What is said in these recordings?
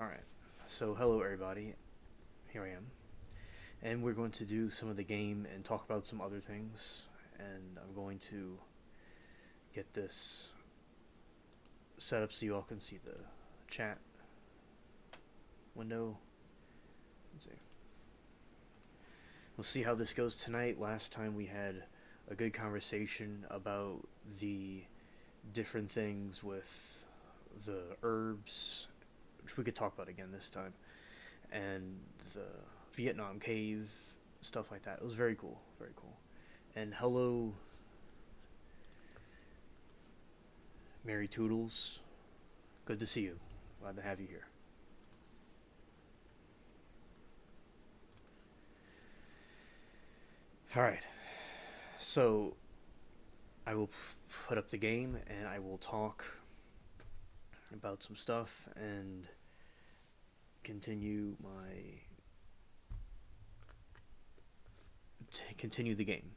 Alright, so hello everybody, here I am, and we're going to do some of the game and talk about some other things, and I'm going to get this set up so you all can see the chat window. Let's see. We'll see how this goes tonight. Last time we had a good conversation about the different things with the herbs, which we could talk about again this time, and the Vietnam cave, stuff like that. It was very cool, very cool. And hello, Mary Toodles. Good to see you. Glad to have you here. All right. So I will put up the game and I will talk about some stuff and continue the game.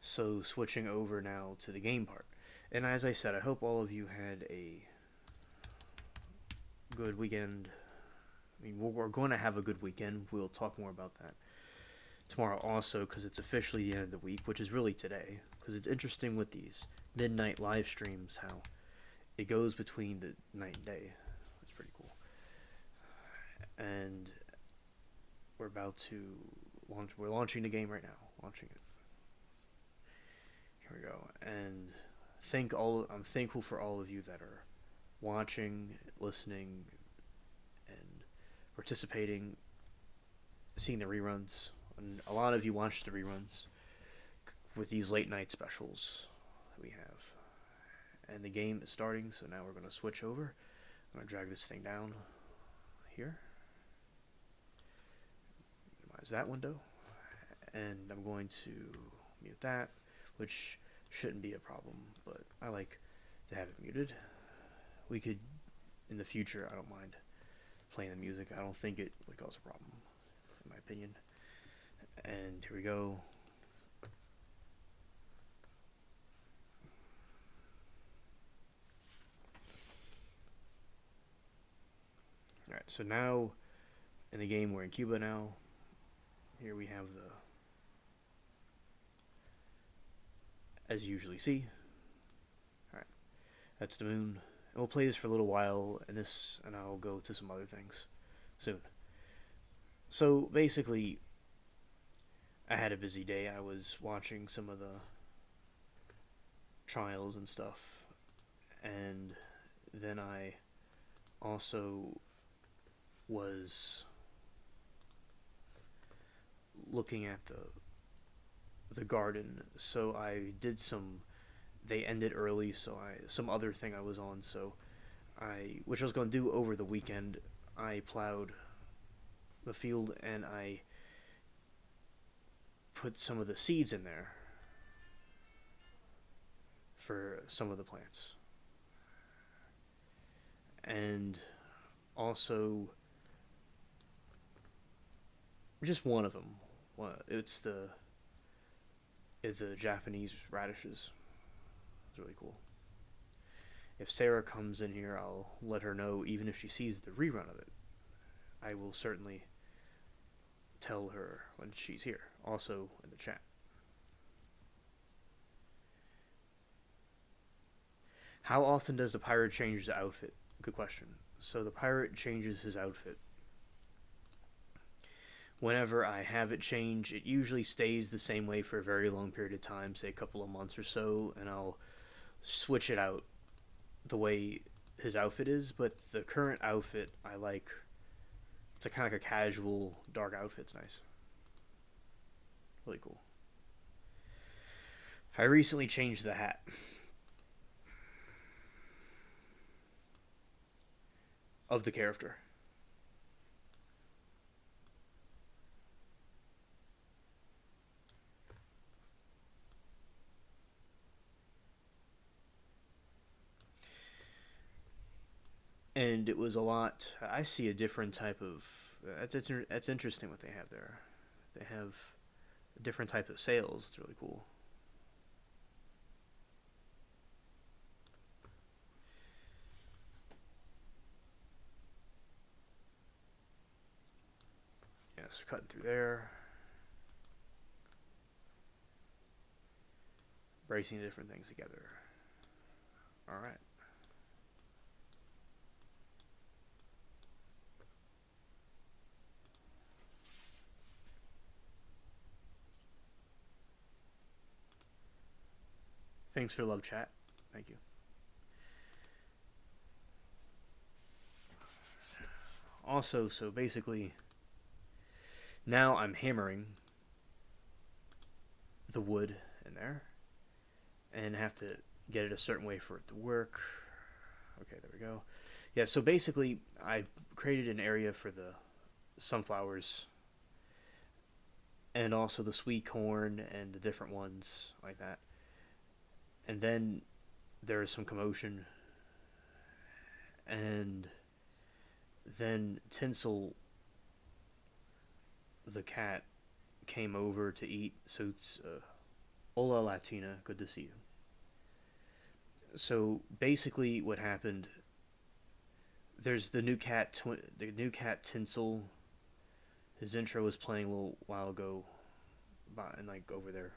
So switching over now to the game part. And as I said, I hope all of you had a good weekend. I mean, we're going to have a good weekend. We'll talk more about that tomorrow also, because it's officially the end of the week, which is really today. Because it's interesting with these midnight live streams how it goes between the night and day. It's pretty cool. And we're about to launch. We're launching the game right now. Launching it. Here we go. And I'm thankful for all of you that are watching, listening, and participating, seeing the reruns. And a lot of you watch the reruns with these late night specials that we have. And the game is starting, so now we're going to switch over. I'm going to drag this thing down here. Minimize that window. And I'm going to mute that, which shouldn't be a problem, but I like to have it muted. We could, in the future, I don't mind playing the music. I don't think it would cause a problem, in my opinion. And here we go. Alright, so now in the game we're in Cuba now. Here we have as you usually see. Alright, that's the moon. And we'll play this for a little while, and I'll go to some other things soon. So basically, I had a busy day. I was watching some of the trials and stuff, and then I also was looking at the garden. So I did some. They ended early, so some other thing I was on. So which I was going to do over the weekend. I plowed the field and I put some of the seeds in there for some of the plants, and also just one of them. It's the Japanese radishes. It's really cool. If Sarah comes in here, I'll let her know, even if she sees the rerun of it. I will certainly tell her when she's here, also in the chat. How often does the pirate change his outfit? Good question. So the pirate changes his outfit whenever I have it change. It usually stays the same way for a very long period of time, say a couple of months or so, and I'll switch it out the way his outfit is. But the current outfit I like. It's kind of like a casual dark outfit. It's nice. Really cool. I recently changed the hat of the character. And it was a lot. I see a different type of. That's interesting what they have there. They have a different type of sails. It's really cool. So cutting through there, bracing different things together. All right. Thanks for the love, chat. Thank you. Also, so basically, now I'm hammering the wood in there and have to get it a certain way for it to work. Okay, there we go. Yeah, so basically, I created an area for the sunflowers and also the sweet corn and the different ones like that. And then there is some commotion, and then Tinsel, the cat, came over to eat. So it's Hola Latina, good to see you. So basically, what happened? There's the new cat Tinsel. His intro was playing a little while ago, and like over there.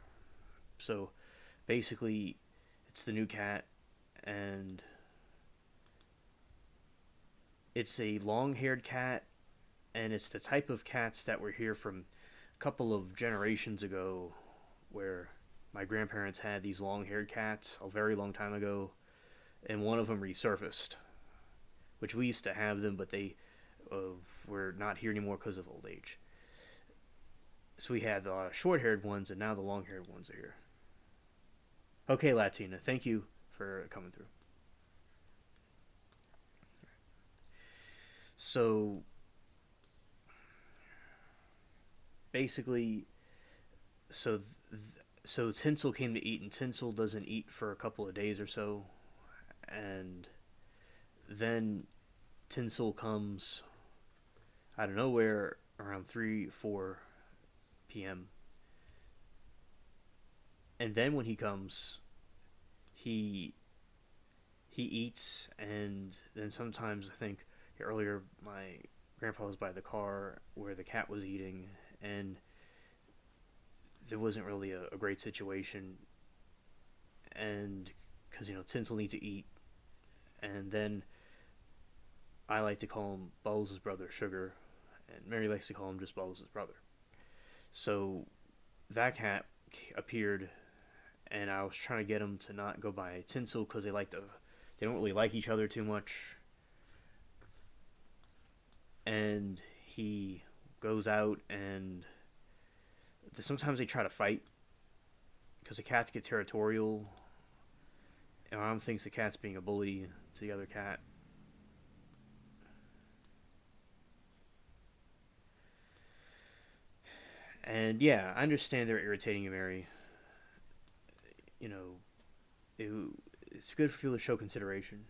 So basically, it's the new cat, and it's a long-haired cat, and it's the type of cats that were here from a couple of generations ago, where my grandparents had these long-haired cats a very long time ago, and one of them resurfaced, which we used to have them, but they were not here anymore because of old age. So we had the short-haired ones, and now the long-haired ones are here. Okay, Latina, thank you for coming through. So basically, so so Tinsel came to eat, and Tinsel doesn't eat for a couple of days or so, and then Tinsel comes out of nowhere around 3-4 p.m. And then when he comes, he he eats, and then sometimes I think earlier my grandpa was by the car where the cat was eating, and there wasn't really a great situation, and because Tinsel needs to eat, and then I like to call him Bubbles' brother Sugar, and Mary likes to call him just Bubbles' brother. So that cat appeared, and I was trying to get him to not go by Tinsel because they don't really like each other too much, and he goes out, and sometimes they try to fight because the cats get territorial, and Mom thinks the cat's being a bully to the other cat. And yeah, I understand they're irritating you, Mary. You know, it, it's good for people to show consideration.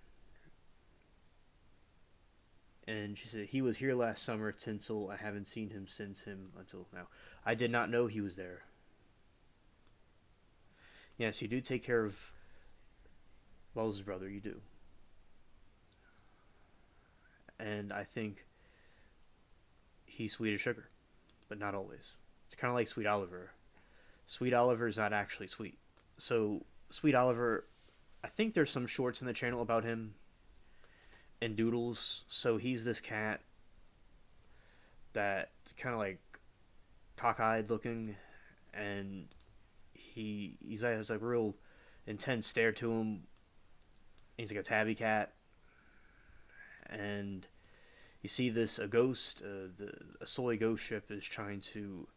And she said, he was here last summer, Tinsel. I haven't seen him since him until now. I did not know he was there. Yes, you do take care of Wells' brother, you do. And I think he's sweet as sugar, but not always. It's kind of like Sweet Oliver. Sweet Oliver is not actually sweet. So, Sweet Oliver, I think there's some shorts in the channel about him and Doodles. So, he's this cat that kind of like cockeyed looking, and he has a real intense stare to him. He's like a tabby cat, and you see this a ghost, a soy ghost ship is trying to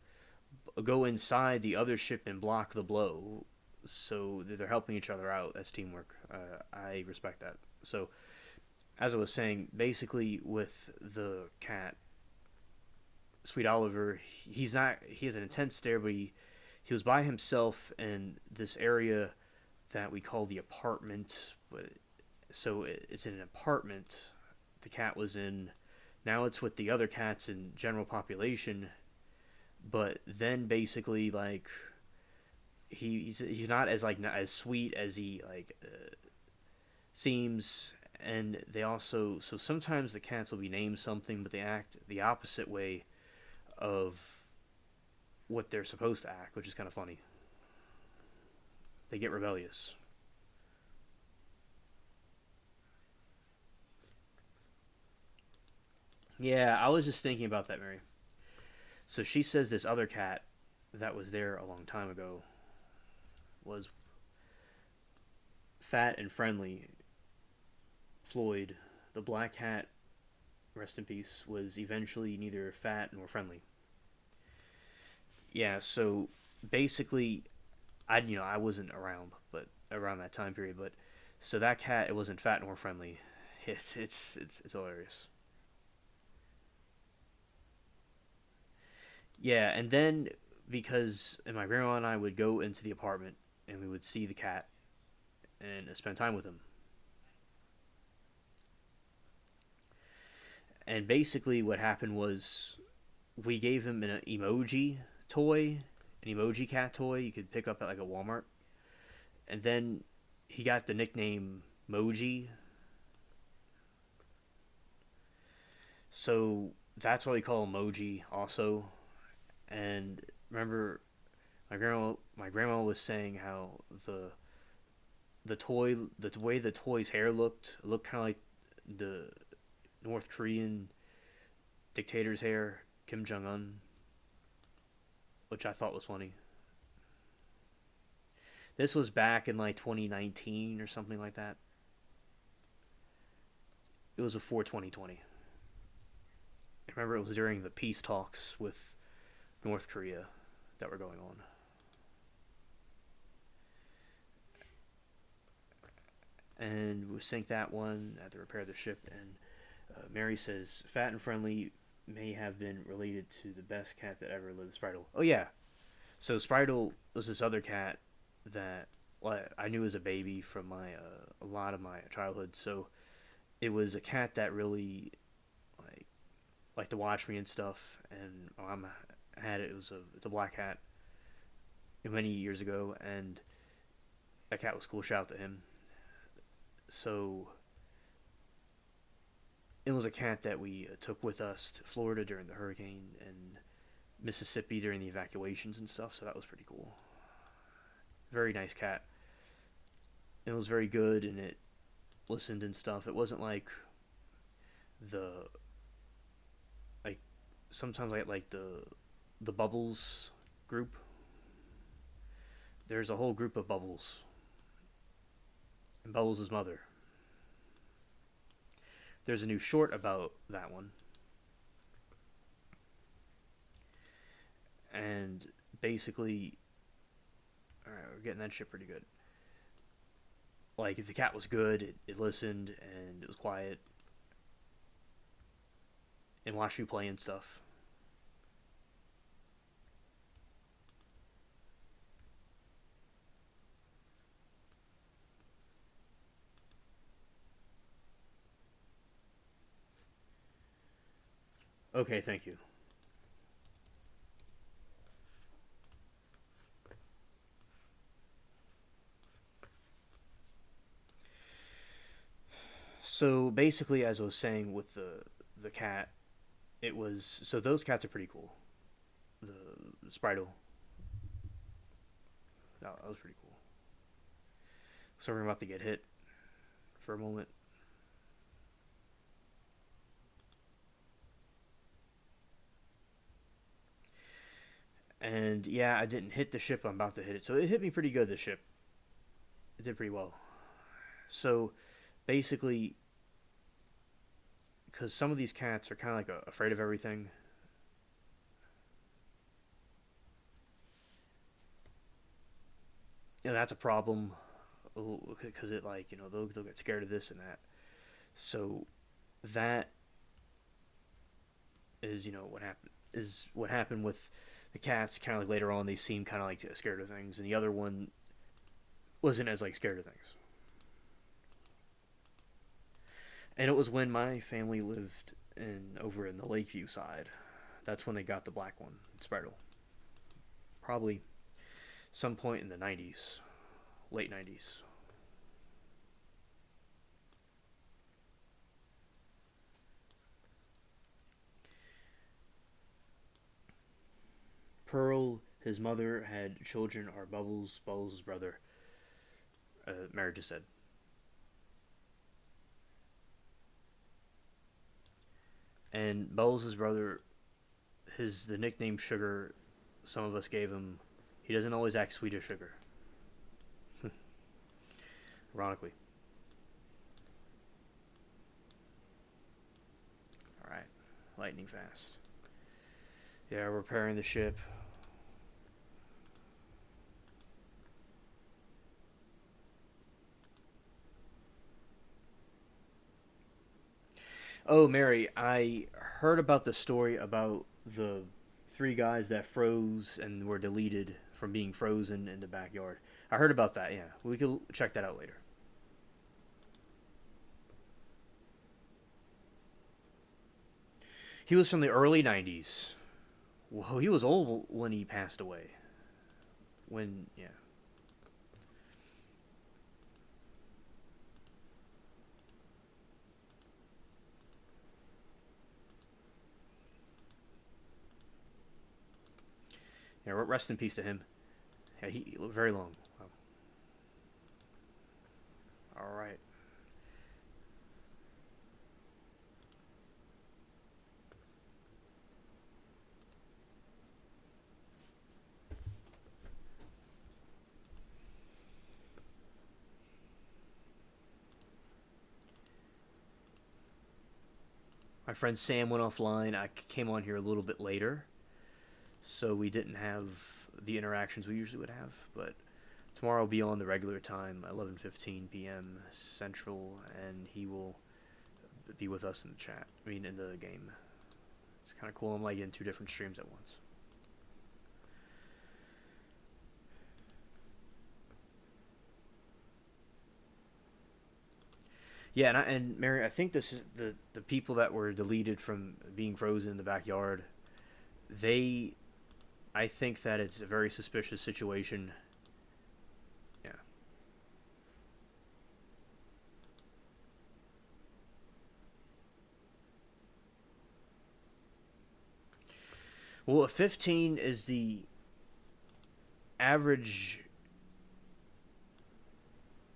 go inside the other ship and block the blow. So they're helping each other out. That's teamwork. I respect that. So as I was saying, basically with the cat, Sweet Oliver, he has an intense stare, but he was by himself in this area that we call the apartment. But so it's in an apartment the cat was in. Now it's with the other cats in general population, but then basically like he's not as like not as sweet as he seems. And they also, so sometimes the cats will be named something, but they act the opposite way of what they're supposed to act, which is kind of funny. They get rebellious. Yeah, I was just thinking about that, Mary. So she says this other cat that was there a long time ago was fat and friendly. Floyd, the black cat, rest in peace, was eventually neither fat nor friendly. Yeah, so basically, I wasn't around, but around that time period, but so that cat it wasn't fat nor friendly. It's hilarious. Yeah, and then because and my grandma and I would go into the apartment and we would see the cat and spend time with him. And basically, what happened was we gave him an emoji toy, an emoji cat toy you could pick up at like a Walmart, and then he got the nickname Moji. So that's why we call him Moji also. And remember, my grandma was saying how the way the toy's hair looked kind of like the North Korean dictator's hair, Kim Jong Un, which I thought was funny. This was back in like 2019 or something like that. It was before 2020. I remember it was during the peace talks with North Korea that were going on. And we sank that one, had to repair the ship. And Mary says, fat and friendly may have been related to the best cat that ever lived, Spritle. Oh, yeah. So Spritle was this other cat that I knew as a baby from a lot of my childhood. So it was a cat that really like liked to watch me and stuff. And I had it. It's a black cat many years ago, and that cat was cool. Shout out to him. So it was a cat that we took with us to Florida during the hurricane and Mississippi during the evacuations and stuff. So that was pretty cool. Very nice cat. It was very good, and it listened and stuff. It wasn't like the like sometimes I get like the Bubbles group. There's a whole group of Bubbles, and Bubbles' mother. There's a new short about that one, and basically, all right, we're getting that shit pretty good. Like if the cat was good, it listened and it was quiet and watched you play and stuff. Okay, thank you. So basically, as I was saying with the cat, it was so those cats are pretty cool. The Spritle, that was pretty cool. So we're about to get hit for a moment, and yeah, I didn't hit the ship. I'm about to hit it, so it hit me pretty good. The ship, it did pretty well. So basically, because some of these cats are kind of like afraid of everything. You know, that's a problem because it like they'll get scared of this and that. So that is what happened with the cats. Kind of like later on, they seem kind of like scared of things, and the other one wasn't as like scared of things. And it was when my family lived in over in the Lakeview side. That's when they got the black one, Spartle. Probably some point in the '90s, late '90s. His mother had children are Bubbles, Bubbles' brother. Mary just said. And Bubbles' brother, the nickname Sugar, some of us gave him. He doesn't always act sweet as sugar. Ironically. All right, lightning fast. Yeah, repairing the ship. Oh, Mary, I heard about the story about the three guys that froze and were deleted from being frozen in the backyard. I heard about that, yeah. We could check that out later. He was from the early 90s. Well, he was old when he passed away. Yeah. Yeah, rest in peace to him. Yeah, he lived very long. Wow. All right. My friend Sam went offline. I came on here a little bit later, so we didn't have the interactions we usually would have. But tomorrow will be on the regular time, 11:15 p.m. Central, and he will be with us in the chat. I mean, in the game. It's kind of cool. I'm like in two different streams at once. Yeah, and Mary, I think this is the people that were deleted from being frozen in the backyard. They, I think that it's a very suspicious situation. Yeah. Well, if 15 is the average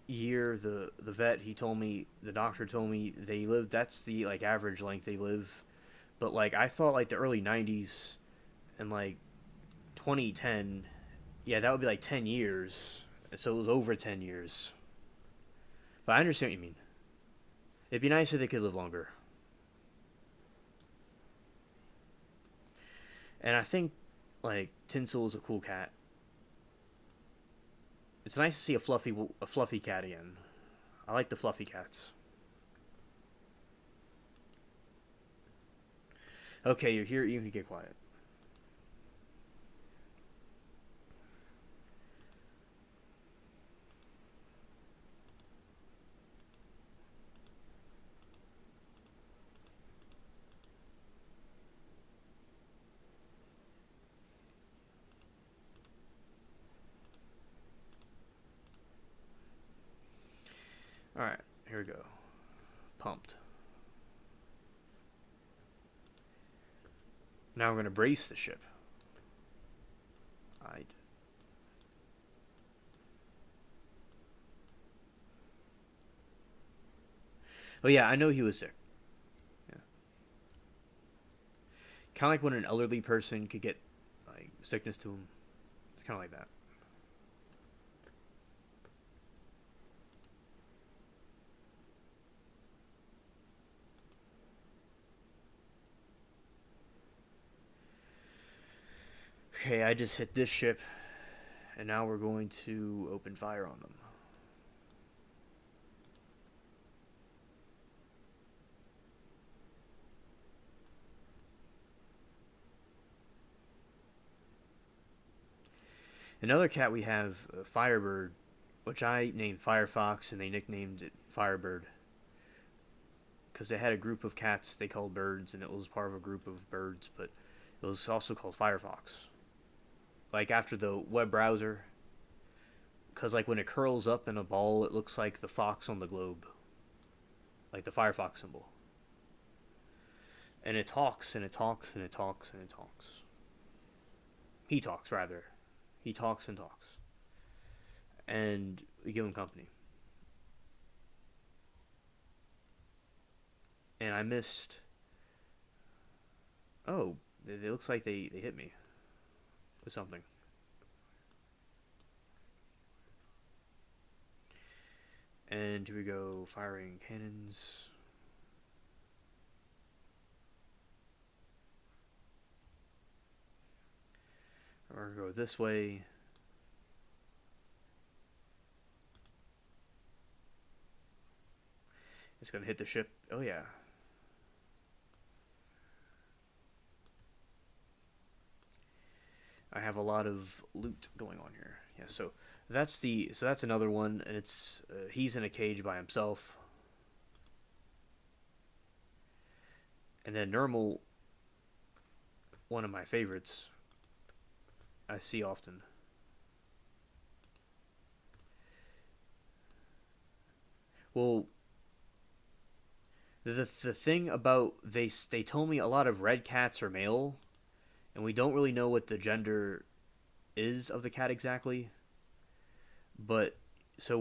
year, the vet he told me, the doctor told me they live. That's the like average length they live. But like I thought, like the early 90s and like 2010, yeah, that would be like 10 years. So it was over 10 years. But I understand what you mean. It'd be nice if they could live longer. And I think like Tinsel is a cool cat. It's nice to see a fluffy cat again. I like the fluffy cats. Okay, you're here. You can get quiet. All right, here we go. Pumped. Now we're gonna brace the ship. I. Oh yeah, I know he was sick. Yeah. Kind of like when an elderly person could get like sickness to him. It's kind of like that. Okay, I just hit this ship, and now we're going to open fire on them. Another cat we have, Firebird, which I named Firefox, and they nicknamed it Firebird because they had a group of cats they called birds, and it was part of a group of birds, but it was also called Firefox. Like after the web browser, because like when it curls up in a ball, it looks like the fox on the globe, like the Firefox symbol, and it talks and it talks and it talks and it talks. He talks rather. He talks and talks, and we give him company. And I missed. Oh, it looks like they hit me with something. And here we go, firing cannons. We're gonna go this way. It's gonna hit the ship. Oh yeah. I have a lot of loot going on here. Yeah, so that's another one, and it's he's in a cage by himself. And then normal, one of my favorites, I see often. Well, the thing about they told me a lot of red cats are male, and we don't really know what the gender is of the cat exactly. But so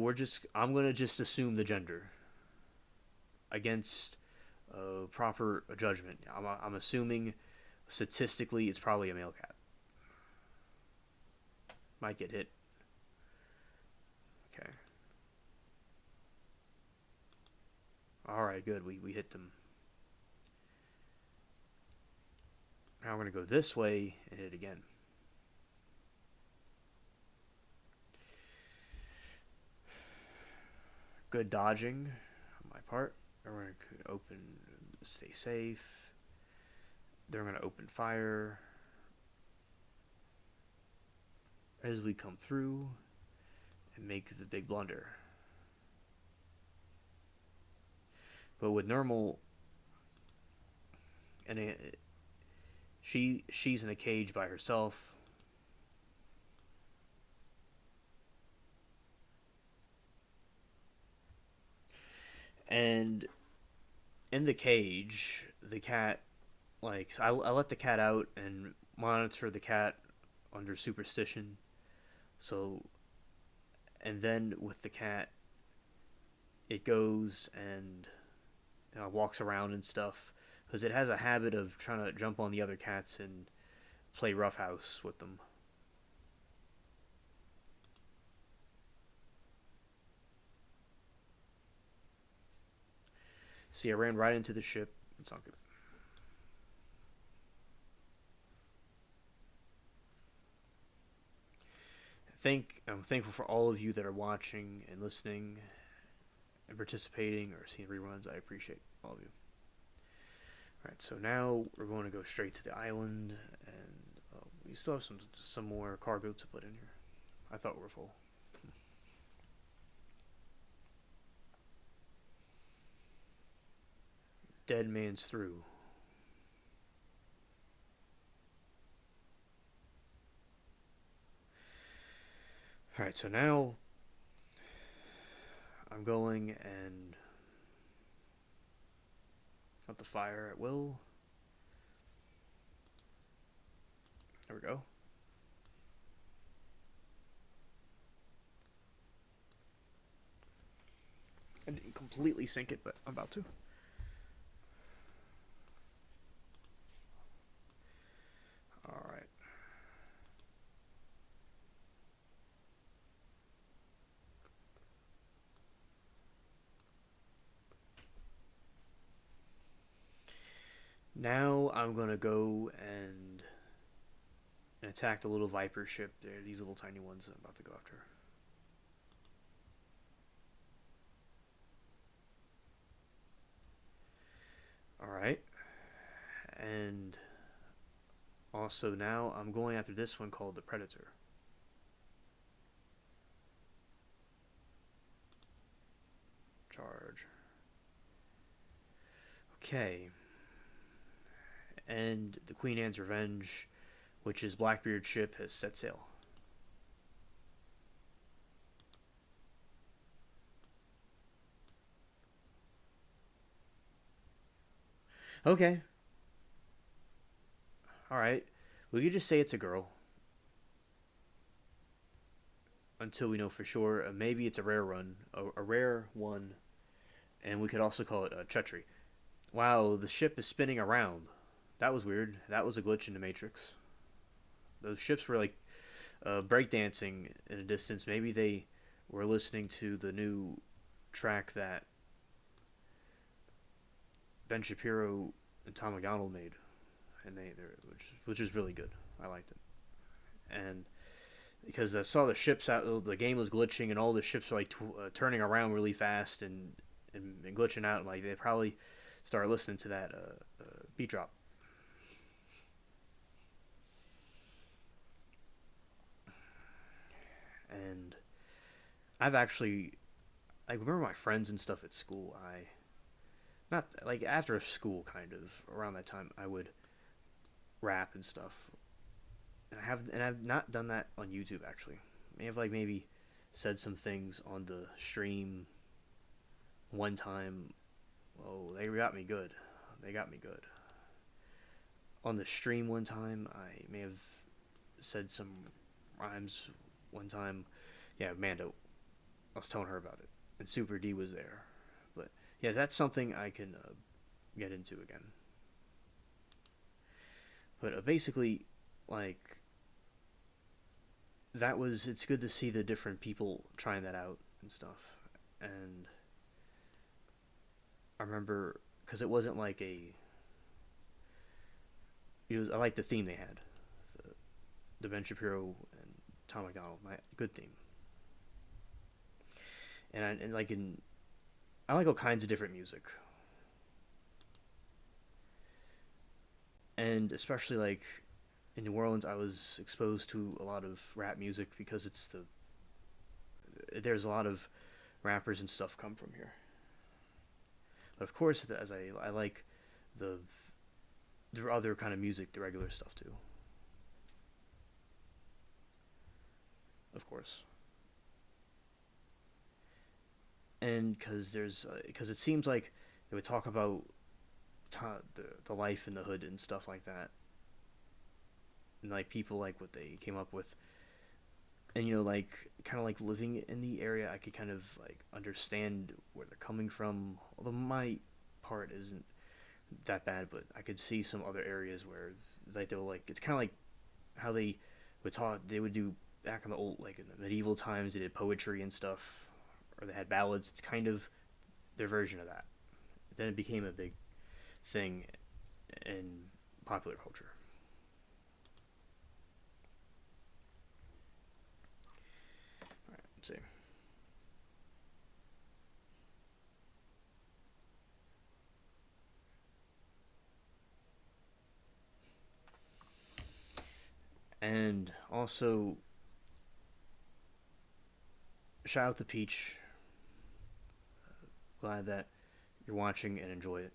I'm gonna just assume the gender against proper judgment. I'm assuming statistically it's probably a male cat. Might get hit. Okay. All right, good. We hit them. Now we're gonna go this way and hit it again. Good dodging on my part. We're gonna open, stay safe. They're gonna open fire as we come through and make the big blunder. But with normal, and she's in a cage by herself. And in the cage, the cat, like, I let the cat out and monitor the cat under superstition. So, and then with the cat, it goes and walks around and stuff because it has a habit of trying to jump on the other cats and play roughhouse with them. See, I ran right into the ship. It's not good. I'm thankful for all of you that are watching and listening and participating or seeing reruns. I appreciate all of you. Alright, so now we're going to go straight to the island, and we still have some more cargo to put in here. I thought we were full. Dead man's through. Alright, so now I'm going and got the fire at will. There we go. I didn't completely sink it, but I'm about to. Alright. Now I'm gonna go and attack the little Viper ship there. These little tiny ones I'm about to go after. Alright. And also now I'm going after this one called the Predator. Charge. Okay. And the Queen Anne's Revenge, which is Blackbeard's ship, has set sail. Okay. Alright. We could just say it's a girl. until we know for sure. Maybe it's a rare run, a rare one, and we could also call it a treachery. Wow, the ship is spinning around. That was weird. That was a glitch in the Matrix. Those ships were like breakdancing in a distance. Maybe they were listening to the new track that Ben Shapiro and Tom McDonald made, and which is really good. I liked it, and because I saw the ships out, the game was glitching, and all the ships were like turning around really fast and glitching out. Like they probably started listening to that beat drop. And I've actually, I remember my friends and stuff at school. I not like after school, kind of around that time, I would rap and stuff. And I've not done that on YouTube actually. I have like maybe said some things on the stream one time. Oh, they got me good. They got me good. On the stream one time, I may have said some rhymes one time. Yeah, Amanda, I was telling her about it, and Super D was there. But yeah, that's something I can get into again. But basically, like that was. It's good to see the different people trying that out and stuff. And I remember because it wasn't like a. It was. I liked the theme they had, the Ben Shapiro and Tom McDonald. My good theme. And like in, I like all kinds of different music, and especially like in New Orleans, I was exposed to a lot of rap music because there's a lot of rappers and stuff come from here. But of course, as I like the the other kind of music, the regular stuff too. Of course, and because it seems like they would talk about the life in the hood and stuff like that, and like people like what they came up with, and like kind of like living in the area, I could kind of like understand where they're coming from. Although my part isn't that bad, but I could see some other areas where like they were like it's kind of like how they would talk. They would do back in the old like in the medieval times. They did poetry and stuff, or they had ballads. It's kind of their version of that. Then it became a big thing in popular culture. All right, let's see. And also, shout out to Peach. Glad that you're watching and enjoy it.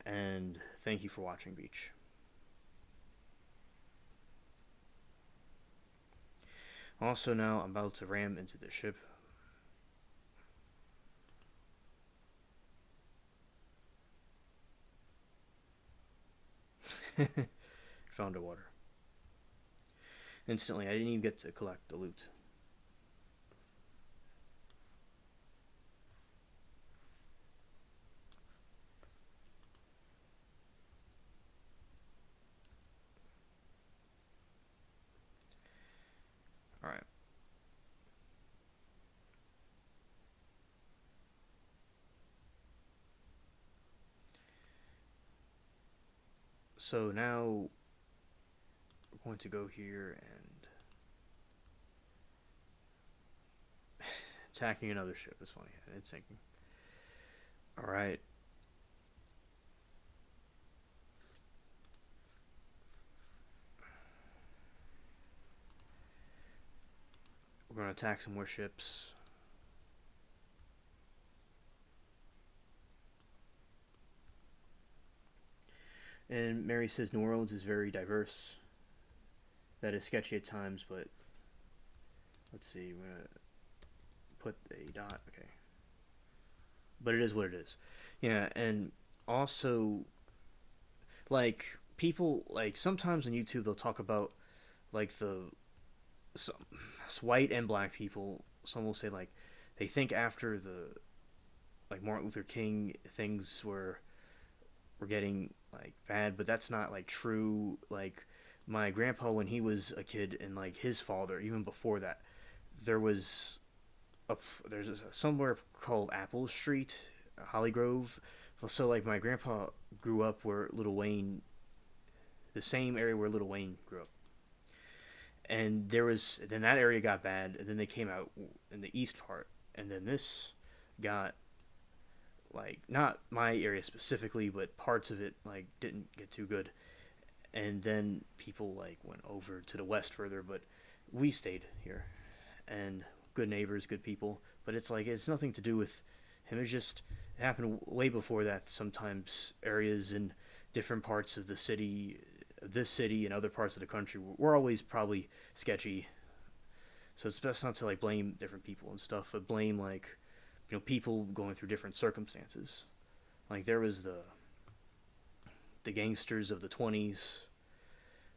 And thank you for watching, Beach. Also, now I'm about to ram into the ship. Found a water. Instantly, I didn't even get to collect the loot. Alright. So now we're going to go here and attacking another ship is funny. It's sinking. Alright. We're going to attack some more ships. And Mary says New Orleans is very diverse. That is sketchy at times, but let's see. We're going to put a dot. Okay. But it is what it is. Yeah, and also, like, people like sometimes on YouTube they'll talk about like the some white and black people. Some will say like they think after the like Martin Luther King things were getting like bad, but that's not like true. Like my grandpa when he was a kid and like his father even before that, there was a there's somewhere called Apple Street, Holly Grove. So like my grandpa grew up where Little Wayne, the same area where Little Wayne grew up, and there was then that area got bad, and then they came out in the east part, and then this got like not my area specifically, but parts of it like didn't get too good, and then people like went over to the west further, but we stayed here, and good neighbors, good people, but it's like it's nothing to do with him. It's just it happened way before that. Sometimes areas in different parts of the city, this city, and other parts of the country, were always probably sketchy. So it's best not to like blame different people and stuff, but blame like people going through different circumstances. Like there was the gangsters of the 20s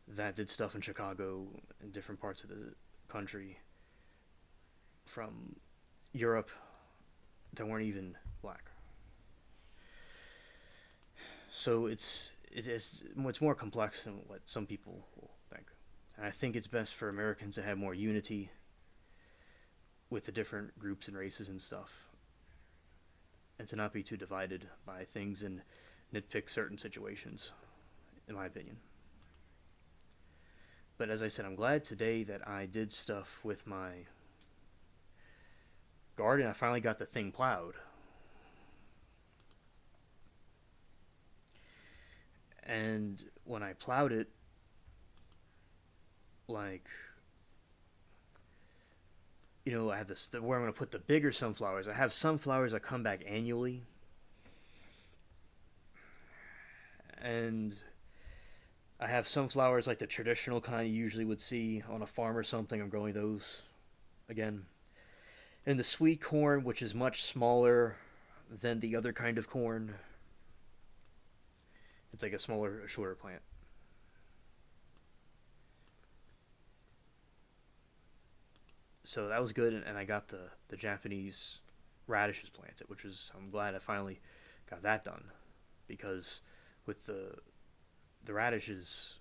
that did stuff in Chicago and different parts of the country from Europe that weren't even black. So it's more complex than what some people will think. And I think it's best for Americans to have more unity with the different groups and races and stuff, and to not be too divided by things and nitpick certain situations, in my opinion. But as I said, I'm glad today that I did stuff with my garden. I finally got the thing plowed. And when I plowed it, like, I have this where I'm going to put the bigger sunflowers. I have sunflowers that come back annually. And I have sunflowers like the traditional kind you usually would see on a farm or something. I'm growing those again. And the sweet corn, which is much smaller than the other kind of corn. It's like a smaller, shorter plant. So that was good, and I got the Japanese radishes planted, which is I'm glad I finally got that done, because with the radishes,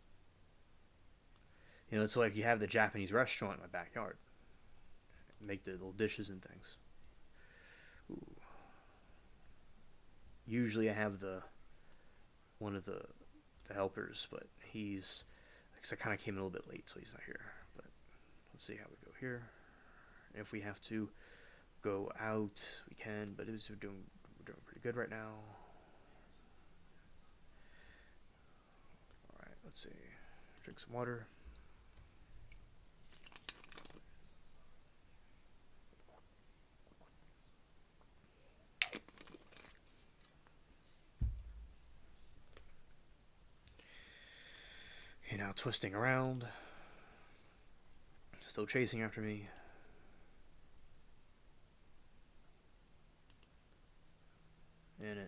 it's like you have the Japanese restaurant in my backyard, make the little dishes and things. Ooh. Usually I have the one of the helpers, but he's because I kind of came in a little bit late, so he's not here. But let's see how we go here. If we have to go out, we can. But we're doing pretty good right now. All right, let's see. Drink some water. Okay, now twisting around. Still chasing after me. And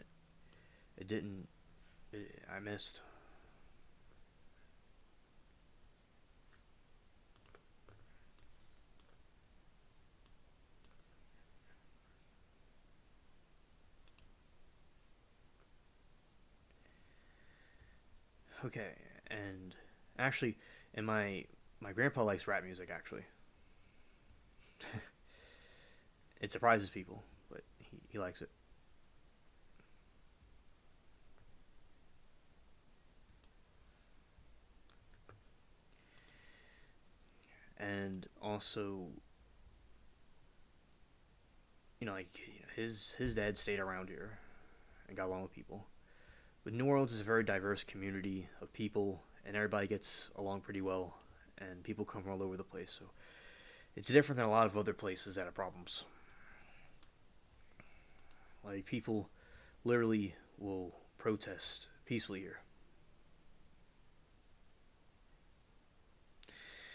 it didn't. I missed. Okay, and actually, and my grandpa likes rap music. Actually, it surprises people, but he likes it. And also, like his dad stayed around here and got along with people. But New Orleans is a very diverse community of people, and everybody gets along pretty well, and people come from all over the place. So it's different than a lot of other places that have problems. Like people literally will protest peacefully here.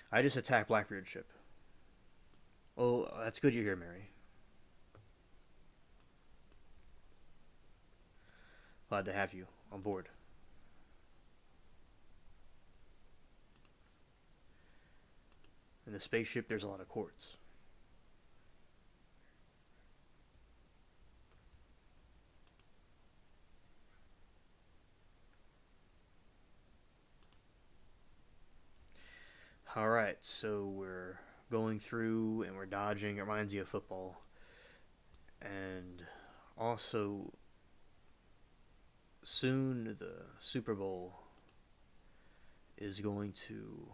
I just attacked Blackbeard ship. Oh, that's good you're here, Mary. Glad to have you on board. In the spaceship, there's a lot of quartz. All right, so we're going through and we're dodging. It reminds you of football, and also soon the Super Bowl is going to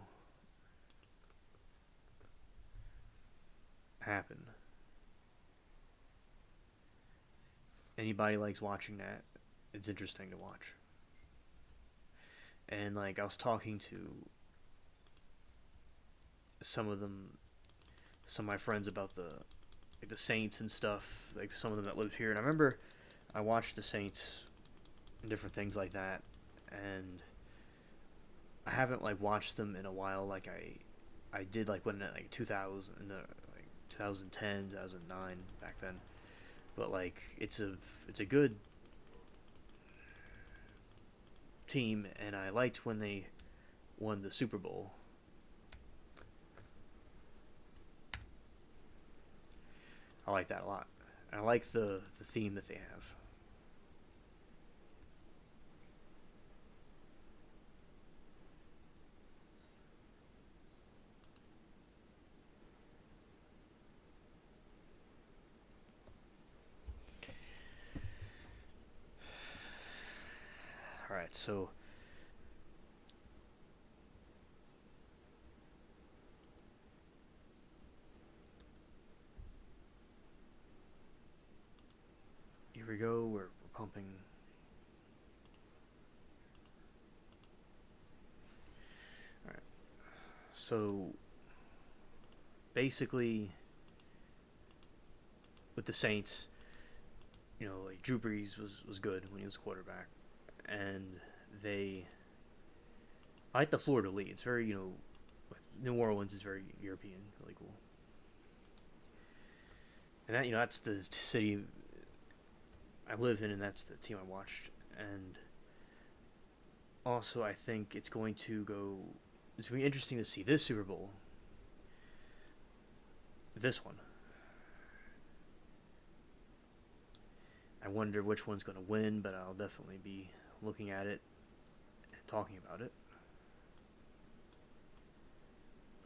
happen. Anybody likes watching that? It's interesting to watch. And like I was talking to some of them, some of my friends about the Saints and stuff. Like some of them that lived here, and I remember I watched the Saints and different things like that, and I haven't like watched them in a while. Like I did like when like 2000 like 2010 2009 back then. But like it's a good team, and I liked when they won the Super Bowl. I like that a lot. And I like the theme that they have. All right, so here we go. We're pumping. All right, so basically with the Saints, like Drew Brees was good when he was quarterback, and they I like the Florida League. It's very New Orleans is very European, really cool, and that's the city I live in, and that's the team I watched, and also I think it's going to go. It's going to be interesting to see this Super Bowl. This one, I wonder which one's going to win, but I'll definitely be looking at it and talking about it.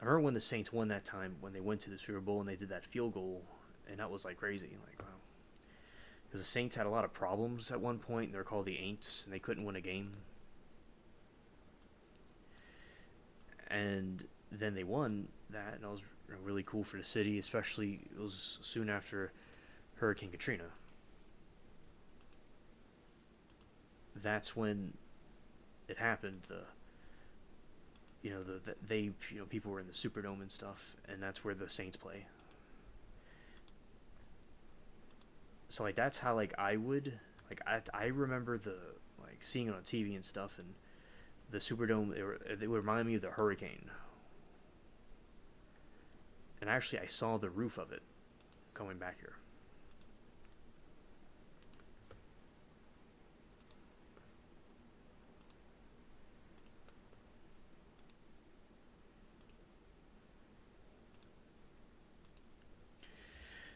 I remember when the Saints won that time when they went to the Super Bowl and they did that field goal, and that was like crazy. Like, wow. Because the Saints had a lot of problems at one point, and they were called the Aints, and they couldn't win a game. And then they won that, and it was really cool for the city, especially it was soon after Hurricane Katrina. That's when it happened. People were in the Superdome and stuff, and that's where the Saints play. So like that's how like I would like I remember the like seeing it on TV and stuff, and the Superdome they would remind me of the Hurricane. And actually, I saw the roof of it going back here.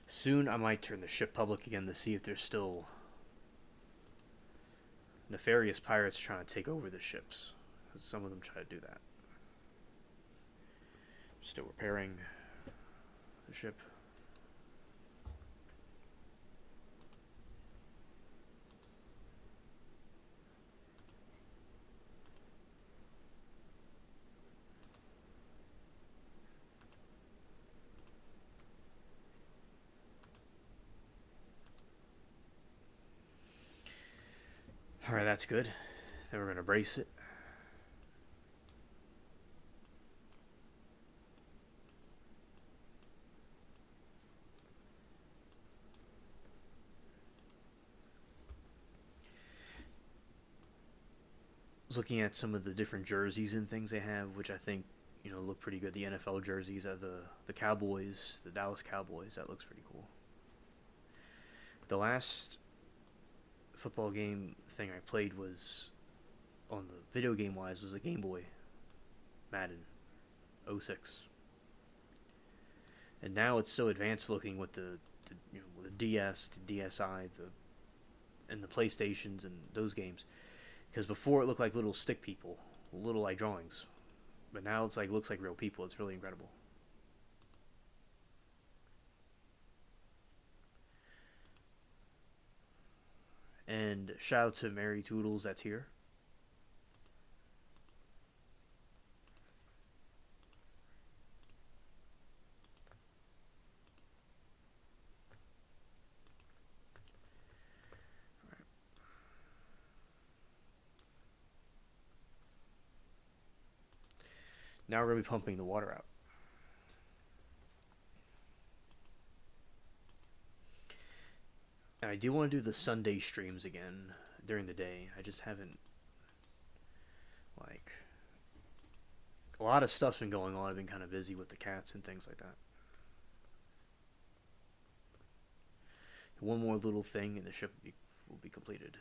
Soon, I might turn the ship public again to see if there's still nefarious pirates trying to take over the ships. Some of them try to do that. Still repairing the ship. Alright, that's good. Then we're going to brace it. I was looking at some of the different jerseys and things they have, which I think look pretty good. The NFL jerseys of the Cowboys, the Dallas Cowboys. That looks pretty cool. The last football game thing I played was on the video game wise was a Game Boy Madden '06. And now it's so advanced looking with the DS, the DSi, and the PlayStations and those games. Because before it looked like little stick people, little like drawings, but now it's like looks like real people. It's really incredible. And shout out to Mary Toodles that's here. Now we're gonna be pumping the water out. And I do want to do the Sunday streams again during the day. I just haven't like a lot of stuff's been going on. I've been kind of busy with the cats and things like that. One more little thing and the ship will be completed.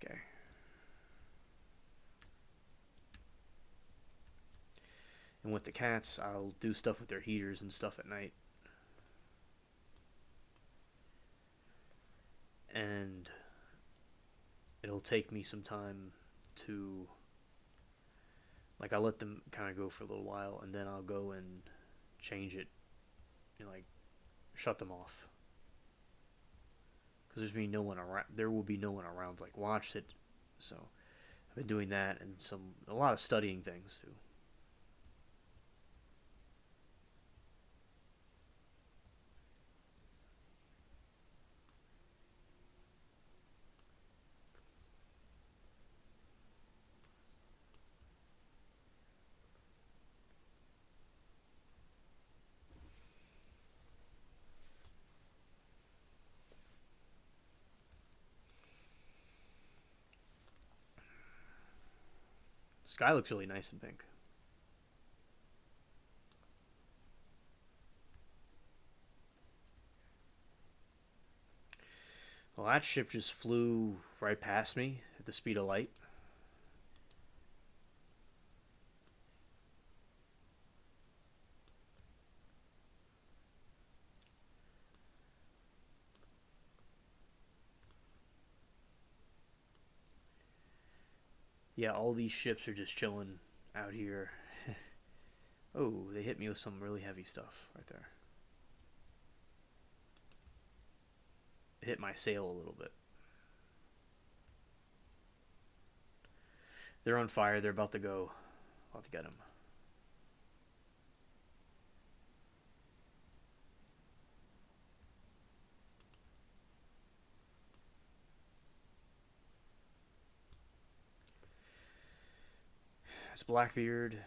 Okay. And with the cats, I'll do stuff with their heaters and stuff at night. And it'll take me some time to like I'll let them kind of go for a little while and then I'll go and change it and like shut them off because there's be no one around. There will be no one around to like watch it. So I've been doing that and a lot of studying things too. Sky looks really nice in pink. Well, that ship just flew right past me at the speed of light. Yeah, all these ships are just chilling out here. Oh, they hit me with some really heavy stuff right there. It hit my sail a little bit. They're on fire. They're about to go. About to get them. It's Blackbeard.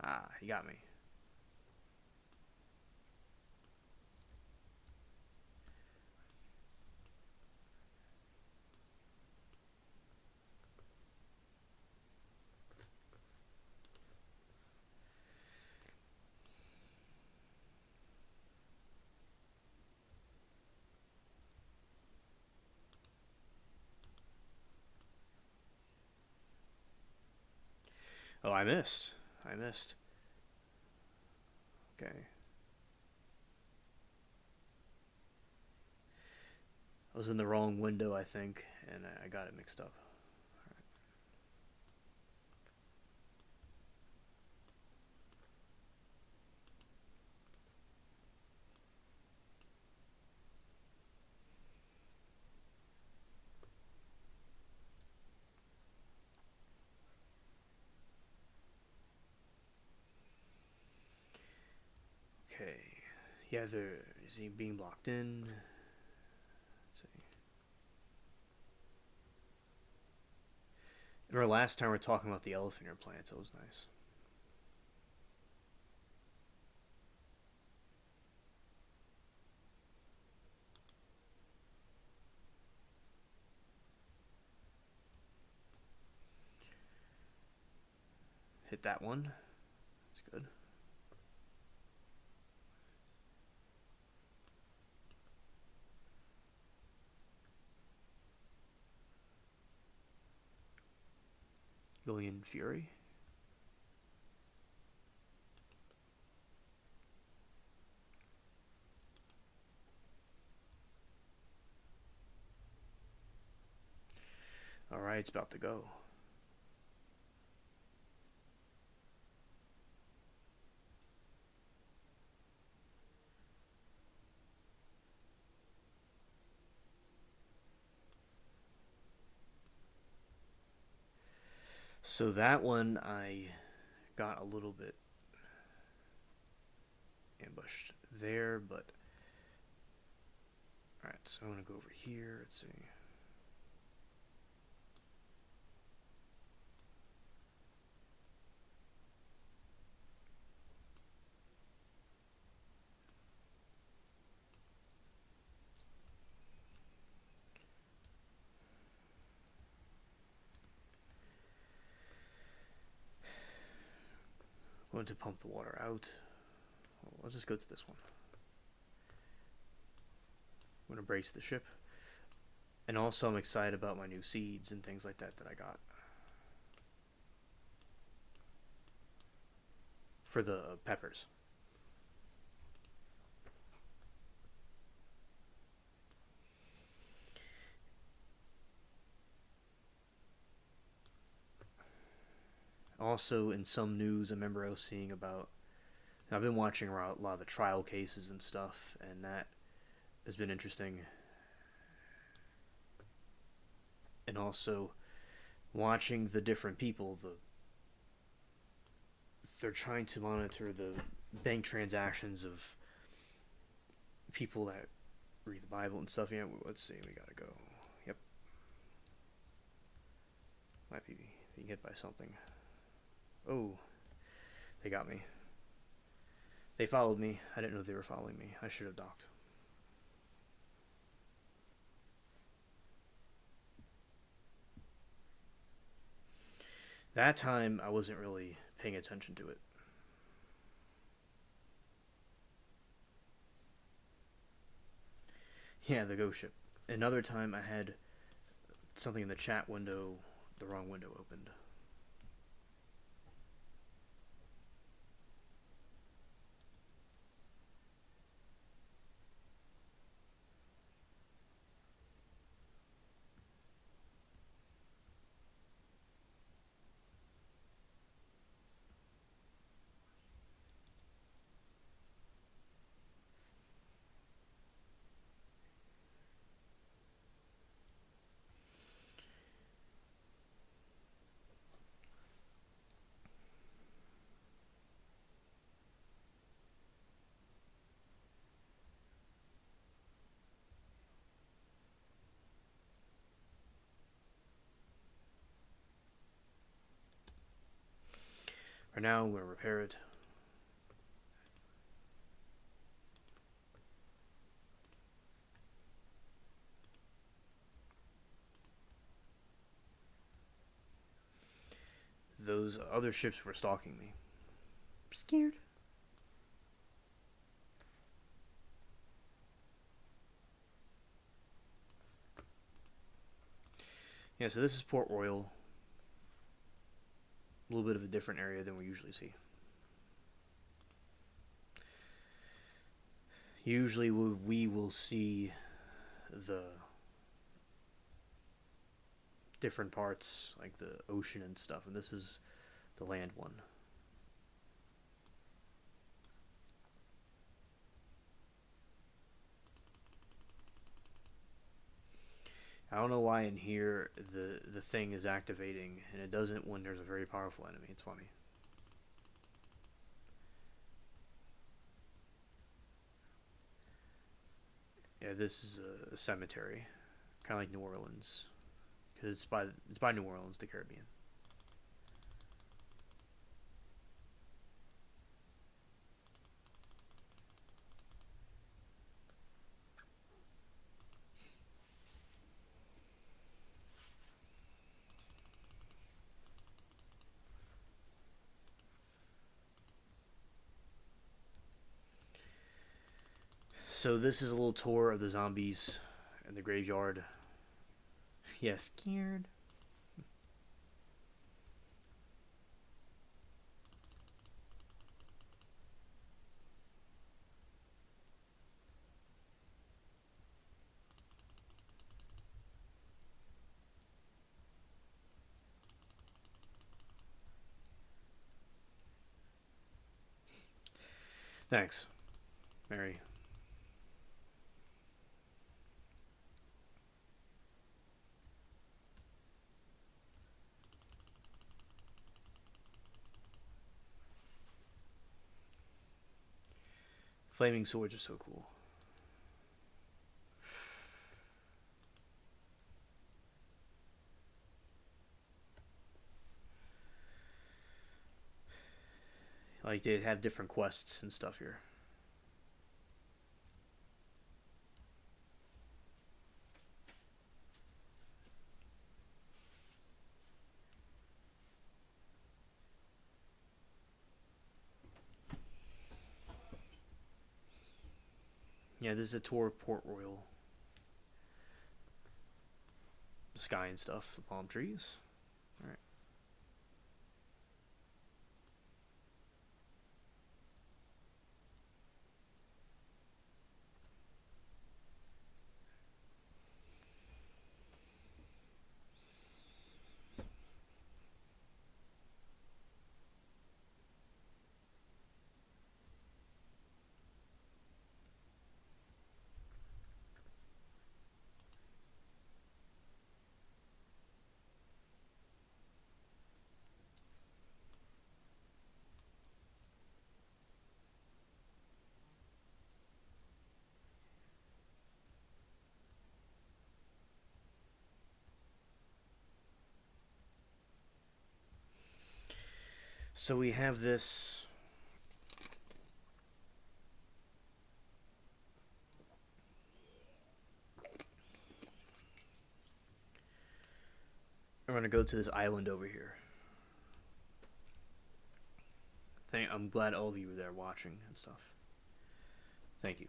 Ah, he got me. Oh, I missed. I missed. Okay. I was in the wrong window, I think, and I got it mixed up. Okay. Yeah, is he being blocked in? Let's see. Remember last time we were talking about the elephant airplanes? That was nice. Hit that one. That's good. Divine Fury. Alright, it's about to go. So that one I got a little bit ambushed there, but alright, so I'm gonna go over here. Let's see. I'm going to pump the water out. I'll just go to this one. I'm going to brace the ship. And also I'm excited about my new seeds and things like that I got. For the peppers. Also, in some news, I remember I was seeing about. I've been watching a lot of the trial cases and stuff, and that has been interesting. And also, watching the different people, they're trying to monitor the bank transactions of people that read the Bible and stuff. Yeah, let's see, we gotta go. Yep, might be being hit by something. Oh, they got me. They followed me. I didn't know they were following me. I should have docked. That time, I wasn't really paying attention to it. Yeah, the ghost ship. Another time, I had something in the chat window, the wrong window opened. For now, we're gonna repair it. Those other ships were stalking me. I'm scared. Yeah, so this is Port Royal. A little bit of a different area than we usually see. Usually we will see the different parts, like the ocean and stuff, and this is the land one. I don't know why in here the thing is activating and it doesn't when there's a very powerful enemy. It's funny. Yeah, this is a cemetery, kind of like New Orleans, because it's by New Orleans, the Caribbean. So this is a little tour of the zombies and the graveyard. Yeah, scared. Thanks, Mary. Flaming swords are so cool. Like they have different quests and stuff here. Yeah, this is a tour of Port Royal. The sky and stuff, the palm trees. Alright. So we have this. I'm gonna go to this island over here. I'm glad all of you were there watching and stuff. Thank you.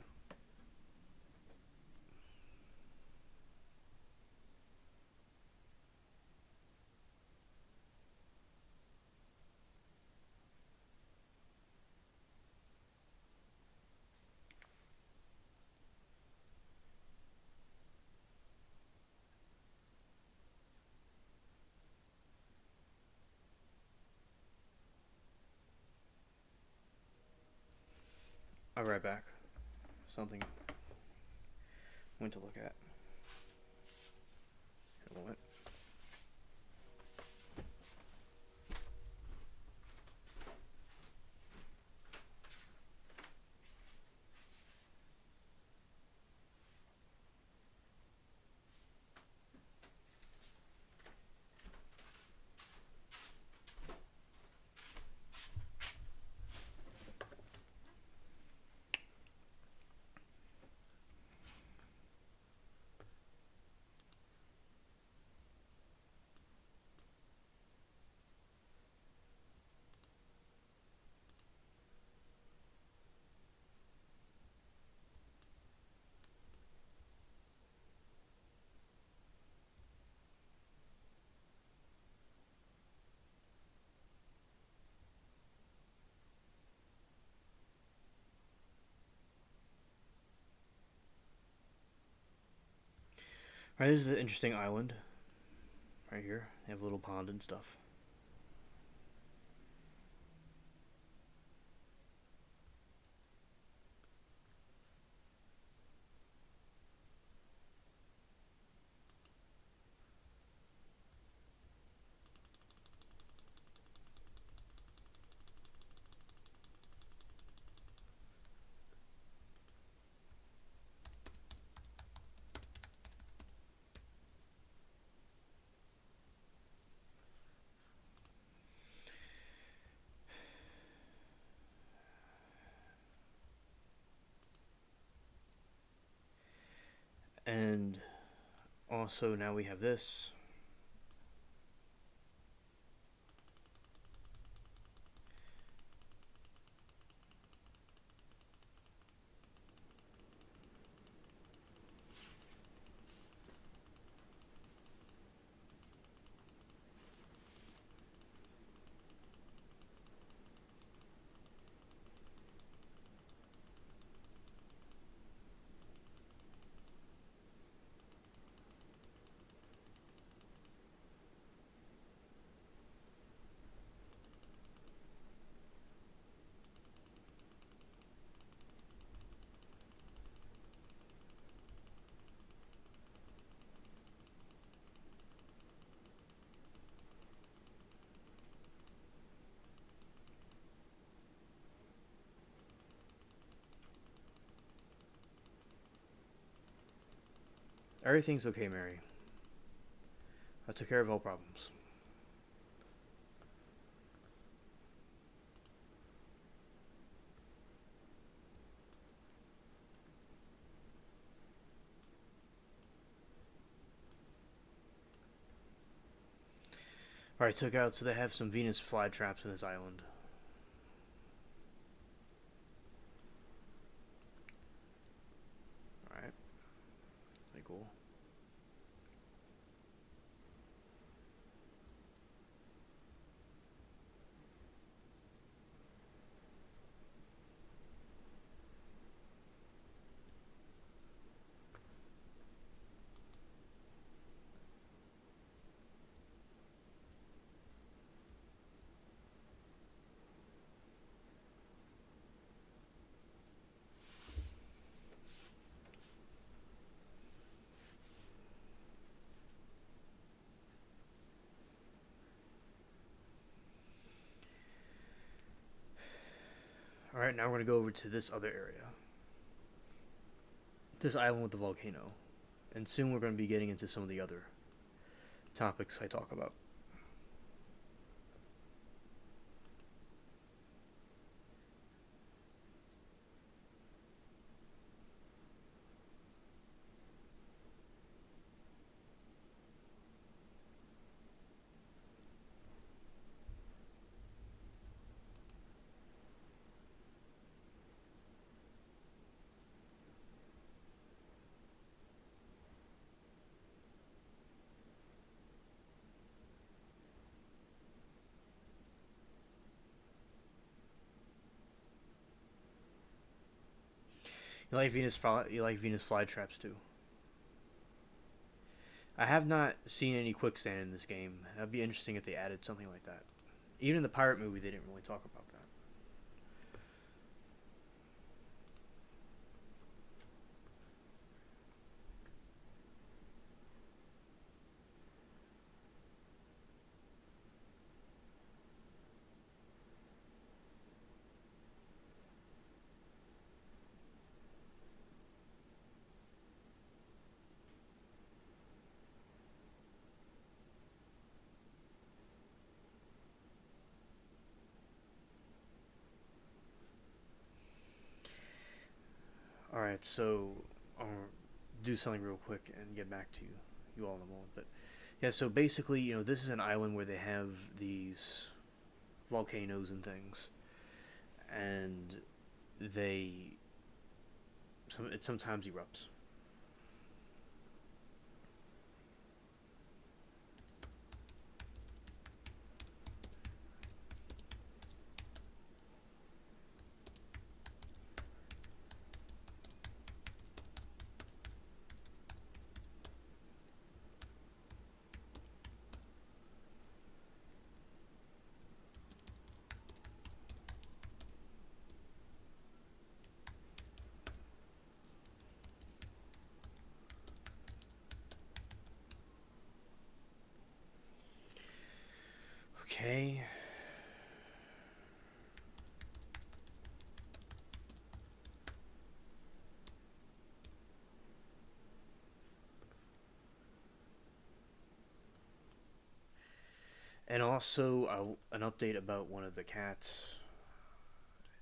I'll be right back. Something I went to look at. In a moment. Alright, this is an interesting island. Right here. They have a little pond and stuff. And also now we have this. Everything's okay, Mary. I took care of all problems. Alright, took out, so they have some Venus flytraps in this island. Alright, pretty cool. Alright, now we're gonna go over to this other area. This island with the volcano. And soon we're gonna be getting into some of the other topics I talk about. You like Venus flytraps too. I have not seen any quicksand in this game. That'd be interesting if they added something like that. Even in the pirate movie, they didn't really talk about that. All right, so I'll do something real quick and get back to you all in a moment. But yeah, so basically, this is an island where they have these volcanoes and things, and they it sometimes erupts. Okay. And also, an update about one of the cats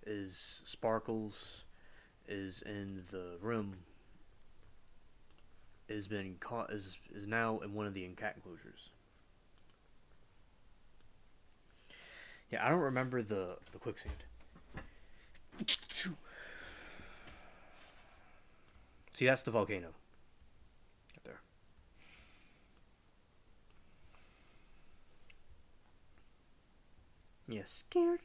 is Sparkles is in the room, is been caught is now in one of the cat enclosures. Yeah, I don't remember the quicksand. See, that's the volcano. Right there. Yeah, scared.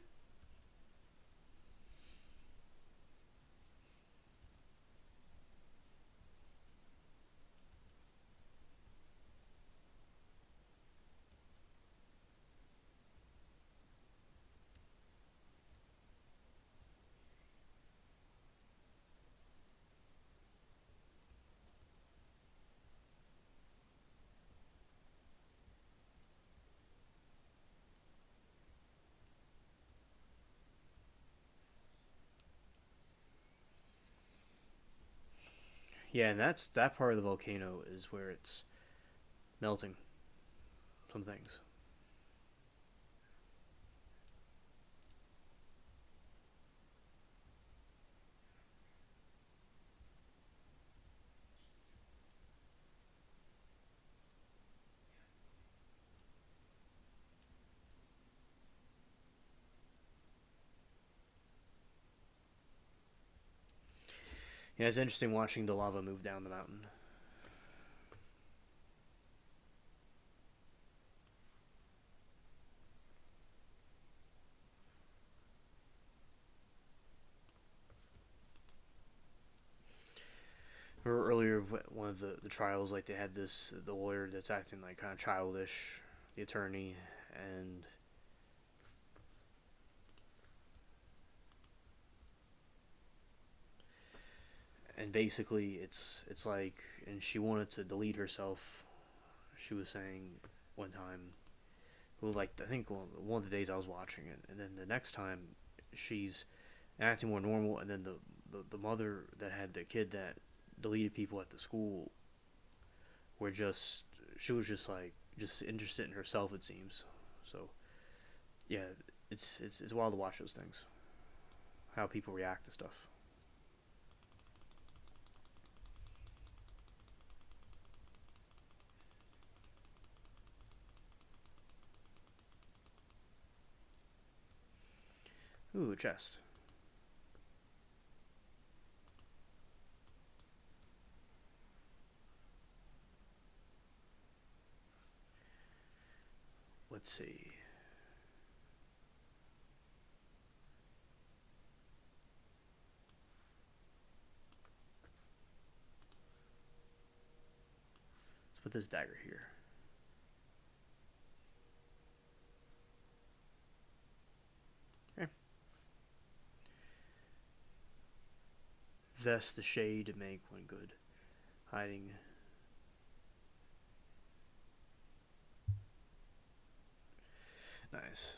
Yeah, and that part of the volcano is where it's melting some things. Yeah, it's interesting watching the lava move down the mountain. Remember earlier one of the trials, like they had this the lawyer that's acting like kind of childish, the attorney, and basically it's like, and she wanted to delete herself. She was saying one time, well, like I think one of the days I was watching it, and then the next time she's acting more normal, and then the mother that had the kid that deleted people at the school were just, she was just like just interested in herself, it seems. So yeah, it's wild to watch those things, how people react to stuff. Ooh, a chest. Let's see. Let's put this dagger here. Okay. Vest the shade to make one good. Hiding. Nice.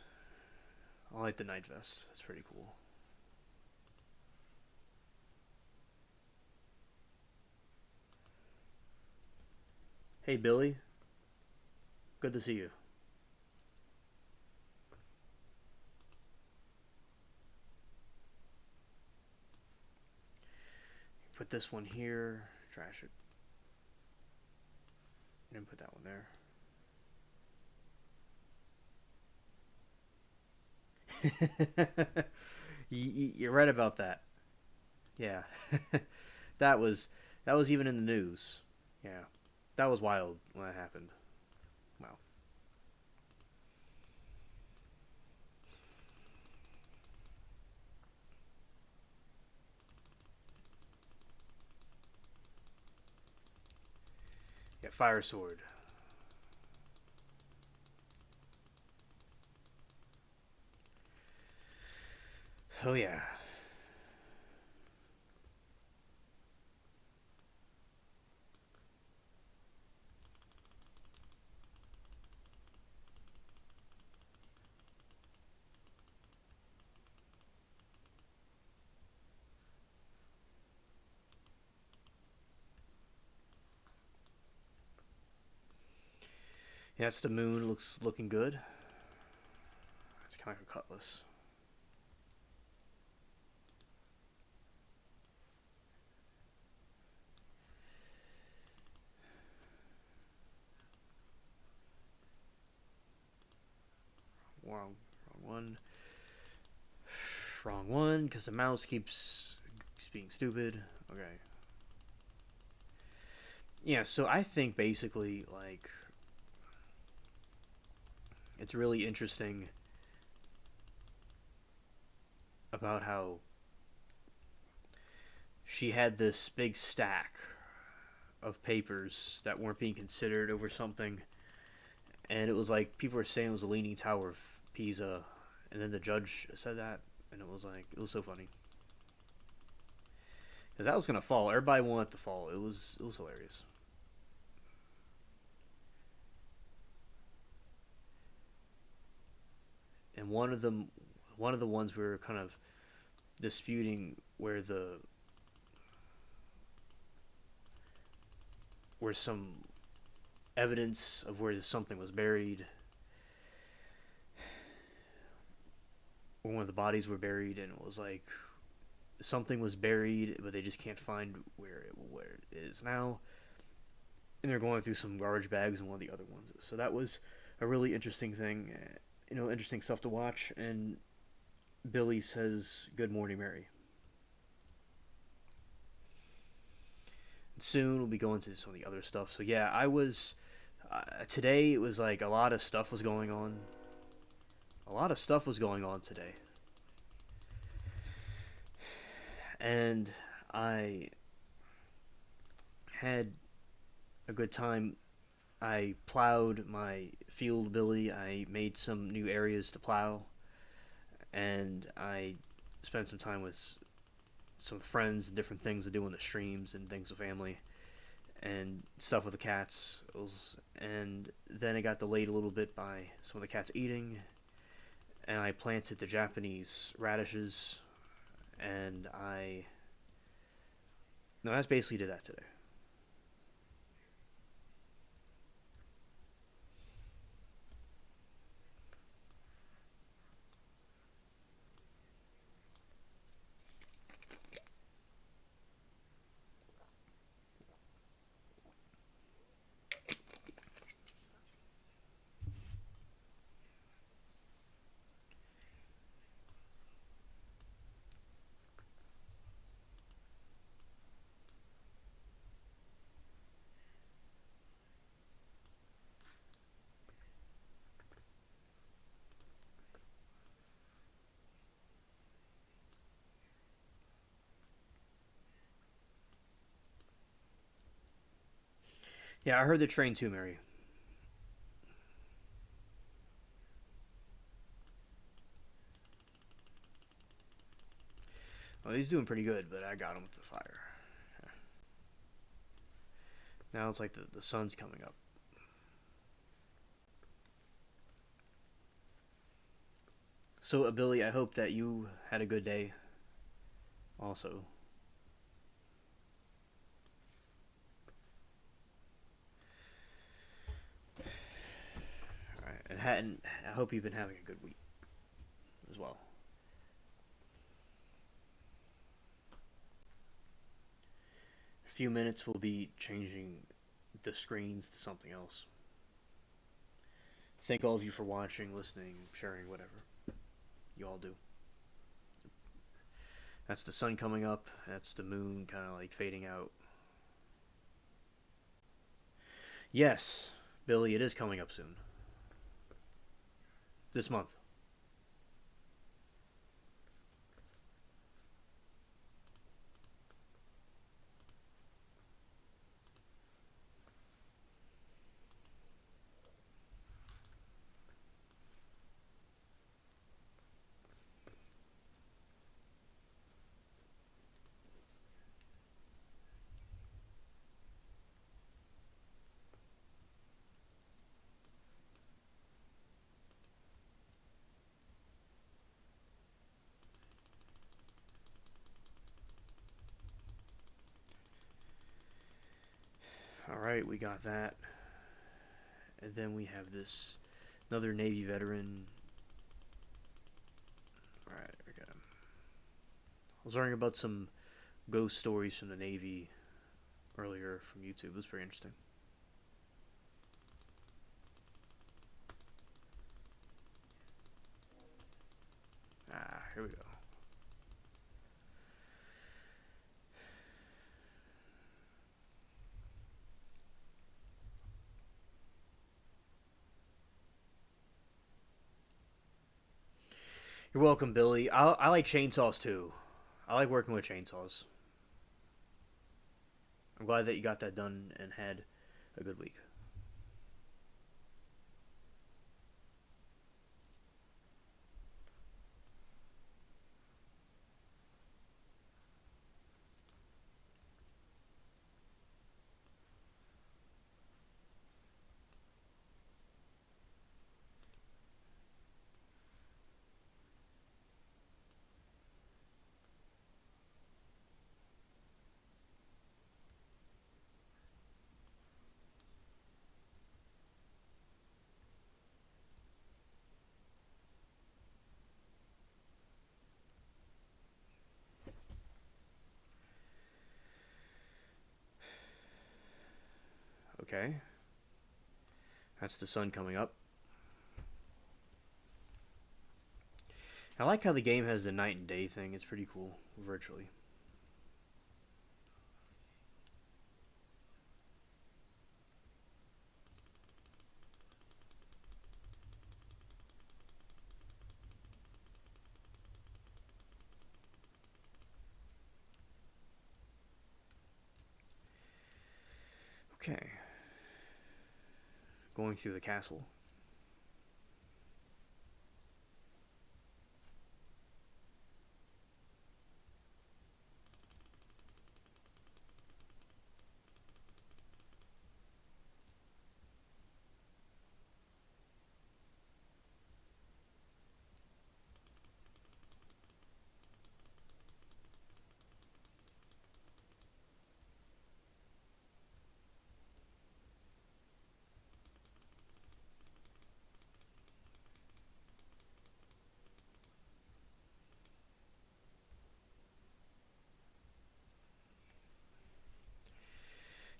I like the night vest. That's pretty cool. Hey Billy, good to see you. Put this one here. Trash it. And put that one there. You're right about that. Yeah, that was that was even in the news. Yeah, that was wild when that happened. Wow. Yeah, fire sword. Oh yeah. Yeah, that's the moon. Looking good. It's kind of like a cutlass. Wrong, wrong one. Wrong one, because the mouse keeps being stupid. Okay. Yeah, so I think basically like it's really interesting about how she had this big stack of papers that weren't being considered over something, and it was like people were saying it was the Leaning Tower of Pisa, and then the judge said that, and it was like it was so funny because that was gonna fall. Everybody wanted it to fall. It was hilarious. And one of the ones we were kind of disputing where where some evidence of where something was buried, or one of the bodies were buried, and it was like something was buried, but they just can't find where it is now, and they're going through some garbage bags and one of the other ones. So that was a really interesting thing, interesting stuff to watch. And Billy says, "Good morning, Mary." And soon we'll be going to some of the other stuff. So yeah, I was today. It was like a lot of stuff was going on. A lot of stuff was going on today, and I had a good time. I plowed my field ability. I made some new areas to plow, and I spent some time with some friends and different things to do in the streams and things with family and stuff with the cats. And then it got delayed a little bit by some of the cats eating, and I planted the Japanese radishes, and I no, that's basically did that today. Yeah, I heard the train too, Mary. Well, he's doing pretty good, but I got him with the fire. Now it's like the sun's coming up. So, Billy, I hope that you had a good day. Also, all right, and I hope you've been having a good week as well. In a few minutes, we'll be changing the screens to something else. Thank all of you for watching, listening, sharing, whatever you all do. That's the sun coming up. That's the moon kind of like fading out. Yes, Billy, it is coming up soon. This month. Alright, we got that. And then we have this another Navy veteran. Alright, I got him. I was learning about some ghost stories from the Navy earlier from YouTube. It was pretty interesting. Here we go. You're welcome, Billy. I like chainsaws too. I like working with chainsaws. I'm glad that you got that done and had a good week. Okay. That's the sun coming up. I like how the game has the night and day thing. It's pretty cool, virtually. Okay. Going through the castle.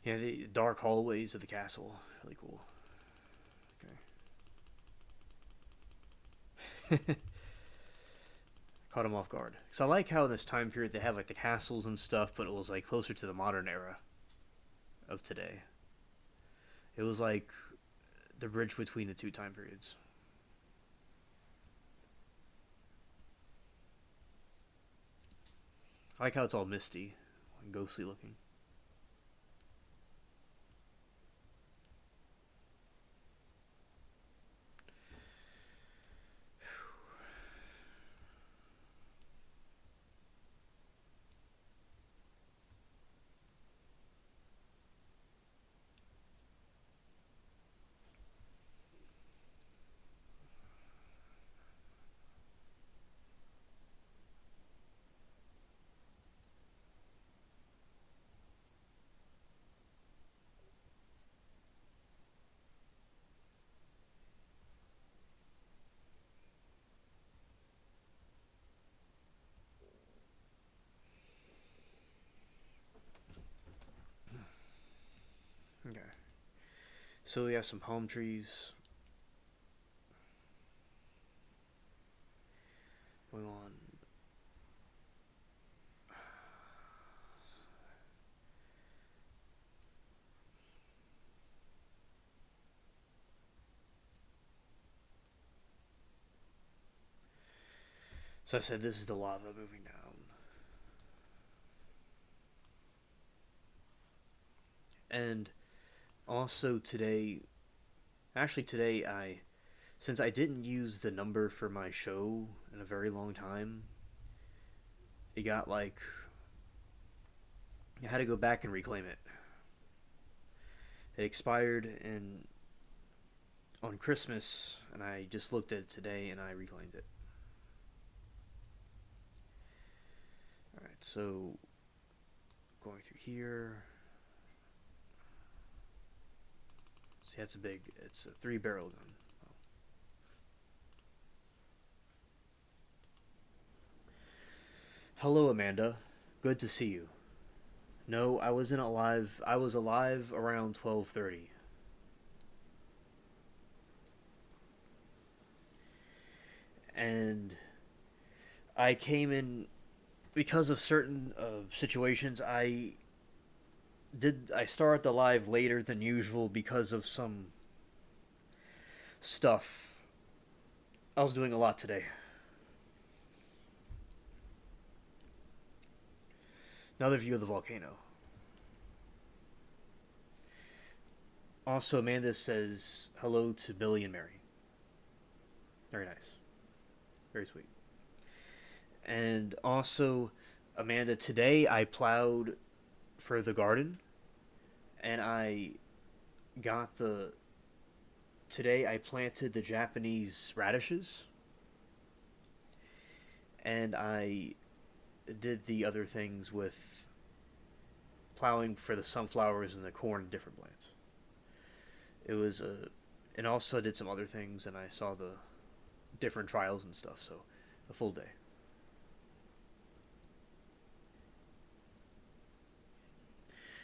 Yeah, the dark hallways of the castle. Really cool. Okay. Caught him off guard. So I like how in this time period they have like the castles and stuff, but it was like closer to the modern era of today. It was like the bridge between the two time periods. I like how it's all misty and ghostly looking. Okay. So we have some palm trees going on. So I said this is the lava moving down. And also today, actually today since I didn't use the number for my show in a very long time, it got like I had to go back and reclaim it. It expired in on Christmas, and I just looked at it today and I reclaimed it. All right, so going through here. See, that's a big. It's a 3-barrel gun. Oh. Hello, Amanda. Good to see you. No, I wasn't alive. I was alive around 12:30. And I came in because of certain situations. I started the live later than usual because of some stuff. I was doing a lot today. Another view of the volcano. Also, Amanda says hello to Billy and Mary. Very nice. Very sweet. And also, Amanda, today I plowed for the garden and I got the. Today I planted the Japanese radishes and I did the other things with plowing for the sunflowers and the corn and different plants. It was a. And also I did some other things and I saw the different trials and stuff, so a full day.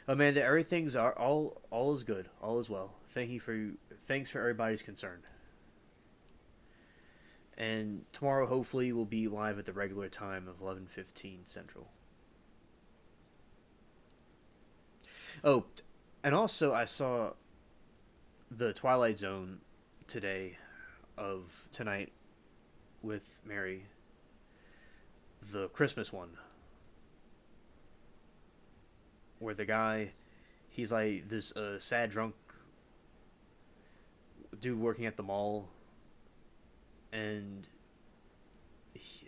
Amanda, everything's all is good, all is well. Thanks for everybody's concern. And tomorrow, hopefully, we'll be live at the regular time of 11:15 Central. Oh, and also I saw the Twilight Zone today of tonight with Mary, the Christmas one, where the guy, he's like this sad drunk dude working at the mall, and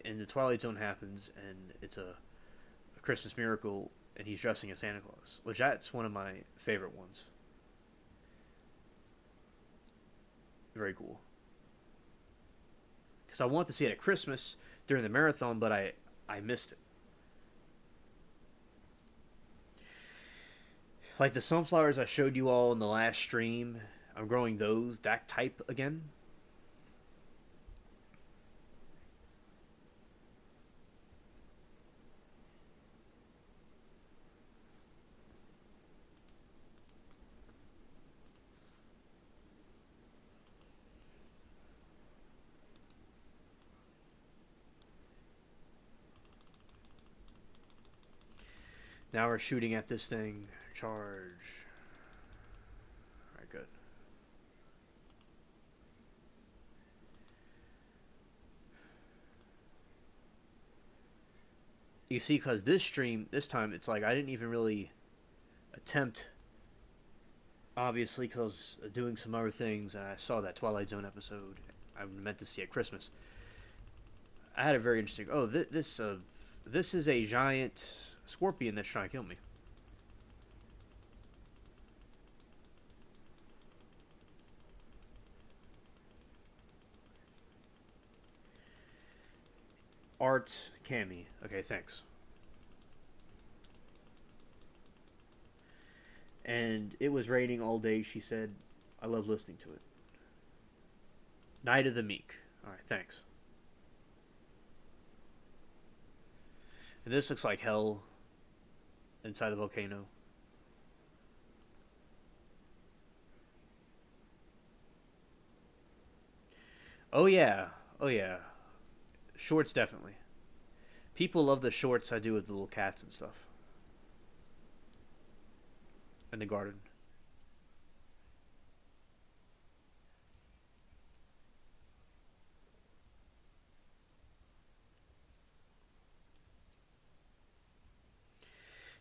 and the Twilight Zone happens, and it's a Christmas miracle, and he's dressing as Santa Claus, which that's one of my favorite ones. Very cool. Because I want to see it at Christmas during the marathon, but I missed it. Like the sunflowers I showed you all in the last stream, I'm growing those that type again. Now we're shooting at this thing. Charge. Alright, good. You see, because this stream, this time, it's like I didn't even really attempt, obviously, because I was doing some other things, and I saw that Twilight Zone episode I meant to see at Christmas. I had a very interesting. Oh, this is a giant scorpion that's trying to kill me. Art Cami. Okay, thanks. And it was raining all day, she said. I love listening to it. Night of the Meek. Alright, thanks. And this looks like hell inside the volcano. Oh yeah. Oh yeah. Shorts definitely. People love the shorts I do with the little cats and stuff. In the garden.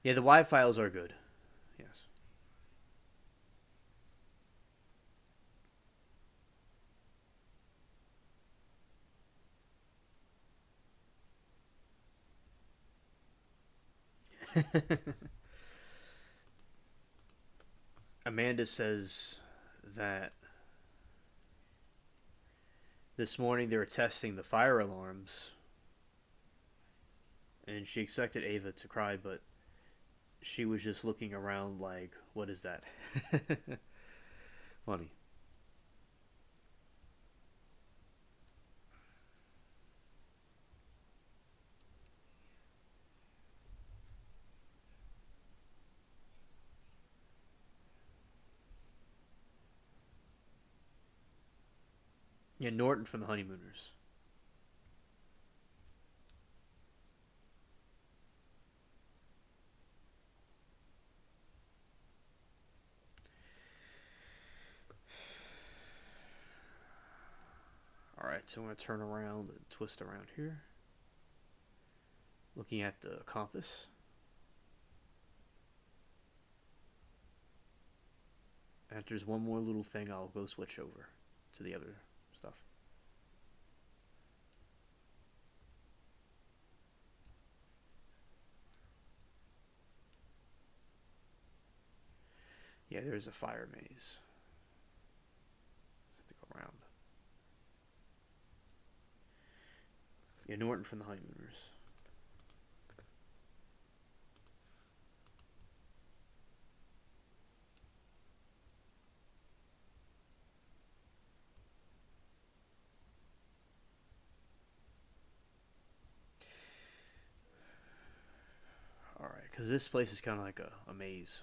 Yeah, the WAV files are good. Yes. Amanda says that this morning they were testing the fire alarms, and she expected Ava to cry, but she was just looking around like, "What is that?" Funny. Yeah, Norton from the Honeymooners. All right, so I'm gonna turn around and twist around here, looking at the compass. And if there's one more little thing, I'll go switch over to the other stuff. Yeah, there's a fire maze. Have to go around. Yeah, Norton from the Honeymooners. All right, because this place is kind of like a maze.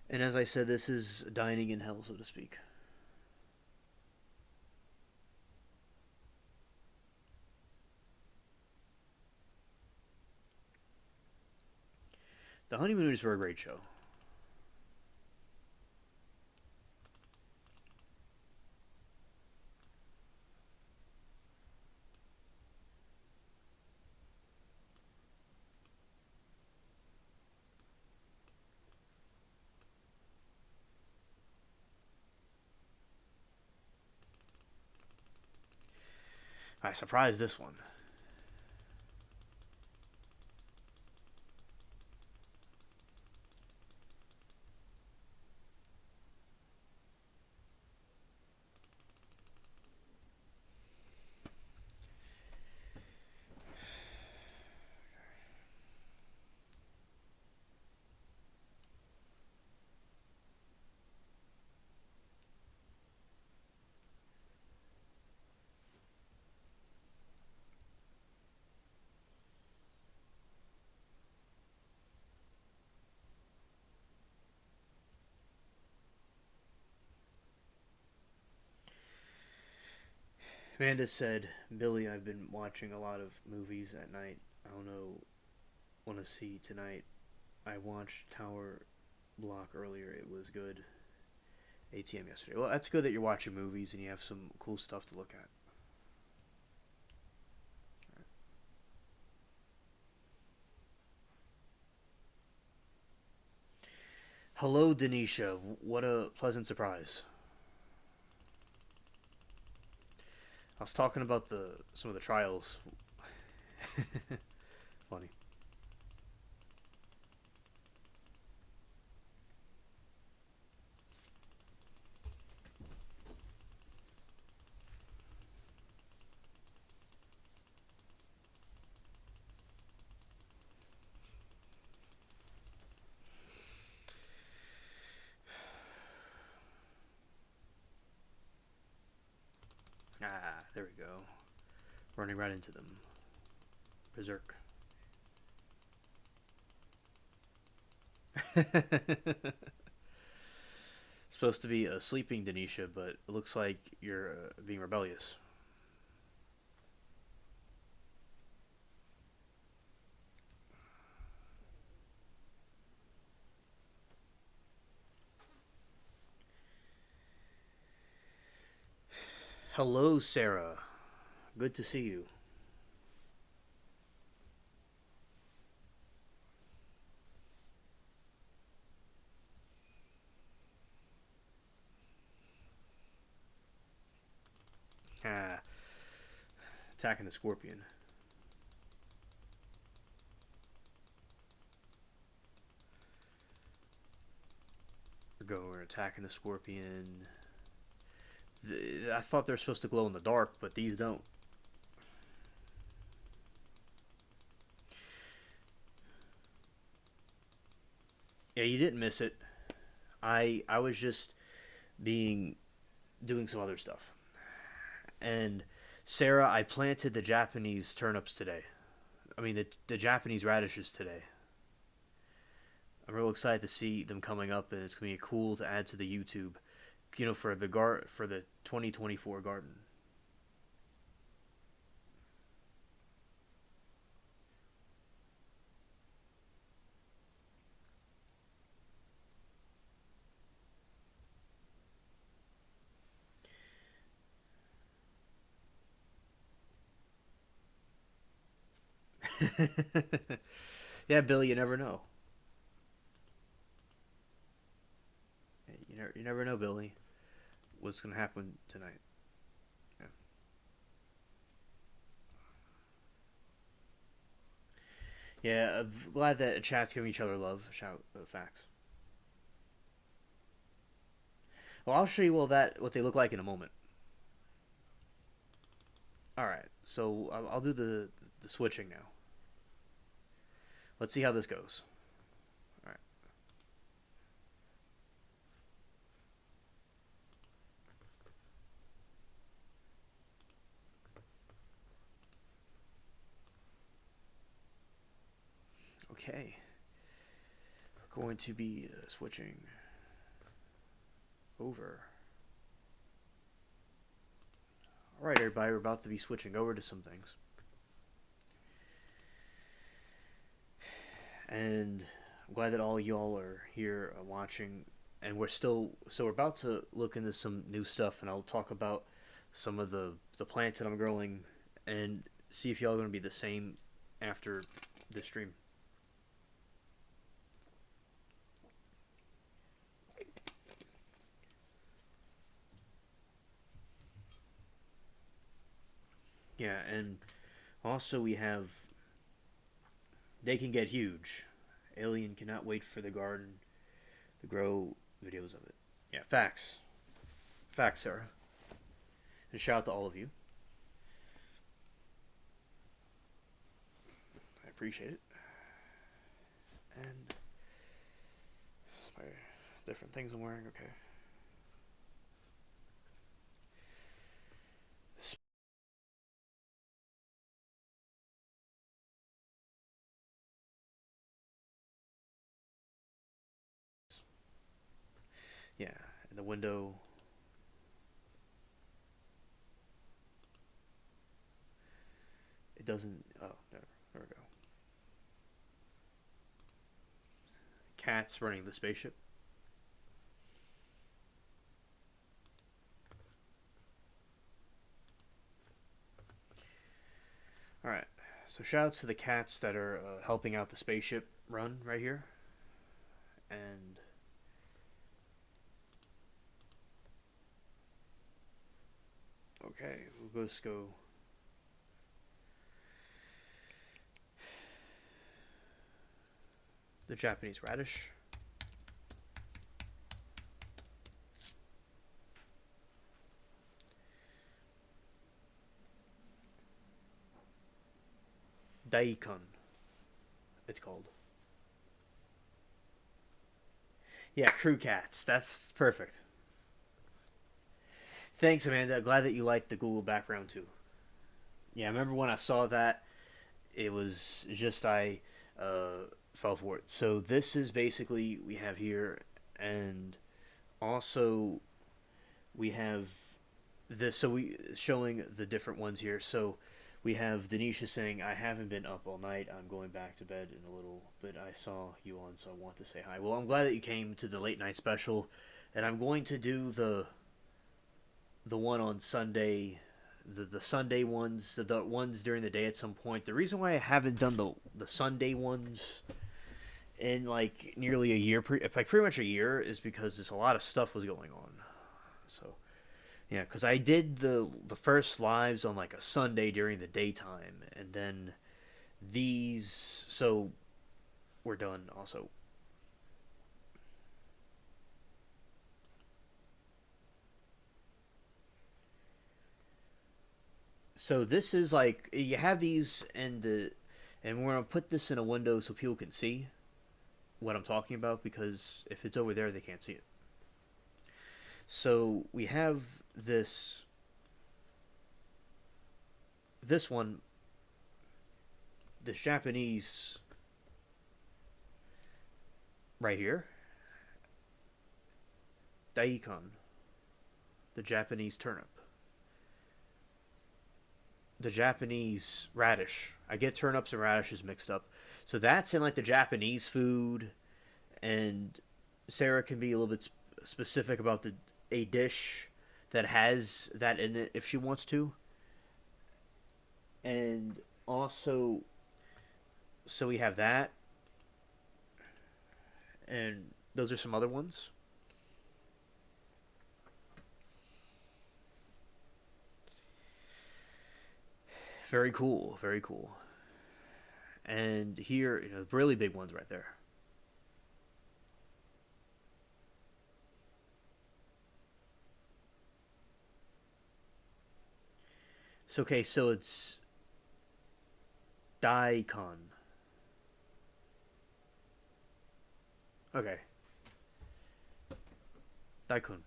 And as I said, this is dining in hell, so to speak. The Honeymooners were a great show. I surprised this one. Amanda said, Billy, I've been watching a lot of movies at night. I don't know, want to see tonight. I watched Tower Block earlier. It was good. ATM yesterday. Well, that's good that you're watching movies and you have some cool stuff to look at. Hello, Denisha. What a pleasant surprise. I was talking about the some of the trials. Funny. Ah, there we go. Running right into them. Berserk. Supposed to be a sleeping Denisha, but it looks like you're being rebellious. Hello, Sarah. Good to see you. Ah, attacking the scorpion. We're attacking the scorpion. I thought they're supposed to glow in the dark, but these don't. Yeah, you didn't miss it. I was just being doing some other stuff. And Sarah, I planted the Japanese turnips today. I mean the Japanese radishes today. I'm real excited to see them coming up, and it's gonna be cool to add to the YouTube. You know, for the 2024 garden. Yeah, Billy, you never know. You never know, Billy. What's gonna happen tonight? Yeah, yeah. I'm glad that chat's giving each other love. Shout facts. Well, I'll show you all that what they look like in a moment. All right, so I'll do the switching now. Let's see how this goes. All right. Okay. We're going to be switching. over. Alright, everybody, we're about to be switching over to some things. And I'm glad that all y'all are here watching. And we're about to look into some new stuff, and I'll talk about some of the plants that I'm growing and see if y'all are going to be the same after the stream. Yeah, and also we have they can get huge. Alien cannot wait for the garden to grow videos of it. Yeah, facts. Facts, Sarah. And shout out to all of you. I appreciate it. And my different things I'm wearing, okay. Yeah, and the window. It doesn't. Oh, there we go. Cats running the spaceship. All right. So shout outs to the cats that are helping out the spaceship run right here. And okay, we'll just go. The Japanese radish. Daikon, it's called. Yeah, crew cats. That's perfect. Thanks, Amanda. Glad that you liked the Google background too. Yeah, I remember when I saw that, it was just I fell for it. So this is basically we have here, and also we have this. So we showing the different ones here. So we have Denisha saying, "I haven't been up all night. I'm going back to bed in a little bit. I saw you on, so I want to say hi." Well, I'm glad that you came to the late night special, and I'm going to do the one on Sunday, the Sunday ones, the ones during the day at some point. The reason why I haven't done the Sunday ones in like nearly a year, like pretty much a year, is because there's a lot of stuff was going on. So yeah, because I did the first lives on like a Sunday during the daytime, and then these so we're done also. So this is like you have these and we're gonna put this in a window so people can see what I'm talking about because if it's over there they can't see it. So we have this one, this Japanese right here, daikon, the Japanese turnip, the Japanese radish. I get turnips and radishes mixed up. So that's in like the Japanese food, and Sarah can be a little bit specific about the a dish that has that in it if she wants to. And also, so we have that, and those are some other ones. Very cool, very cool. And here, really big ones right there. So okay, so it's daikon. Okay, daikon.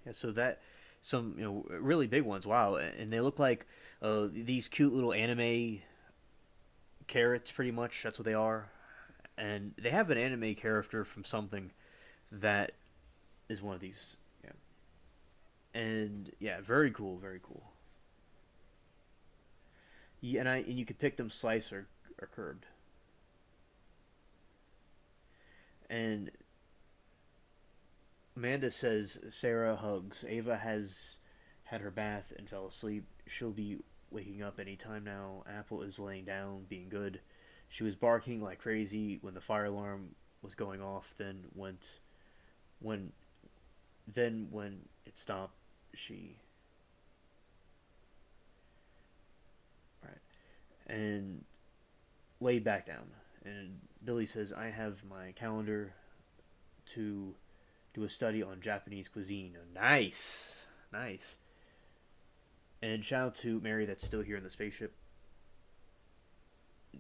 Yeah, so that some really big ones. Wow, and they look like these cute little anime carrots. Pretty much, that's what they are. And they have an anime character from something that is one of these. Yeah, and yeah, very cool, very cool. Yeah, and you could pick them sliced or curbed. And Amanda says Sarah hugs. Ava has had her bath and fell asleep. She'll be waking up any time now. Apple is laying down, being good. She was barking like crazy when the fire alarm was going off. When when it stopped, she right and laid back down. And Billy says, "I have my calendar to do a study on Japanese cuisine." Oh, nice, nice. And shout out to Mary that's still here in the spaceship.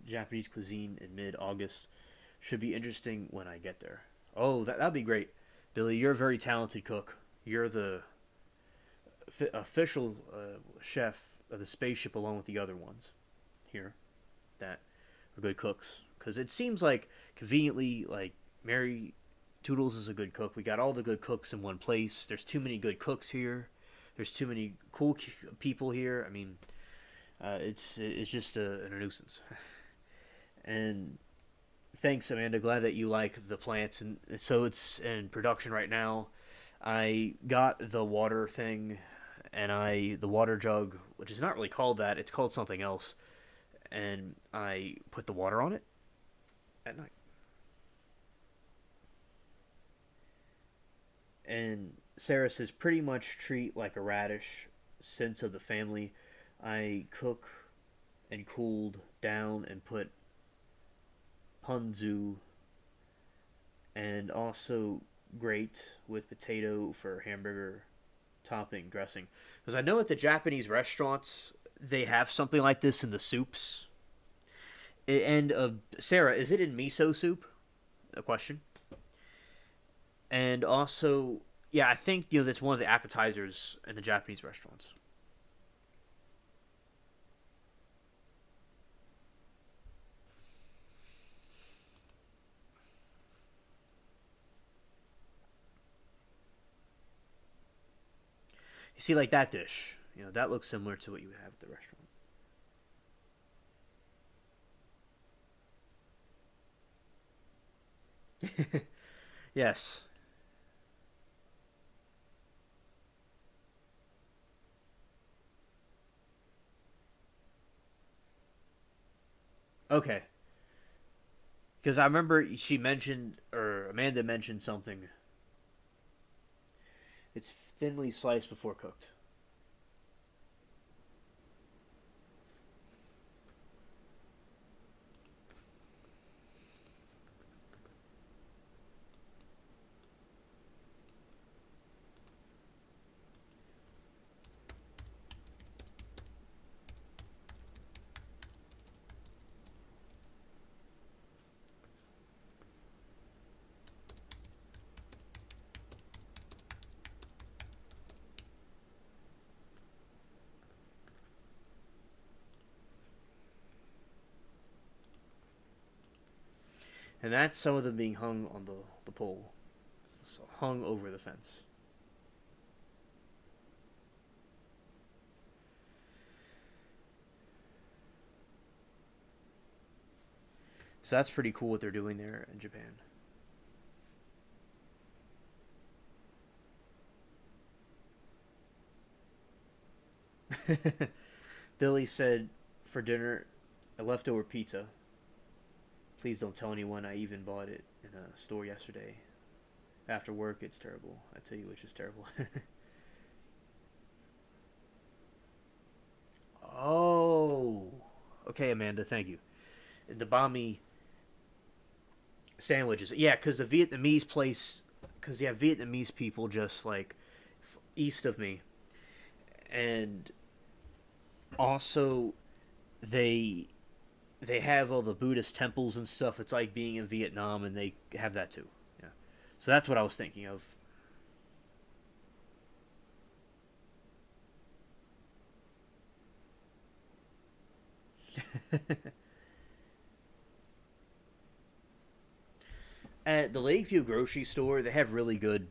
Japanese cuisine in mid August should be interesting when I get there. Oh, that'd be great, Billy. You're a very talented cook. You're the official chef of the spaceship, along with the other ones here that are good cooks. Because it seems like conveniently, like Mary Toodles is a good cook. We got all the good cooks in one place. There's too many good cooks here. There's too many cool people here. I mean, it's just a nuisance. And thanks, Amanda. Glad that you like the plants. And so it's in production right now. I got the water thing, and the water jug, which is not really called that. It's called something else. And I put the water on it at night. And Sarah says, pretty much treat like a radish, sense of the family. I cook and cooled down and put ponzu and also grate with potato for hamburger topping dressing. Because I know at the Japanese restaurants they have something like this in the soups. And Sarah, is it in miso soup? A question. And also, yeah, I think that's one of the appetizers in the Japanese restaurants. You see, like that dish, that looks similar to what you have at the restaurant. Yes. Okay. Because I remember she mentioned, or Amanda mentioned something. It's thinly sliced before cooked. And that's some of them being hung on the pole. So hung over the fence. So that's pretty cool what they're doing there in Japan. Billy said for dinner a leftover pizza. Please don't tell anyone I even bought it in a store yesterday. After work, it's terrible. I tell you, it's just terrible. Oh, okay, Amanda. Thank you. The bami sandwiches. Yeah, because the Vietnamese place, because you have Vietnamese people just like east of me, and also they they have all the Buddhist temples and stuff. It's like being in Vietnam, and they have that too. Yeah, so that's what I was thinking of. At the Lakeview grocery store, they have really good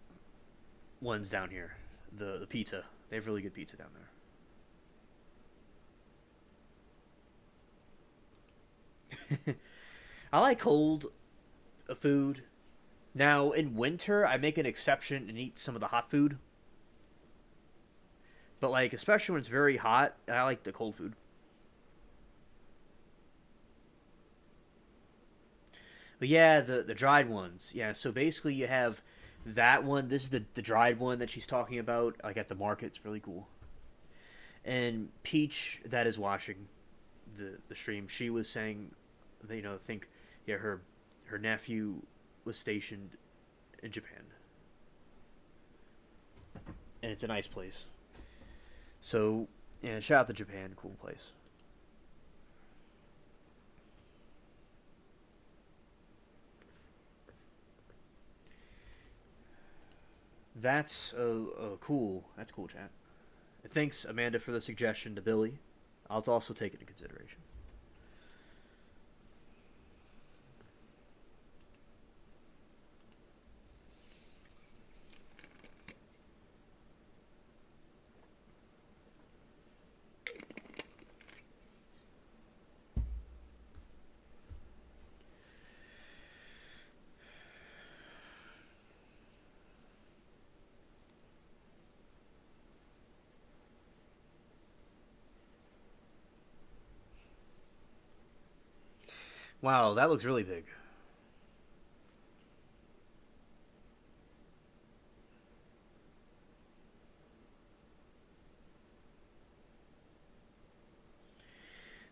ones down here. The pizza. They have really good pizza down there. I like cold food. Now in winter, I make an exception and eat some of the hot food. But like, especially when it's very hot, I like the cold food. But yeah, the dried ones. Yeah, so basically you have that one. This is the dried one that she's talking about. Like at the market, it's really cool. And Peach, that is watching the stream, she was saying, that, I think, yeah, her nephew was stationed in Japan, and it's a nice place. So yeah, shout out to Japan, cool place. That's cool. That's cool, chat. Thanks, Amanda, for the suggestion to Billy. I'll also take it into consideration. Wow, that looks really big.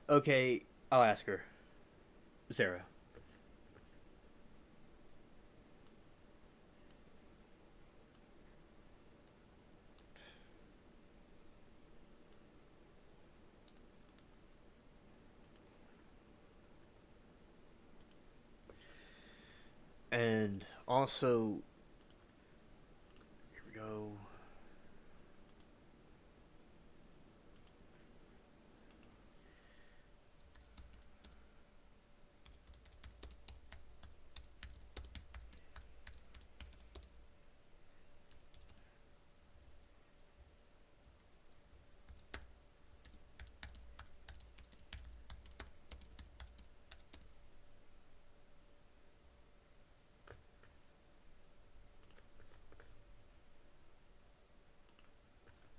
Okay, I'll ask her, Sarah. And also, here we go.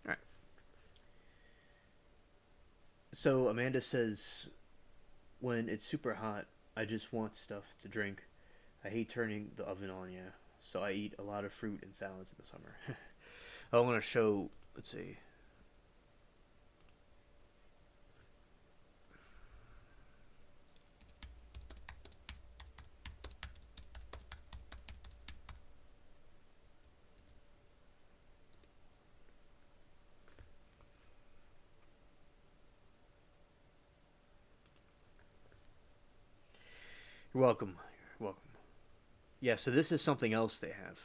All right. So Amanda says, when it's super hot, I just want stuff to drink. I hate turning the oven on, yeah. So I eat a lot of fruit and salads in the summer. I want to show, let's see. You're welcome. You're welcome. Yeah, so this is something else they have.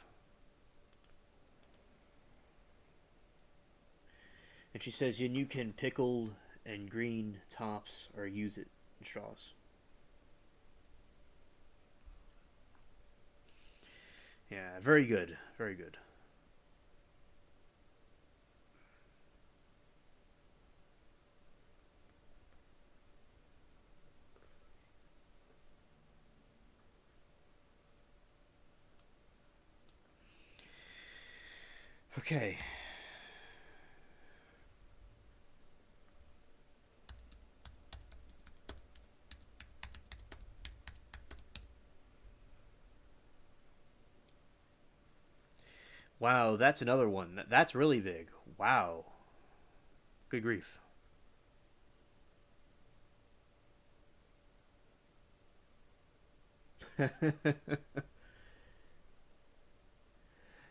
And she says, and you can pickle and green tops or use it in straws. Yeah, very good. Very good. Okay. Wow, that's another one. That's really big. Wow. Good grief.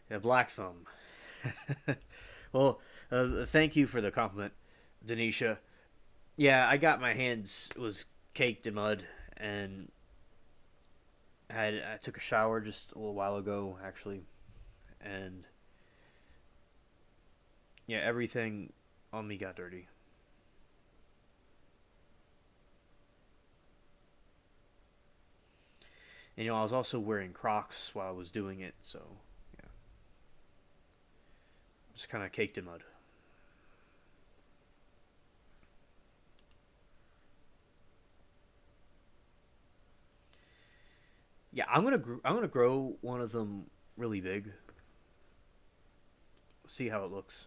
Yeah, Black Thumb. Well, thank you for the compliment, Denisha. Yeah, I got my hands was caked in mud, and I took a shower just a little while ago, actually, and yeah, everything on me got dirty. And I was also wearing Crocs while I was doing it, so yeah. Just kind of caked in mud. Yeah, I'm gonna grow one of them really big. See how it looks.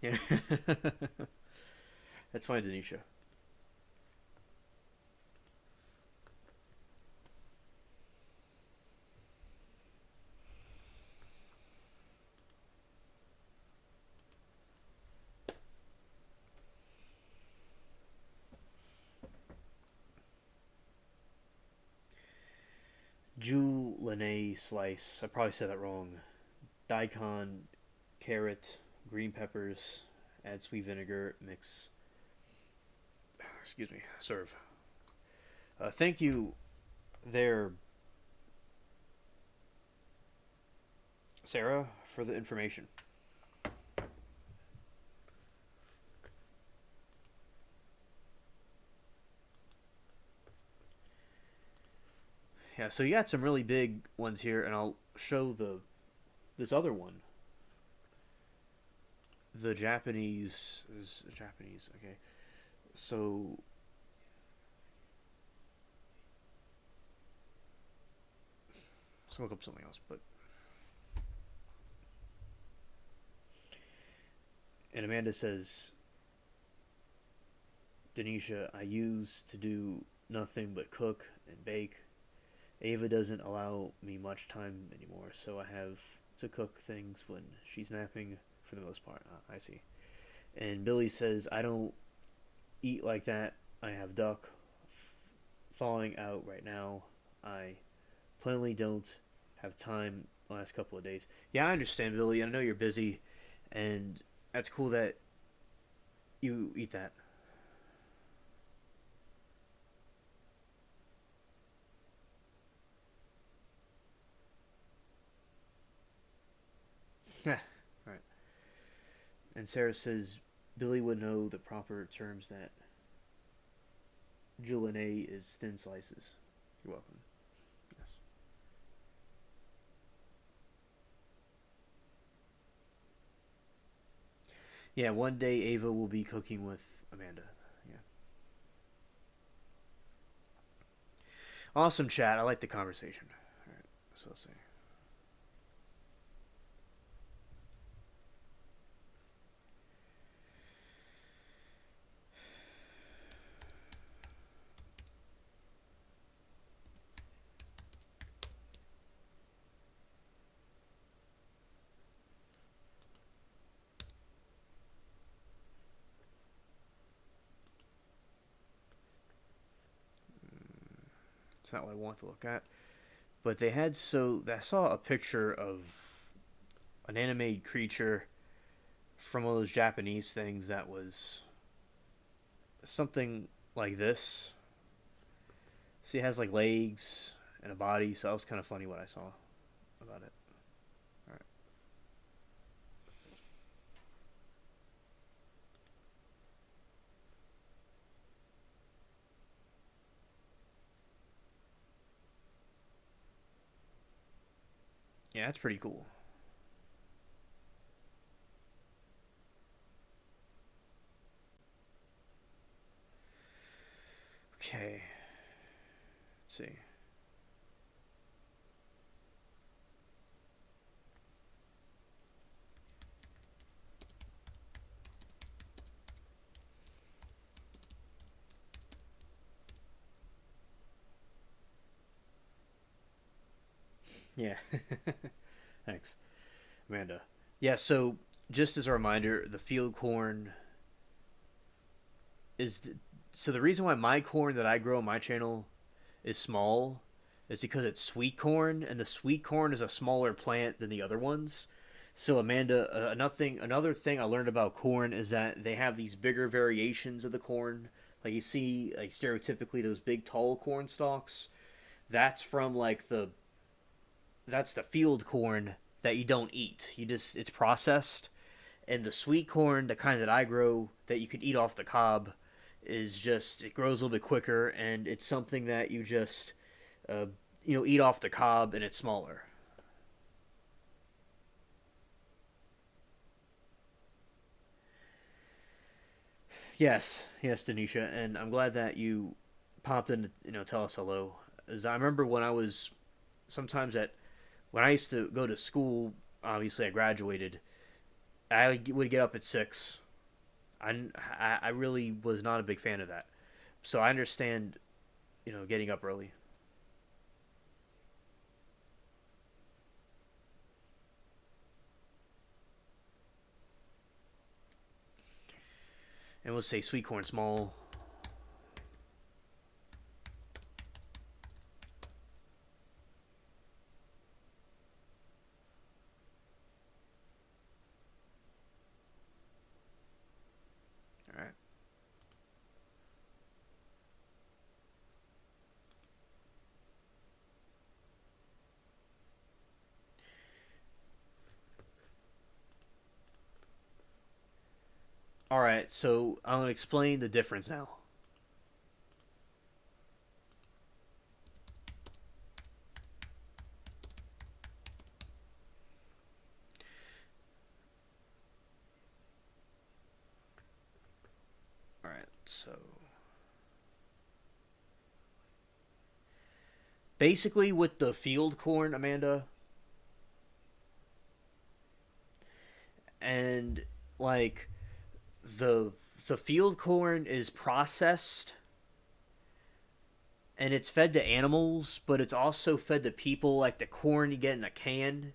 Yeah, that's fine, Denisha. Jus Lene slice. I probably said that wrong. Daikon, carrot, green peppers. Add sweet vinegar. Mix. Excuse me. Serve. Thank you, there, Sarah, for the information. Yeah, so you got some really big ones here, and I'll show the this other one. The Japanese is Japanese. Okay, so let's look up something else. But and Amanda says, Denisha, I used to do nothing but cook and bake. Ava doesn't allow me much time anymore, so I have to cook things when she's napping for the most part. I see. And Billy says, I don't eat like that. I have duck thawing out right now. I plainly don't have time the last couple of days. Yeah, I understand, Billy. I know you're busy, and that's cool that you eat that. Yeah, right. And Sarah says Billy would know the proper terms that Julienne is thin slices. You're welcome. Yes. Yeah, one day Ava will be cooking with Amanda. Yeah. Awesome chat. I like the conversation. All right. So I'll say. It's not what I want to look at. But they had so I saw a picture of an animated creature from one of those Japanese things that was something like this. See, it has like legs and a body, so that was kind of funny what I saw about it. All right. Yeah, that's pretty cool. Okay, let's see. Yeah, thanks, Amanda. Yeah, so just as a reminder, the field corn is so the reason why my corn that I grow on my channel is small is because it's sweet corn, and the sweet corn is a smaller plant than the other ones. So Amanda, another thing I learned about corn is that they have these bigger variations of the corn. Like you see, like stereotypically those big tall corn stalks. That's from like the field corn that you don't eat. You just it's processed, And the sweet corn, the kind that I grow that you could eat off the cob, is just it grows a little bit quicker, and it's something that you just uh, eat off the cob, and it's smaller. Yes, yes, Denisha, and I'm glad that you popped in to tell us hello. As I remember when I was sometimes at when I used to go to school. Obviously, I graduated. I would get up at 6. I really was not a big fan of that. So I understand, getting up early. And we'll say sweet corn small. All right. All right. So I'm gonna explain the difference now. All right. So basically, with the field corn, Amanda, and like the the field corn is processed and it's fed to animals, but it's also fed to people like the corn you get in a can,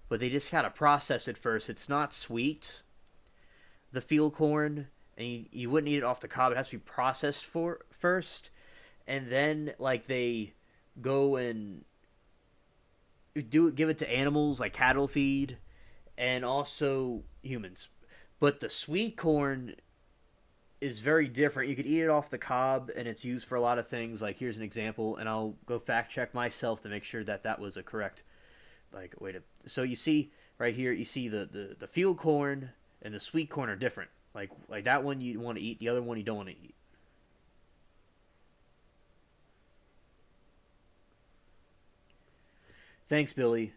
but they just gotta process it first. It's not sweet, the field corn, and you wouldn't eat it off the cob. It has to be processed for first, and then like they go and give it to animals like cattle feed, and also humans. But the sweet corn is very different. You could eat it off the cob, and it's used for a lot of things. Like here's an example, and I'll go fact check myself to make sure that that was a correct way to. So you see right here, you see the field corn and the sweet corn are different. Like that one you want to eat, the other one you don't want to eat. Thanks, Billy.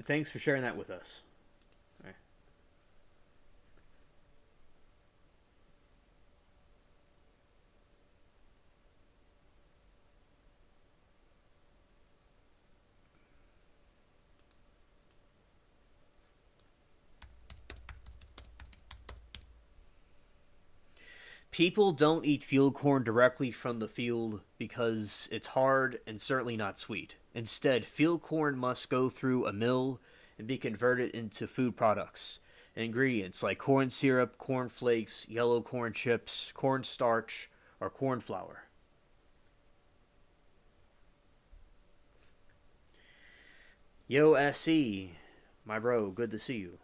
Thanks for sharing that with us. All right. People don't eat field corn directly from the field because it's hard and certainly not sweet. Instead, field corn must go through a mill and be converted into food products. Ingredients like corn syrup, corn flakes, yellow corn chips, corn starch, or corn flour. Yo, SE, my bro, good to see you.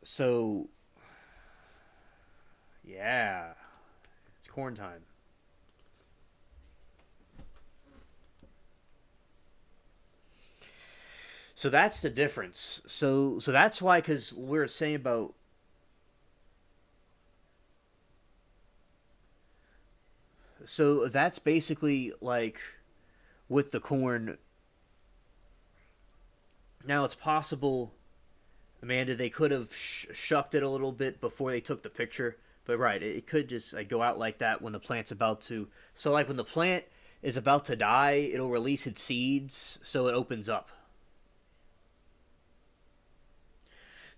So, yeah, it's corn time. So that's the difference. So that's why, because we were saying about. So that's basically like with the corn. Now it's possible, Amanda, they could have shucked it a little bit before they took the picture. But right, it could just like go out like that when the plant's about to. So like when the plant is about to die, it'll release its seeds, so it opens up.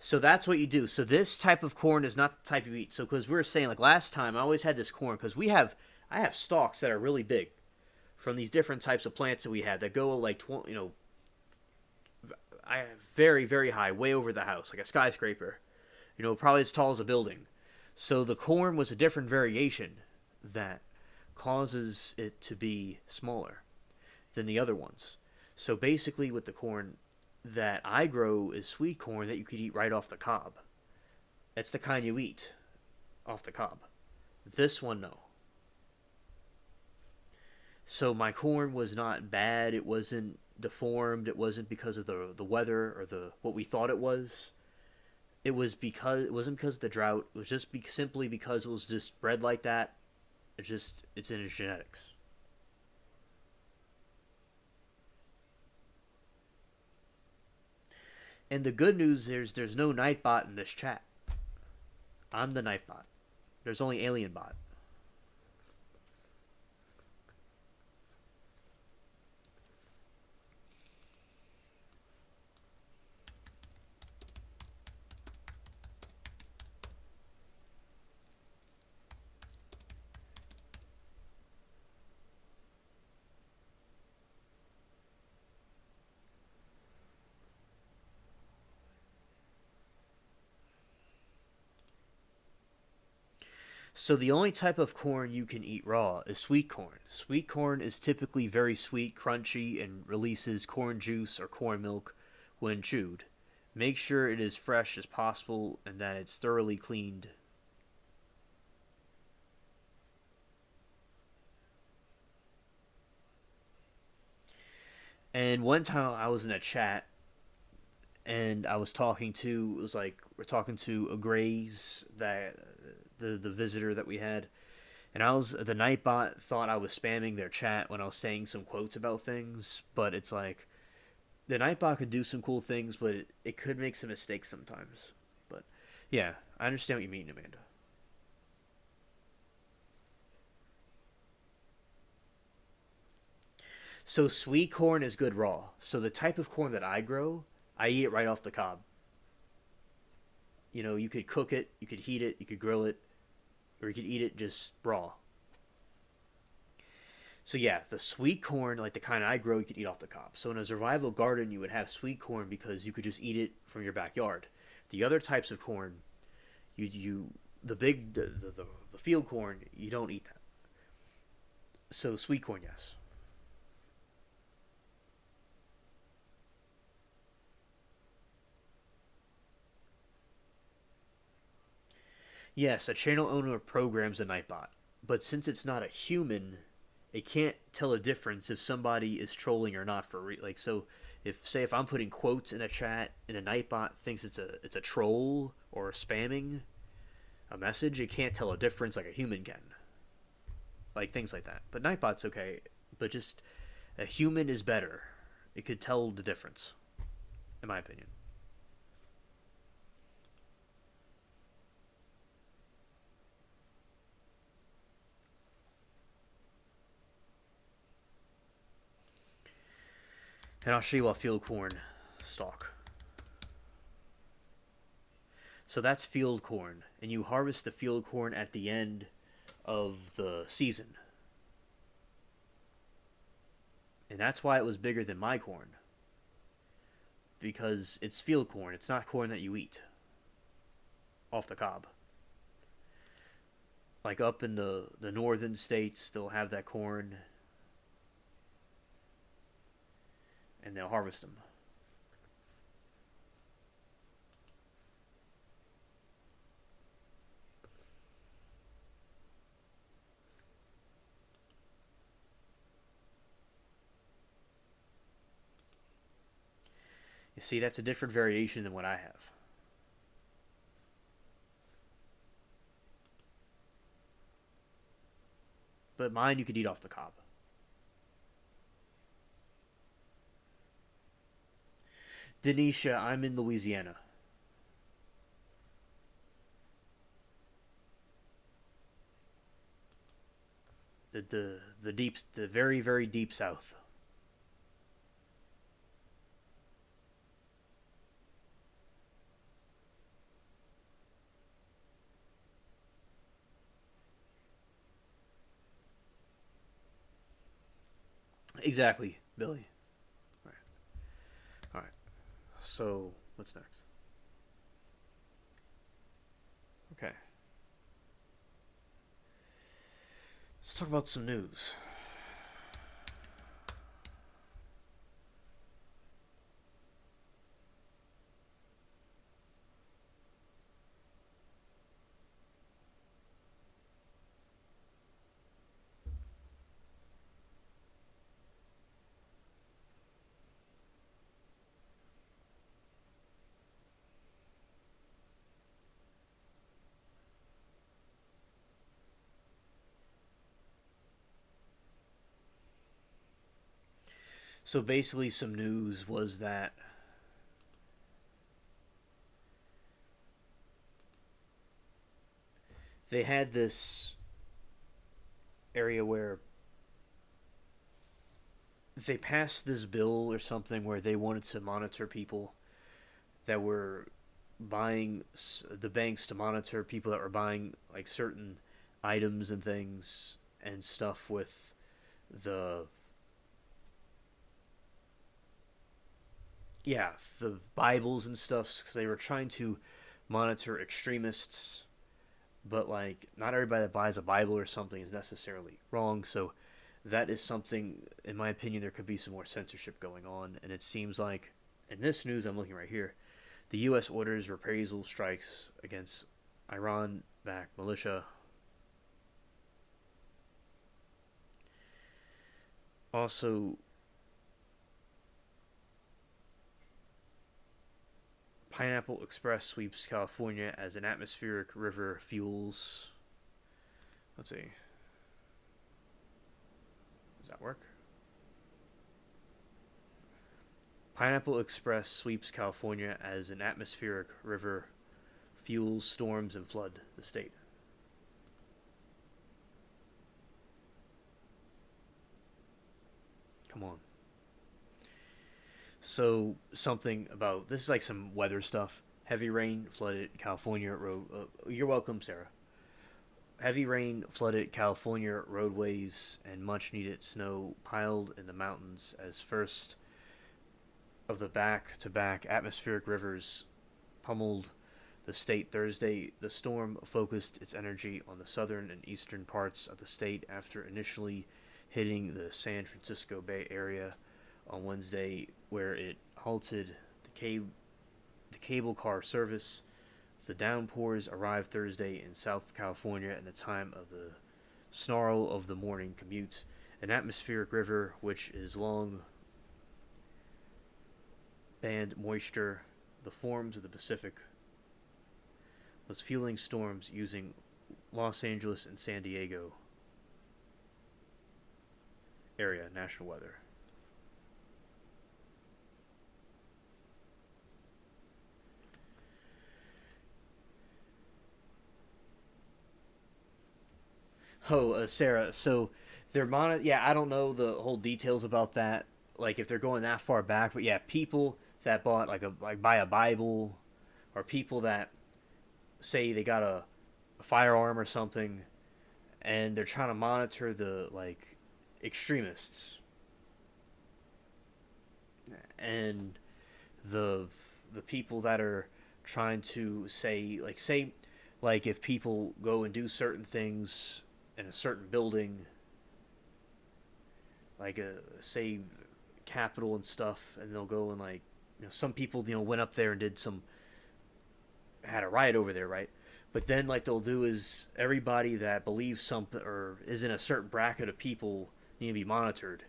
So that's what you do. So this type of corn is not the type you eat. So because we were saying like last time, I always had this corn because I have stalks that are really big from these different types of plants that we had that go like I very high, way over the house, like a skyscraper. Probably as tall as a building. So the corn was a different variation that causes it to be smaller than the other ones. So basically, with the corn that I grow is sweet corn that you could eat right off the cob. That's the kind you eat off the cob. This one, no. So my corn was not bad. It wasn't. deformed. It wasn't because of the weather or the what we thought it was. It wasn't because of the drought. It was just simply because it was just bred like that. It's in its genetics. And the good news is there's no Nightbot in this chat. I'm the Nightbot. There's only Alien Bot. So the only type of corn you can eat raw is sweet corn. Sweet corn is typically very sweet, crunchy, and releases corn juice or corn milk when chewed. Make sure it is fresh as possible and that it's thoroughly cleaned. And one time I was in a chat and I was talking to it was like we're talking to a Grays that the visitor that we had, and I was the Nightbot thought I was spamming their chat when I was saying some quotes about things, but it's like the Nightbot could do some cool things, but it could make some mistakes sometimes. But yeah, I understand what you mean, Amanda. So sweet corn is good raw. So the type of corn that I grow, I eat it right off the cob. You know, you could cook it, you could heat it, you could grill it, or you could eat it just raw. So yeah, the sweet corn, like the kind I grow, you could eat off the cob. So in a survival garden, you would have sweet corn because you could just eat it from your backyard. The other types of corn, you the big the field corn, you don't eat that. So sweet corn, yes. Yes, a channel owner programs a Nightbot, but since it's not a human, it can't tell a difference if somebody is trolling or not for like so. If I'm putting quotes in a chat and a Nightbot thinks it's a troll or spamming a message, it can't tell a difference like a human can, like things like that. But Nightbot's okay, but just a human is better. It could tell the difference, in my opinion. And I'll show you a field corn stalk. So that's field corn, and you harvest the field corn at the end of the season. And that's why it was bigger than my corn, because it's field corn. It's not corn that you eat off the cob. Like up in the northern states, they'll have that corn and they'll harvest them. You see, that's a different variation than what I have. But mine you could eat off the cob. Denisha, I'm in Louisiana. The very very deep south. Exactly, Billy. All right. All right. So what's next? Okay. Let's talk about some news. So basically, some news was that they had this area where they passed this bill or something where they wanted to monitor people that were buying, the banks to monitor people that were buying like certain items and things and stuff with the, yeah, the Bibles and stuff, because they were trying to monitor extremists. But like, not everybody that buys a Bible or something is necessarily wrong. So that is something, in my opinion, there could be some more censorship going on. And it seems like in this news I'm looking right here, the U.S. orders reprisal strikes against Iran-backed militia. Also, Pineapple Express sweeps California as an atmospheric river fuels. Let's see. Does that work? Pineapple Express sweeps California as an atmospheric river fuels storms and flood the state. Come on. So something about this is like some weather stuff. Heavy rain flooded California road. You're welcome, Sarah. Heavy rain flooded California roadways, and much needed snow piled in the mountains as first of the back to back atmospheric rivers pummeled the state Thursday. The storm focused its energy on the southern and eastern parts of the state after initially hitting the San Francisco Bay Area on Wednesday, where it halted the cable car service. The downpours arrived Thursday in South California at the time of the snarl of the morning commute. An atmospheric river, which is long band moisture, the forms of the Pacific, was fueling storms using Los Angeles and San Diego area national weather. Oh, Sarah. So they're Yeah, I don't know the whole details about that. Like if they're going that far back, but yeah, people that bought like buy a Bible, or people that say they got a firearm or something, and they're trying to monitor the like extremists and the the people that are trying to say like if people go and do certain things in a certain building, like say Capitol and stuff, and they'll go and like, some people went up there and did some, had a riot over there, right? But then like they'll do is everybody that believes something or is in a certain bracket of people need to be monitored.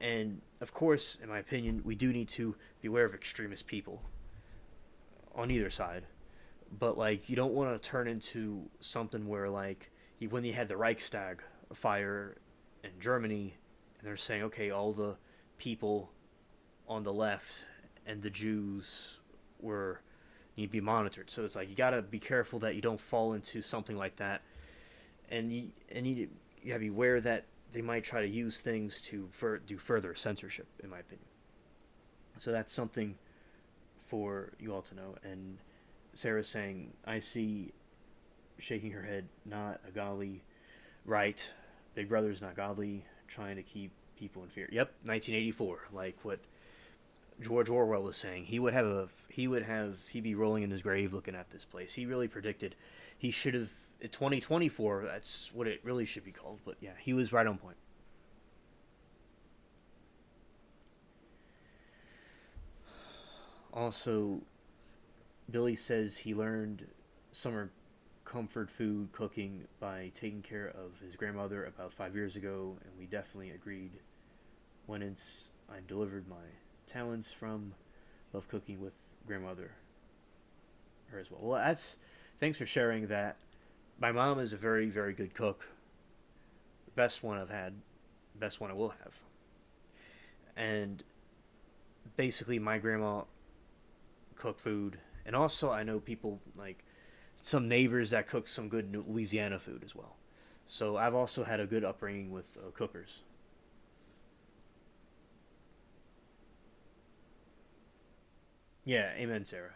And of course, in my opinion, we do need to be aware of extremist people on either side. But like, you don't want to turn into something where like when you had the Reichstag fire in Germany, and they're saying, okay, all the people on the left and the Jews were need to be monitored. So it's like you gotta be careful that you don't fall into something like that, and you gotta be aware that they might try to use things to do further censorship, in my opinion. So that's something for you all to know. And Sarah's saying, I see, shaking her head, not a godly, right? Big Brother's not godly, trying to keep people in fear. Yep, 1984, like what George Orwell was saying. He'd be rolling in his grave looking at this place. He really predicted. He should have 2024. That's what it really should be called. But yeah, he was right on point. Also, Billy says he learned summer comfort food cooking by taking care of his grandmother about 5 years ago, and we definitely agreed when I delivered my talents from love cooking with grandmother her as well. Well, that's thanks for sharing that. My mom is a very very good cook, best one I've had, best one I will have, And basically, my grandma cooked food, and also I know people like some neighbors that cook some good Louisiana food as well. So I've also had a good upbringing with cookers. Yeah, amen, Sarah.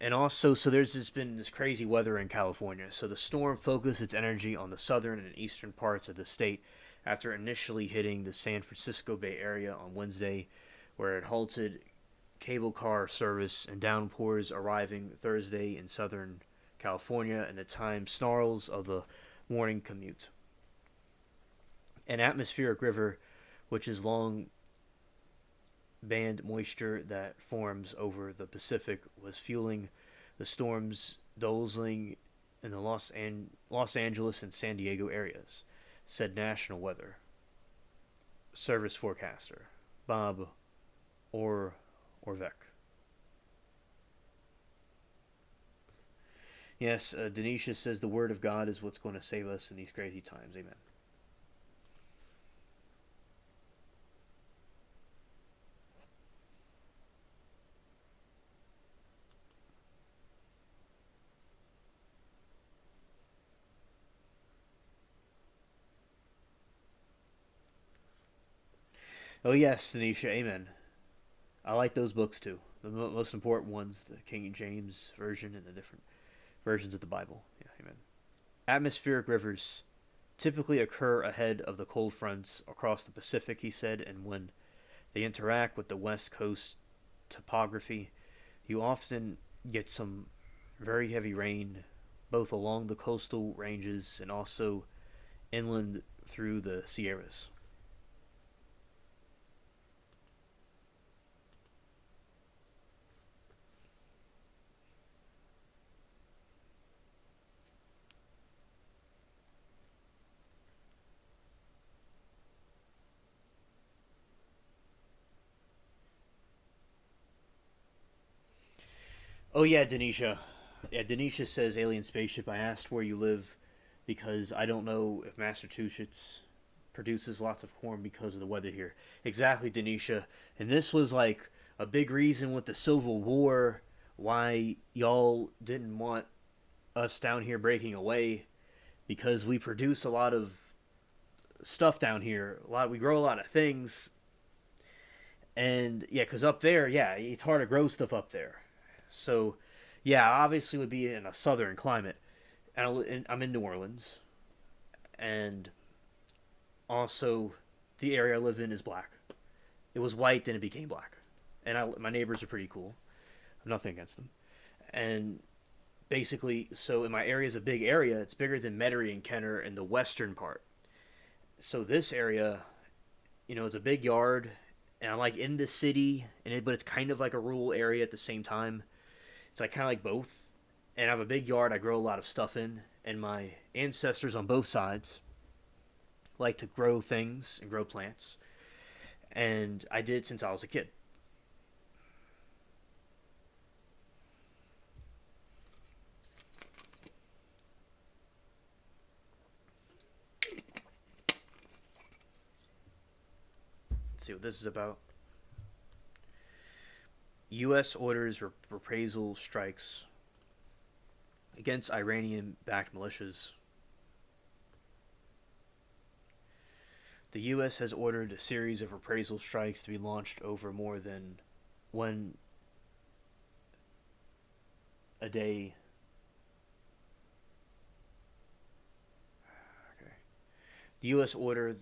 And also, so there's just been this crazy weather in California. So the storm focused its energy on the southern and eastern parts of the state after initially hitting the San Francisco Bay Area on Wednesday, where it halted cable car service and downpours arriving Thursday in southern California and the time snarls of the morning commute. An atmospheric river, which is long band moisture that forms over the Pacific, was fueling the storms dousing in the Los Angeles and San Diego areas, said National Weather Service forecaster Bob Orvek. Yes, Denisha says the word of God is what's going to save us in these crazy times. Amen. Oh yes, Denisha. Amen. I like those books too. The most important ones, the King James version and the different versions of the Bible. Yeah, amen. Atmospheric rivers typically occur ahead of the cold fronts across the Pacific, he said, and when they interact with the West Coast topography, you often get some very heavy rain both along the coastal ranges and also inland through the Sierras. Oh yeah, Denisha. Yeah, Denisha says alien spaceship. I asked where you live because I don't know if Massachusetts produces lots of corn because of the weather here. Exactly, Denisha. And this was like a big reason with the Civil War why y'all didn't want us down here breaking away because we produce a lot of stuff down here. We grow a lot of things, and yeah, because up there, yeah, it's hard to grow stuff up there. So, yeah, obviously would be in a southern climate, and I'm in New Orleans, and also the area I live in is black. It was white, then it became black, and my neighbors are pretty cool. I have nothing against them, and basically, so in my area is a big area. It's bigger than Metairie and Kenner in the western part. So this area, it's a big yard, and I'm like in the city, but it's kind of like a rural area at the same time. It's like kind of like both. And I have a big yard I grow a lot of stuff in, and my ancestors on both sides like to grow things and grow plants. And I did since I was a kid. Let's see what this is about. U.S. orders reprisal strikes against Iranian backed militias. The U.S. has ordered a series of reprisal strikes to be launched over more than one a day. Okay. The U.S. ordered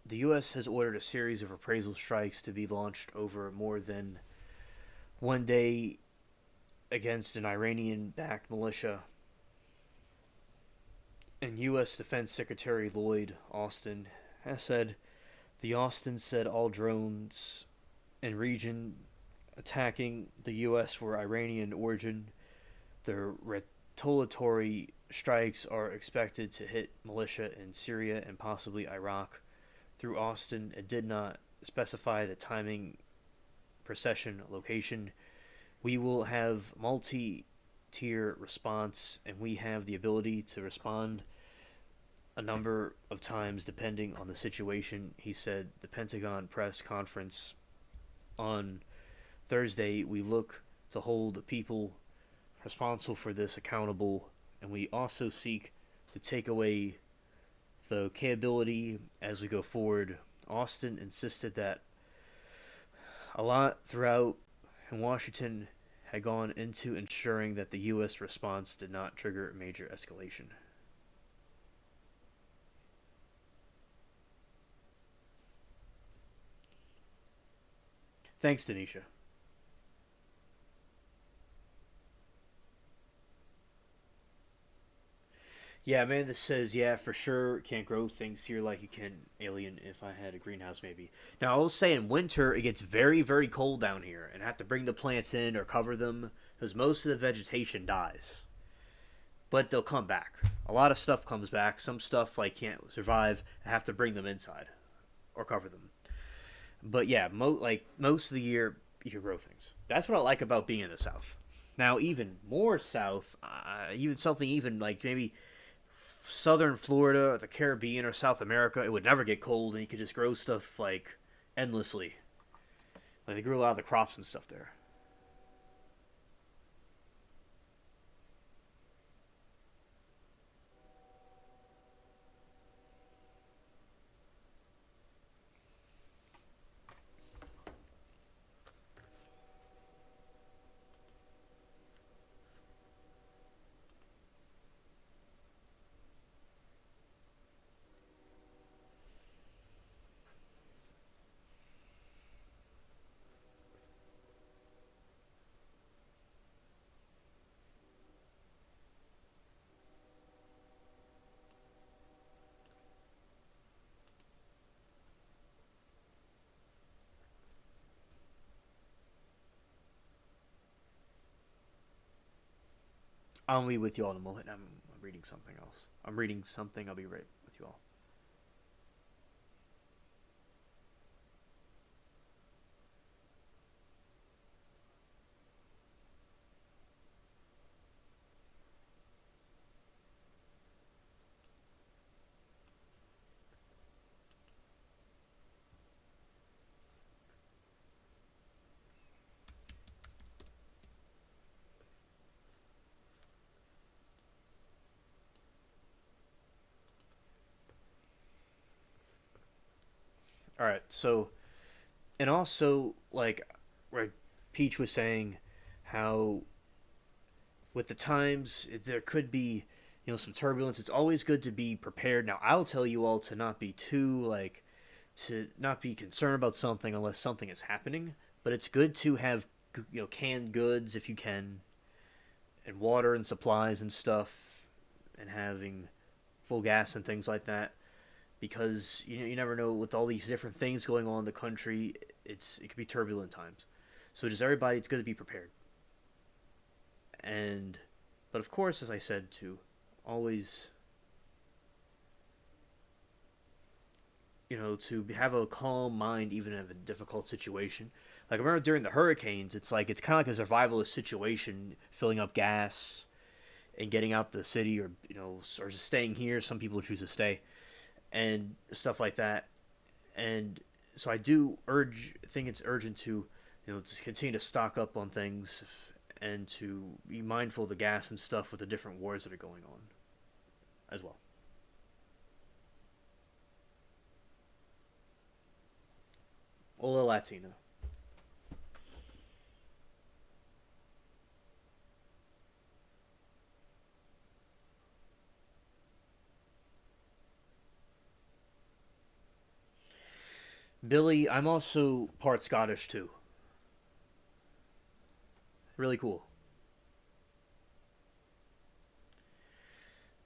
the U.S. has ordered a series of reprisal strikes to be launched over more than one day against an Iranian-backed militia. And U.S. Defense Secretary Lloyd Austin has said the Austin said all drones in region attacking the U.S. were Iranian origin. The retaliatory strikes are expected to hit militia in Syria and possibly Iraq. Through Austin, it did not specify the timing, procession, location. We will have multi-tier response, and we have the ability to respond a number of times depending on the situation. He said the Pentagon press conference on Thursday, we look to hold the people responsible for this accountable, and we also seek to take away the capability as we go forward. Austin insisted that a lot throughout in Washington had gone into ensuring that the U.S. response did not trigger a major escalation. Thanks, Denisha. Yeah, Amanda says, yeah, for sure, can't grow things here like you can Alien if I had a greenhouse, maybe. Now, I will say in winter, it gets very, very cold down here, and I have to bring the plants in or cover them because most of the vegetation dies. But they'll come back. A lot of stuff comes back. Some stuff, like, can't survive. I have to bring them inside or cover them. But yeah, most of the year, you can grow things. That's what I like about being in the South. Now, even more south, even something even like maybe southern Florida or the Caribbean or South America, it would never get cold, and you could just grow stuff like endlessly. Like they grew a lot of the crops and stuff there. I'll be with you all in a moment. I'm reading something else. I'm reading something. I'll be right with you all. All right. So, and also like where Peach was saying how with the times there could be some turbulence. It's always good to be prepared. Now I'll tell you all to not be too like to not be concerned about something unless something is happening. But it's good to have canned goods if you can, and water and supplies and stuff, and having full gas and things like that. Because you never know with all these different things going on in the country. It could be turbulent times. So just everybody, it's good to be prepared. And but of course, as I said, to always to have a calm mind even in a difficult situation. Like I remember during the hurricanes, it's like it's kind of like a survivalist situation, filling up gas and getting out the city, or or just staying here. Some people choose to stay and stuff like that. And so I do think it's urgent to to continue to stock up on things and to be mindful of the gas and stuff with the different wars that are going on as well. Hola Latina. Billy, I'm also part Scottish too. Really cool.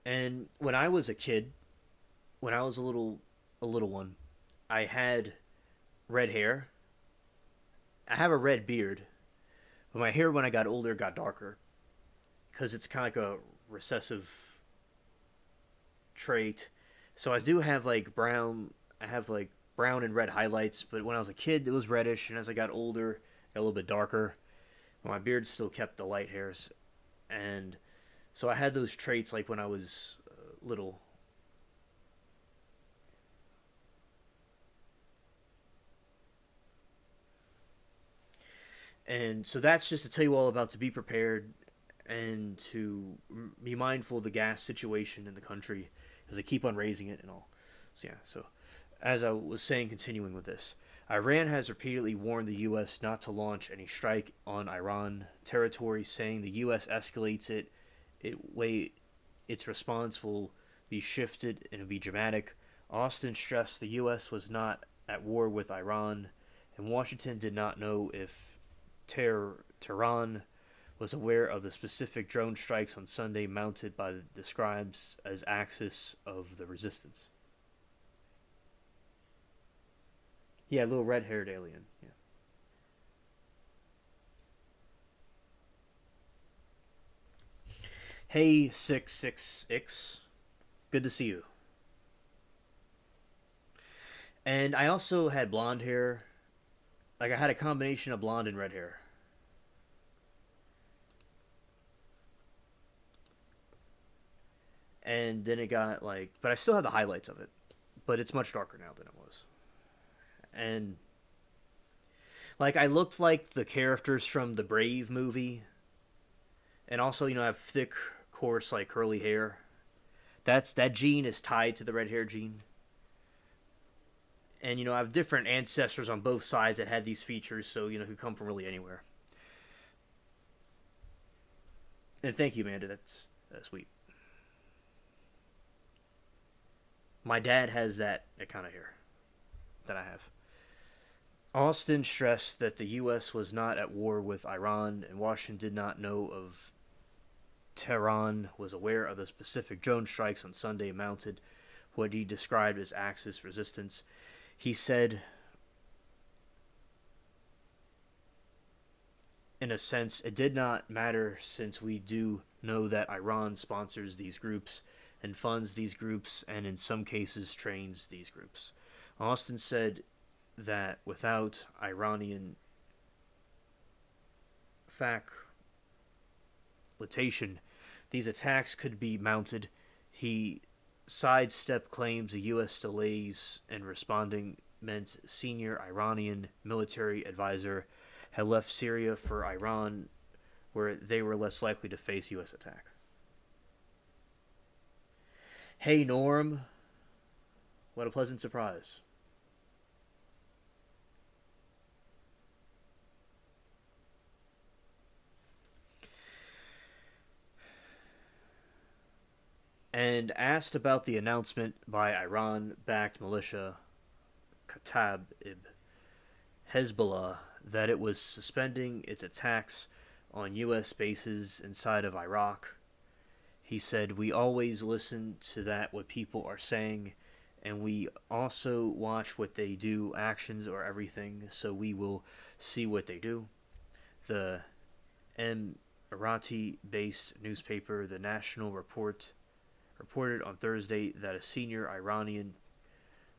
And when I was a kid, when I was a little one, I had red hair. I have a red beard, but my hair when I got older got darker because it's kind of like a recessive trait. So I do have like brown. I have like brown and red highlights, but when I was a kid, it was reddish, and as I got older, it got a little bit darker. But my beard still kept the light hairs, and so I had those traits like when I was little. And so that's just to tell you all about to be prepared and to be mindful of the gas situation in the country because they keep on raising it and all. So yeah, so as I was saying, continuing with this, Iran has repeatedly warned the U.S. not to launch any strike on Iran territory, saying the U.S. escalates it, its response will be shifted and be dramatic. Austin stressed the U.S. was not at war with Iran, and Washington did not know if Tehran was aware of the specific drone strikes on Sunday mounted by the scribes as axis of the resistance. Yeah, little red-haired alien. Yeah. Hey, 66X. Good to see you. And I also had blonde hair. Like, I had a combination of blonde and red hair. And then it got, like... But I still have the highlights of it. But it's much darker now than it was. And, like, I looked like the characters from the Brave movie. And also, I have thick, coarse, like, curly hair. That gene is tied to the red hair gene. And I have different ancestors on both sides that had these features, so who come from really anywhere. And thank you, Amanda. That's sweet. My dad has that kind of hair that I have. Austin stressed that the U.S. was not at war with Iran, and Washington did not know of Tehran was aware of the specific drone strikes on Sunday mounted what he described as Axis resistance. He said, in a sense, it did not matter since we do know that Iran sponsors these groups and funds these groups and in some cases trains these groups. Austin said that without Iranian facilitation, these attacks could be mounted. He sidestepped claims the U.S. delays in responding meant senior Iranian military advisor had left Syria for Iran, where they were less likely to face U.S. attack. Hey, Norm. What a pleasant surprise. And asked about the announcement by Iran-backed militia Kataib Hezbollah that it was suspending its attacks on U.S. bases inside of Iraq. He said, "We always listen to what people are saying, and we also watch what they do. Actions are everything, so we will see what they do." The Emirati-based newspaper, The National reported on Thursday that a senior Iranian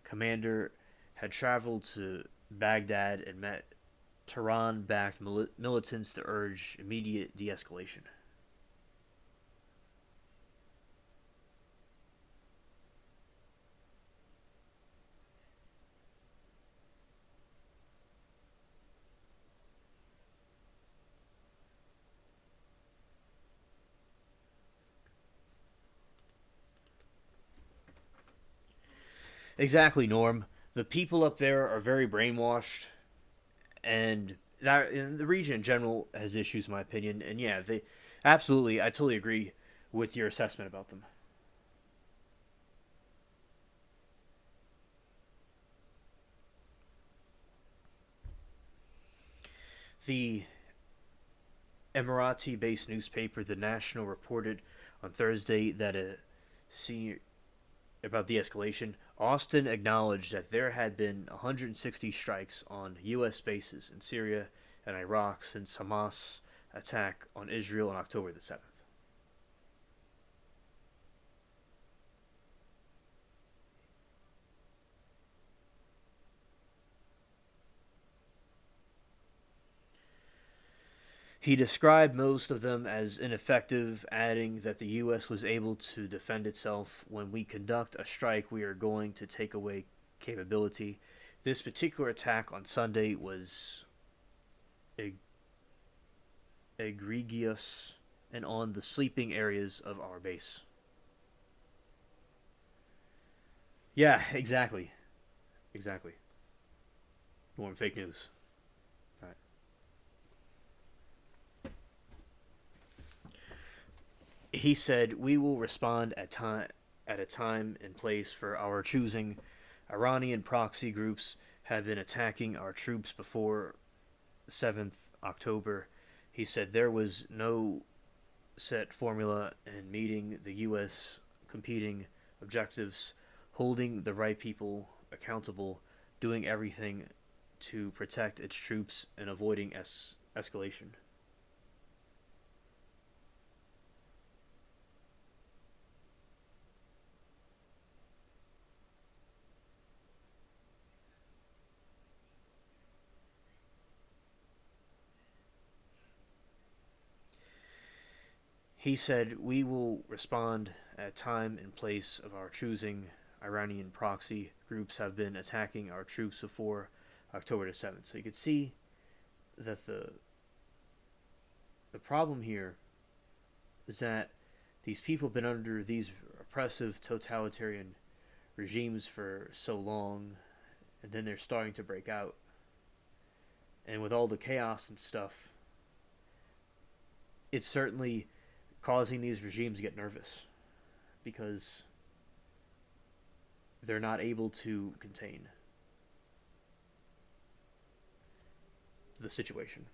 commander had traveled to Baghdad and met Tehran-backed militants to urge immediate de-escalation. Exactly, Norm. The people up there are very brainwashed, and the region in general has issues, in my opinion. And yeah, they absolutely, I totally agree with your assessment about them. The Emirati-based newspaper, The National, reported on Thursday that a senior about the escalation. Austin acknowledged that there had been 160 strikes on U.S. bases in Syria and Iraq since Hamas' attack on Israel on October the 7th. He described most of them as ineffective, adding that the U.S. was able to defend itself. When we conduct a strike, we are going to take away capability. This particular attack on Sunday was egregious and on the sleeping areas of our base. Yeah, exactly. Exactly. More fake news. Right. He said, "We will respond at a time and place for our choosing. Iranian proxy groups have been attacking our troops before 7th October." He said there was no set formula in meeting the U.S. competing objectives, holding the right people accountable, doing everything to protect its troops, and avoiding escalation. He said, "We will respond at time and place of our choosing. Iranian proxy groups have been attacking our troops before October the 7th." So you could see that the problem here is that these people have been under these oppressive totalitarian regimes for so long, and then they're starting to break out. And with all the chaos and stuff, it's certainly causing these regimes to get nervous because they're not able to contain the situation.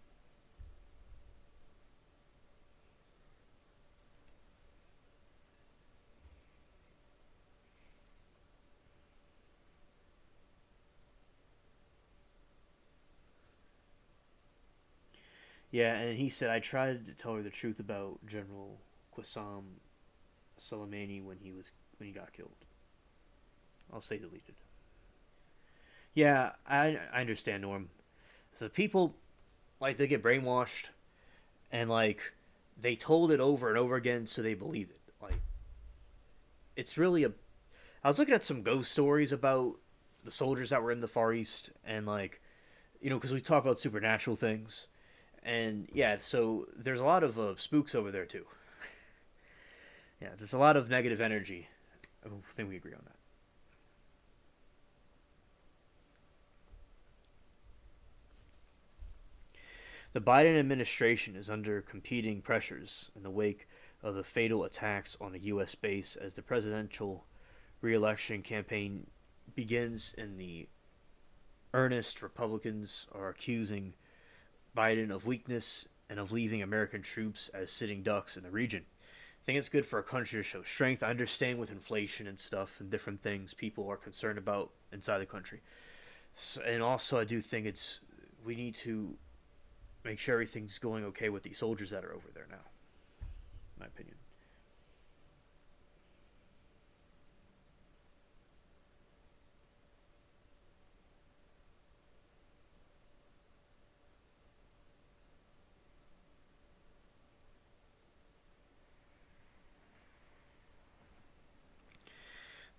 Yeah, and he said, "I tried to tell her the truth about General Qassam Soleimani when he got killed." I'll say deleted. Yeah, I understand, Norm. So people like they get brainwashed and like they told it over and over again so they believe it. Like it's really a I was looking at some ghost stories about the soldiers that were in the Far East and like because we talk about supernatural things. And yeah, so there's a lot of spooks over there too. Yeah, there's a lot of negative energy. I think we agree on that. The Biden administration is under competing pressures in the wake of the fatal attacks on a U.S. base as the presidential re-election campaign begins in the earnest. Republicans are accusing Biden of weakness and of leaving American troops as sitting ducks in the region. I think it's good for a country to show strength. I understand with inflation and stuff and different things people are concerned about inside the country. So, and also, I do think we need to make sure everything's going okay with the soldiers that are over there now. In my opinion.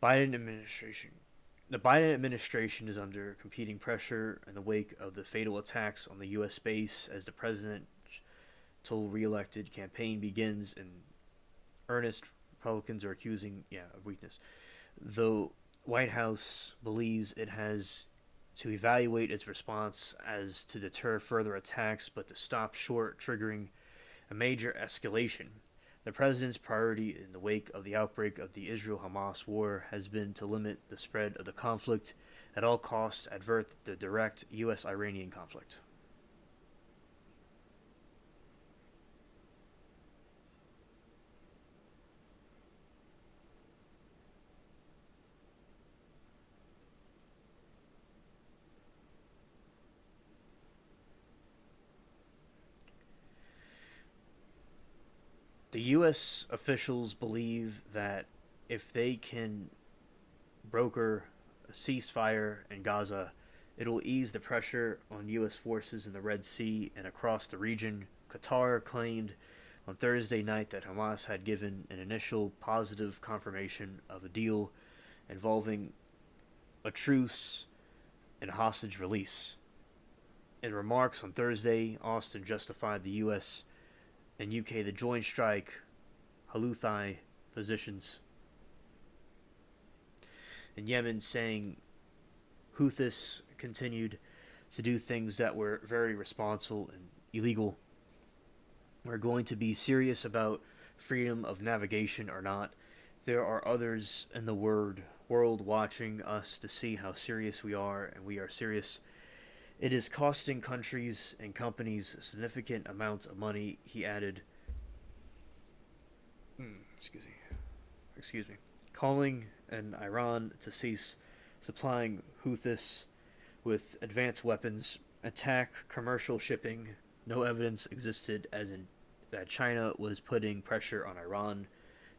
Biden administration. The Biden administration is under competing pressure in the wake of the fatal attacks on the U.S. base as the presidential re-elected campaign begins in earnest. Republicans are accusing, of weakness. The White House believes it has to evaluate its response as to deter further attacks, but to stop short triggering a major escalation. The president's priority in the wake of the outbreak of the Israel Hamas war has been to limit the spread of the conflict at all costs, avert the direct U.S. Iranian conflict. The U.S. officials believe that if they can broker a ceasefire in Gaza, it'll ease the pressure on U.S. forces in the Red Sea and across the region. Qatar claimed on Thursday night that Hamas had given an initial positive confirmation of a deal involving a truce and hostage release. In remarks on Thursday, Austin justified the U.S. In UK, the joint strike Houthi positions. In Yemen, saying Houthis continued to do things that were very responsible and illegal. We're going to be serious about freedom of navigation or not. There are others in the world watching us to see how serious we are, and we are serious. It is costing countries and companies significant amounts of money, he added. Excuse me. Excuse me. Calling on Iran to cease supplying Houthis with advanced weapons, attack commercial shipping. No evidence existed as in that China was putting pressure on Iran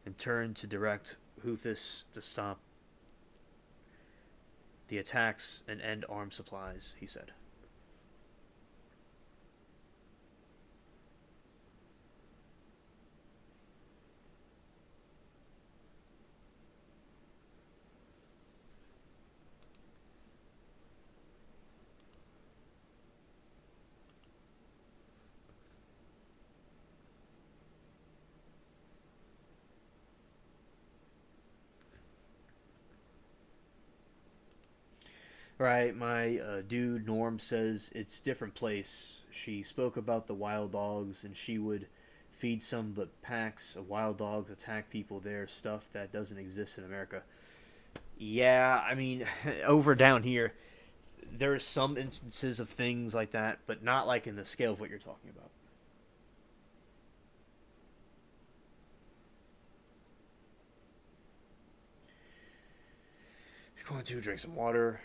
in turn to direct Houthis to stop the attacks and end arms supplies, he said. Right, my dude Norm says it's different place. She spoke about the wild dogs and she would feed some, but packs of wild dogs attack people there, stuff that doesn't exist in America. Yeah, I mean, over down here, there are some instances of things like that, but not like in the scale of what you're talking about. You're going to drink some water.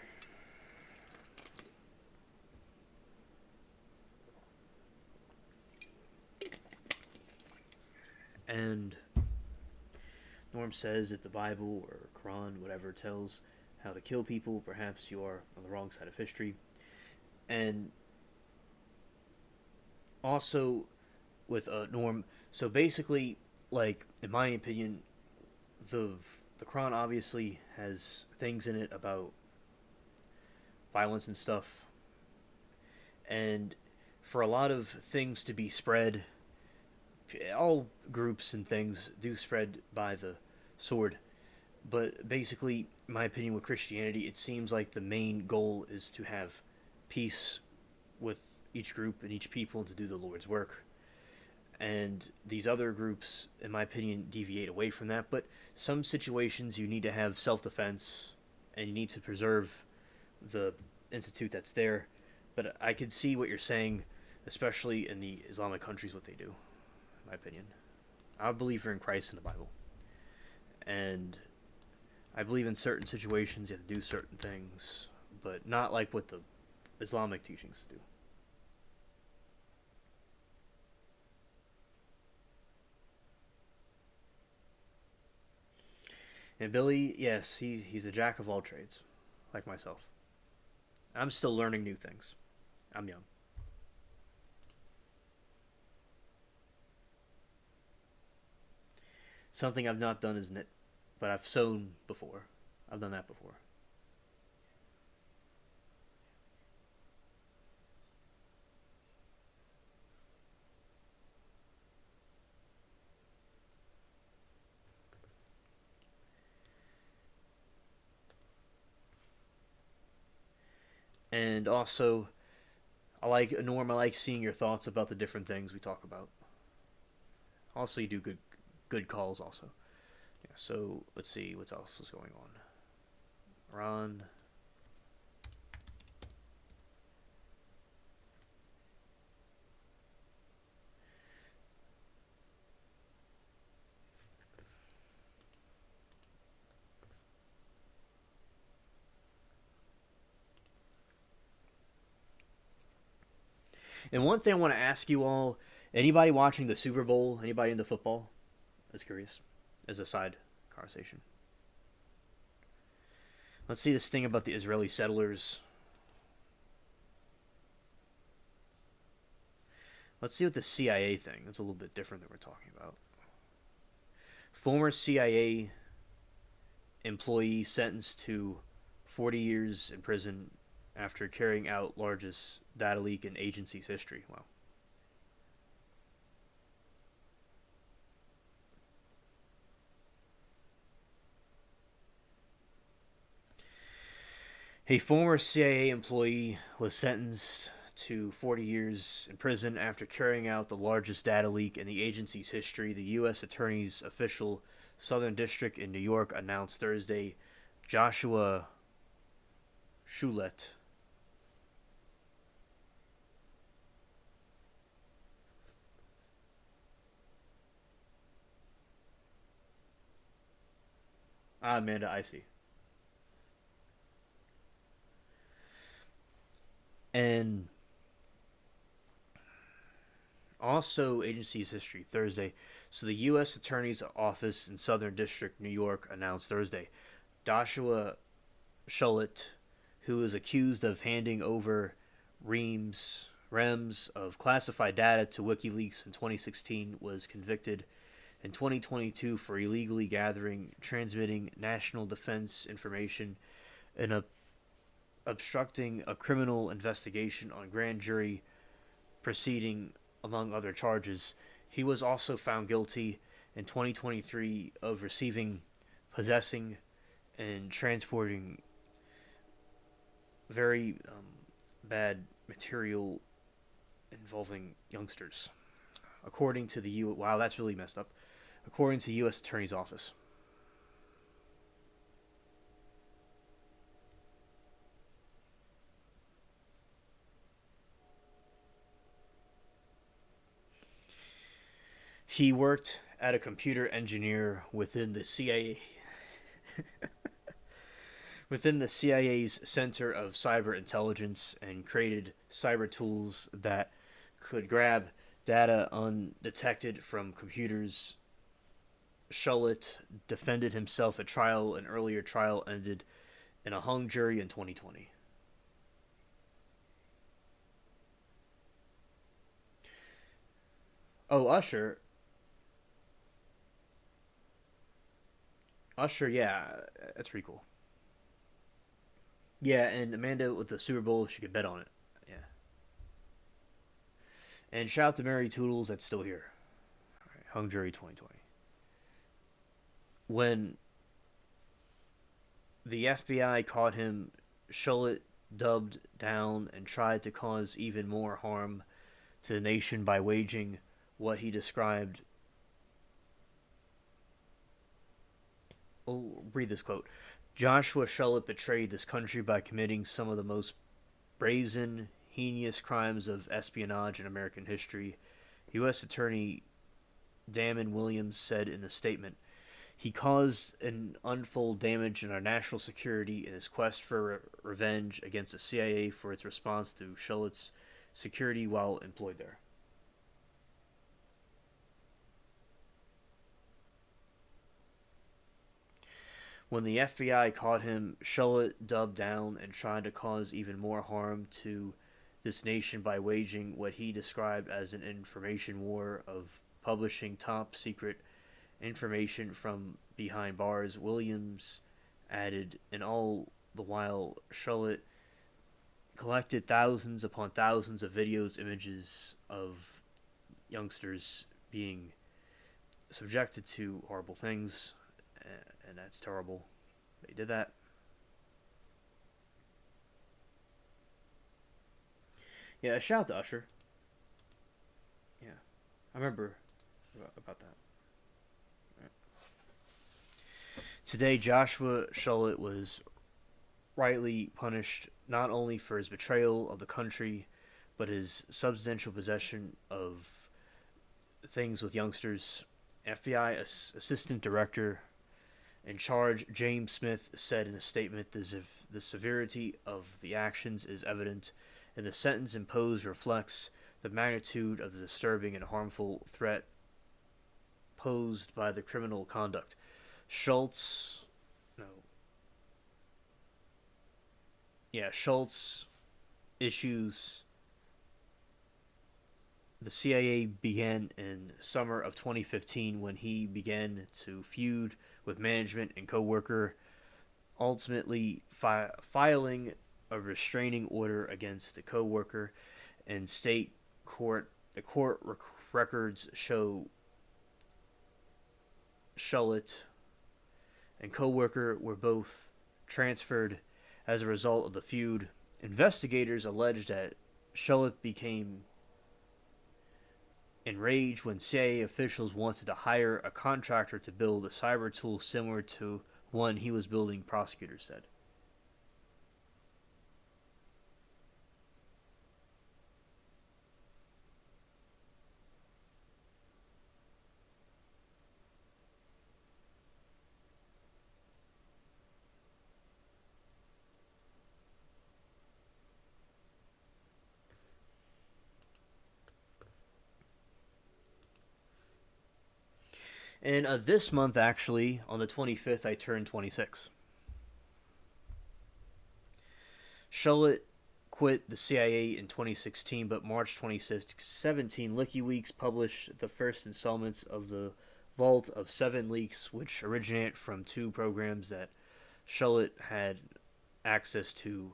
And Norm says that the Bible or Quran, whatever, tells how to kill people, perhaps you are on the wrong side of history. And also with Norm, so basically, like in my opinion, the the Quran obviously has things in it about violence and stuff, and for a lot of things to be spread, all groups and things do spread by the sword. But basically, in my opinion, with Christianity, it seems like the main goal is to have peace with each group and each people and to do the Lord's work. And these other groups, in my opinion, deviate away from that. But some situations you need to have self defense and you need to preserve the institute that's there. But I could see what you're saying, especially in the Islamic countries, what they do, in my opinion. I believe in Christ and the Bible. And I believe in certain situations you have to do certain things, but not like what the Islamic teachings do. And Billy, yes, he's a jack of all trades, like myself. I'm still learning new things. I'm young. Something I've not done is knit, but I've sewn before. I've done that before. And also, I like Norm. I like seeing your thoughts about the different things we talk about. Also, you do good calls. Also, yeah. So let's see what else is going on. Ron. And one thing I want to ask you all: anybody watching the Super Bowl? Anybody into football? I was curious. As a side conversation. Let's see this thing about the Israeli settlers. Let's see what the CIA thing. That's a little bit different than we're talking about. Former CIA employee sentenced to 40 years in prison after carrying out largest data leak in agency's history. Wow. A former CIA employee was sentenced to 40 years in prison after carrying out the largest data leak in the agency's history. The U.S. Attorney's official Southern District in New York announced Thursday Joshua Schulet. Amanda, I see. And also, agency's history Thursday. So, the U.S. Attorney's Office in Southern District, New York, announced Thursday Joshua Schulet, who is accused of handing over reams of classified data to WikiLeaks in 2016, was convicted in 2022 for illegally gathering, transmitting national defense information, and obstructing a criminal investigation on grand jury proceeding, among other charges. He was also found guilty in 2023 of receiving, possessing, and transporting very bad material involving youngsters. According to the U. Wow, that's really messed up. According to the U.S. Attorney's Office. He worked as a computer engineer within the CIA's Center of Cyber Intelligence and created cyber tools that could grab data undetected from computers. Shullett defended himself at trial. An earlier trial ended in a hung jury in 2020. Oh, Usher, yeah, that's pretty cool. Yeah, and Amanda with the Super Bowl, she could bet on it. Yeah, and shout out to Mary Toodles, that's still here. All right, hung jury 2020. When the FBI caught him, Shullett dubbed down and tried to cause even more harm to the nation by waging what he described. I'll read this quote. Joshua Shullett betrayed this country by committing some of the most brazen, heinous crimes of espionage in American history. U.S. Attorney Damon Williams said in a statement, he caused an untold damage in our national security in his quest for revenge against the CIA for its response to Shullett's security while employed there. When the FBI caught him, Shullett doubled down and tried to cause even more harm to this nation by waging what he described as an information war of publishing top secret information from behind bars. Williams added, and all the while, Shullett collected thousands upon thousands of videos, images of youngsters being subjected to horrible things, and that's terrible. They did that. Yeah, a shout out to Usher. Yeah, I remember about that. Right. Today, Joshua Shullett was rightly punished not only for his betrayal of the country, but his substantial possession of things with youngsters. FBI Assistant Director in charge James Smith said in a statement that the severity of the actions is evident, and the sentence imposed reflects the magnitude of the disturbing and harmful threat posed by the criminal conduct. Schultz, no, yeah, Schultz issues the CIA began in summer of 2015 when he began to feud with management and co-worker, ultimately filing a restraining order against the co-worker in state court. The court records show Shullett and co-worker were both transferred As a result of the feud, investigators alleged that Shullett became enraged when CIA officials wanted to hire a contractor to build a cyber tool similar to one he was building, prosecutors said. And this month, actually, on the 25th, I turned 26. Shullett quit the CIA in 2016, but March 2017, WikiLeaks published the first installments of the Vault of Seven leaks, which originated from two programs that Shullett had access to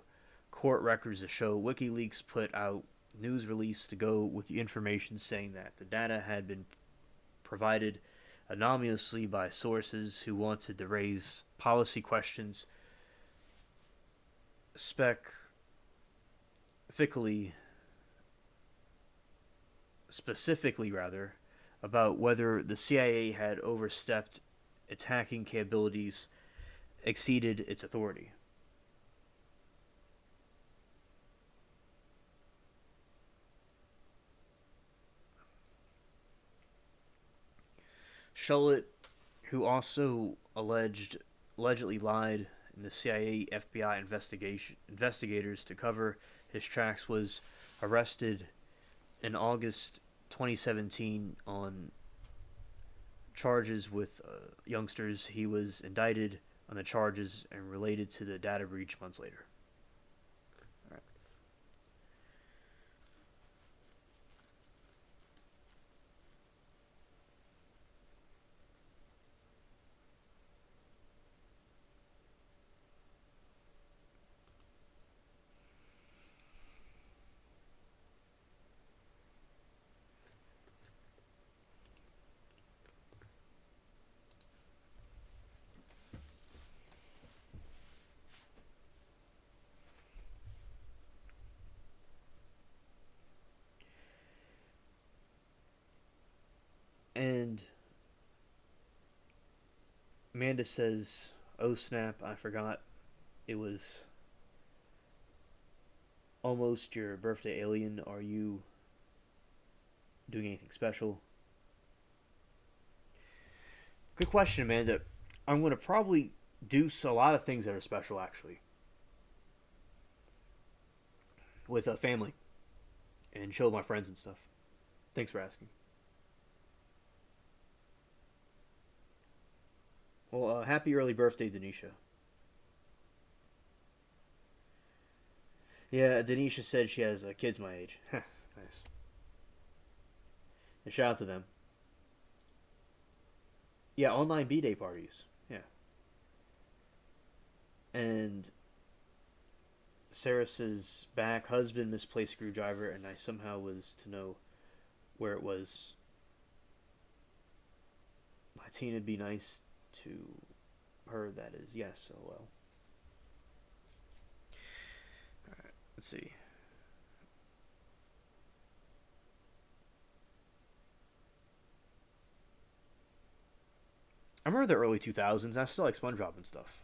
court records to show. WikiLeaks put out news release to go with the information saying that the data had been provided anonymously by sources who wanted to raise policy questions specifically rather about whether the CIA had overstepped its hacking capabilities, exceeded its authority. Shullett, who also allegedly lied in the CIA FBI investigators to cover his tracks, was arrested in August 2017 on charges with youngsters. He was indicted on the charges and related to the data breach months later. All right. And Amanda says, "Oh snap! I forgot it was almost your birthday, alien. Are you doing anything special?" Good question, Amanda. I'm going to probably do a lot of things that are special, actually, with a family and chill with my friends and stuff. Thanks for asking. Well, happy early birthday, Denisha. Yeah, Denisha said she has kids my age. Nice. And shout out to them. Yeah, online B day parties. Yeah. And Sarah says, back husband misplaced screwdriver, and I somehow was to know where it was. Latina, be nice to her. That is yes. Oh well. All right. Let's see. I remember the early 2000s. I still like SpongeBob and stuff.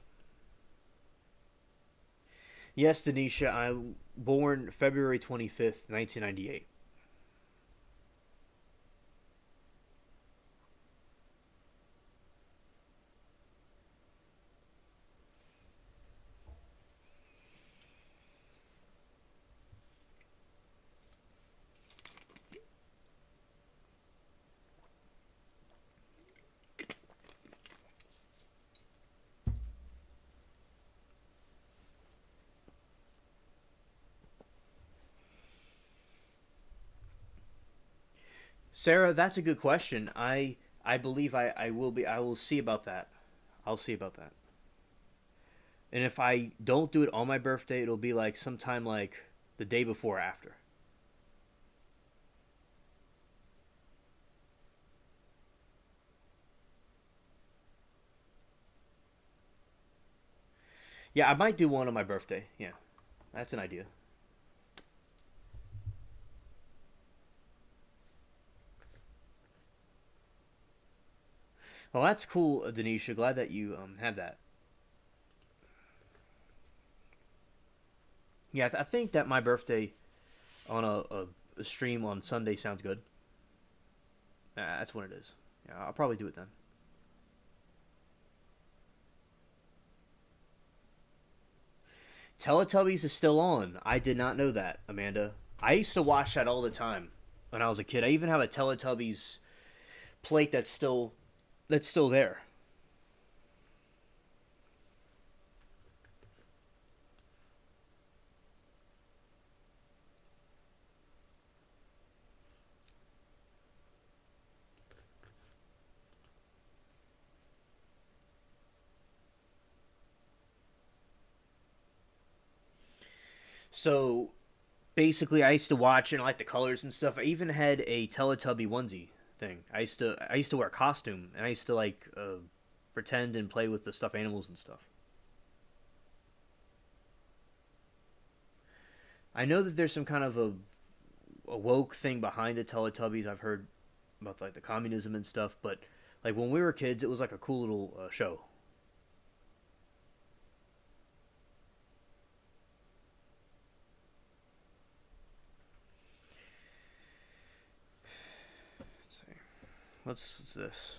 Yes, Denisha. I'm born February 25th, 1998. Sarah, that's a good question. I believe I will be. I will see about that. I'll see about that. And if I don't do it on my birthday, it'll be like sometime like the day before or after. Yeah, I might do one on my birthday. Yeah, that's an idea. Well, that's cool, Denisha. Glad that you have that. Yeah, I think that my birthday on a stream on Sunday sounds good. That's when it is. Yeah, I'll probably do it then. Teletubbies is still on. I did not know that, Amanda. I used to watch that all the time when I was a kid. I even have a Teletubbies plate that's still there. So basically, I used to watch and I like the colors and stuff. I even had a Teletubby onesie thing. I used to wear a costume and I used to like pretend and play with the stuffed animals and stuff. I know that there's some kind of a woke thing behind the Teletubbies. I've heard about like the communism and stuff, but like when we were kids, it was like a cool little show. Let's see. What's this?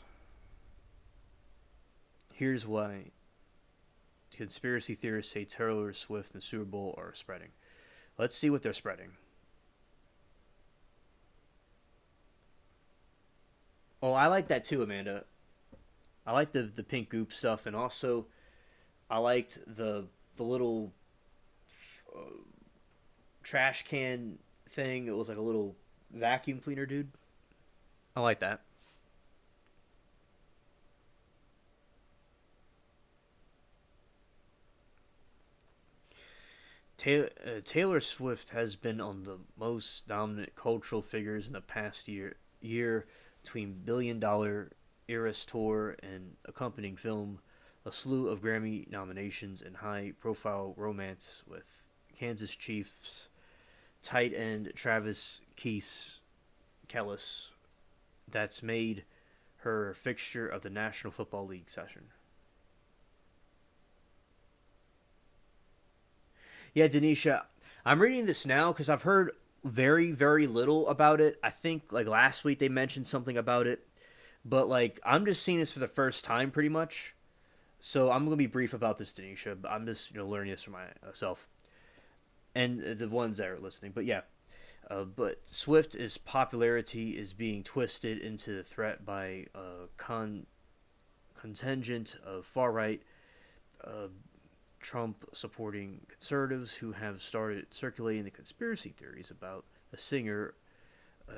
Here's why conspiracy theorists say Taylor Swift and Super Bowl are spreading. Let's see what they're spreading. Oh, I like that too, Amanda. I like the pink goop stuff, and also I liked the little uh, trash can thing. It was like a little vacuum cleaner, dude. I like that. Taylor Swift has been on the most dominant cultural figures in the past year between billion-dollar Eras tour and accompanying film, a slew of Grammy nominations, and high-profile romance with Kansas Chiefs tight end Travis Kellis that's made her a fixture of the National Football League session. Yeah, Denisha, I'm reading this now because I've heard very little about it. I think like last week they mentioned something about it, but like I'm just seeing this for the first time pretty much. So I'm gonna be brief about this, Denisha. But I'm just learning this for myself and the ones that are listening. But yeah, but Swift's popularity is being twisted into the threat by a contingent of far right uh, Trump supporting conservatives who have started circulating the conspiracy theories about the singer.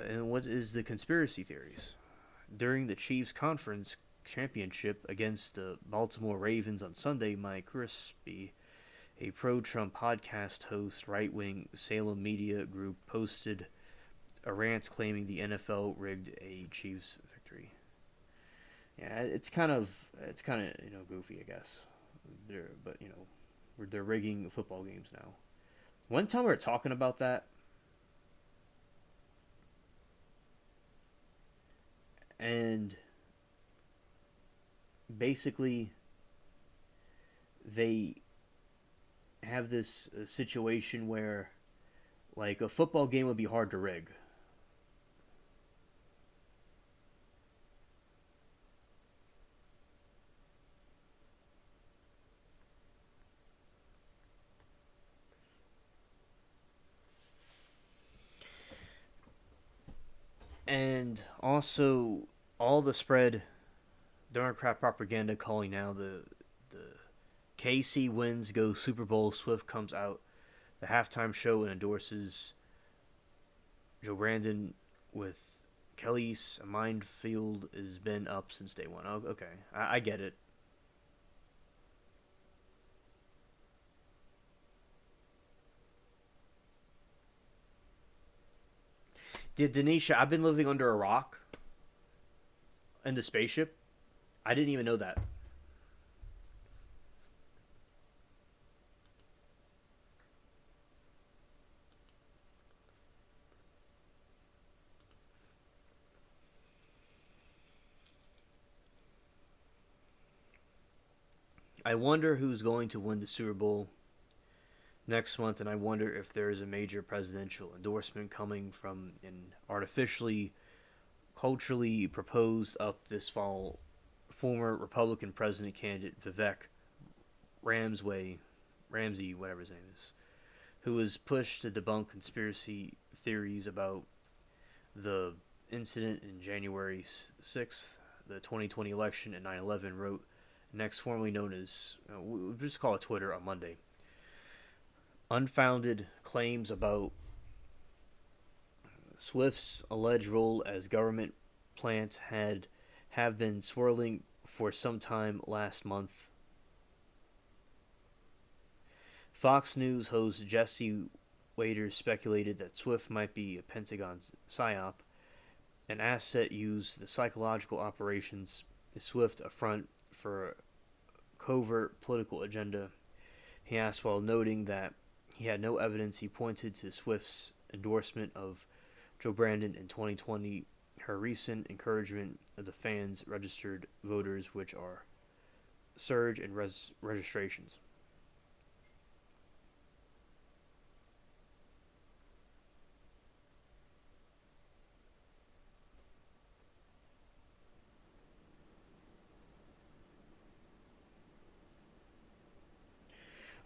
And what is the conspiracy theories? During the Chiefs conference championship against the Baltimore Ravens on Sunday, Mike Crispy, a pro Trump podcast host, right wing Salem media group, posted a rant claiming the NFL rigged a Chiefs victory. Yeah, it's kind of goofy, I guess. But they're rigging football games now. One time we were talking about that, and basically they have this situation where like a football game would be hard to rig, and also all the spread Democrat propaganda calling now the KC wins go Super Bowl. Swift comes out the halftime show and endorses Joe Brandon with Kelly's minefield has been up since day one. Oh, okay, I get it. Did Denisha? I've been living under a rock in the spaceship. I didn't even know that. I wonder who's going to win the Super Bowl next month, and I wonder if there is a major presidential endorsement coming from an artificially, culturally proposed up this fall former Republican president candidate Vivek Ramsway, Ramsey, whatever his name is, who was pushed to debunk conspiracy theories about the incident in January 6th, the 2020 election, and 9/11, wrote next formerly known as, we'll just call it Twitter on Monday. Unfounded claims about Swift's alleged role as government plant have been swirling for some time last month. Fox News host Jesse Waiters speculated that Swift might be a Pentagon psyop, an asset used the psychological operations. Is Swift a front for a covert political agenda? He asked while noting that he had no evidence. He pointed to Swift's endorsement of Joe Brandon in 2020, her recent encouragement of the fans registered voters, which are surge in registrations.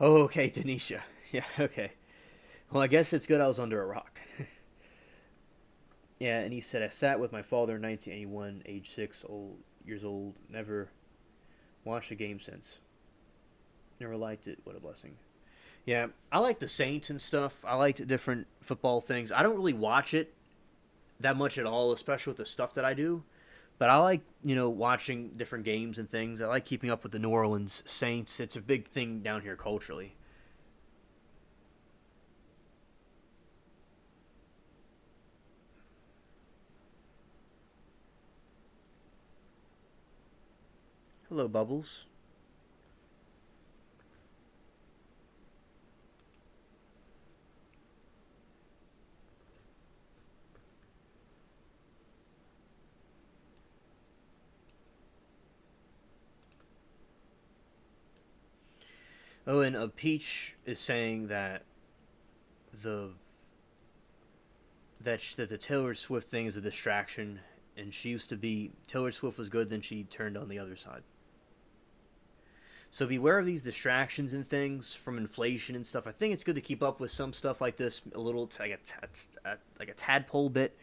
Oh, okay, Denisha. Yeah, okay. Well, I guess it's good I was under a rock. Yeah, and he said, I sat with my father in 1981, age 6 years old, never watched a game since. Never liked it. What a blessing. Yeah, I like the Saints and stuff. I liked different football things. I don't really watch it that much at all, especially with the stuff that I do. But I like, watching different games and things. I like keeping up with the New Orleans Saints. It's a big thing down here culturally. Hello, Bubbles. Oh, and Peach is saying that the that the Taylor Swift thing is a distraction, and she used to be Taylor Swift was good, then she turned on the other side. So beware of these distractions and things from inflation and stuff. I think it's good to keep up with some stuff like this a little, like a tadpole bit,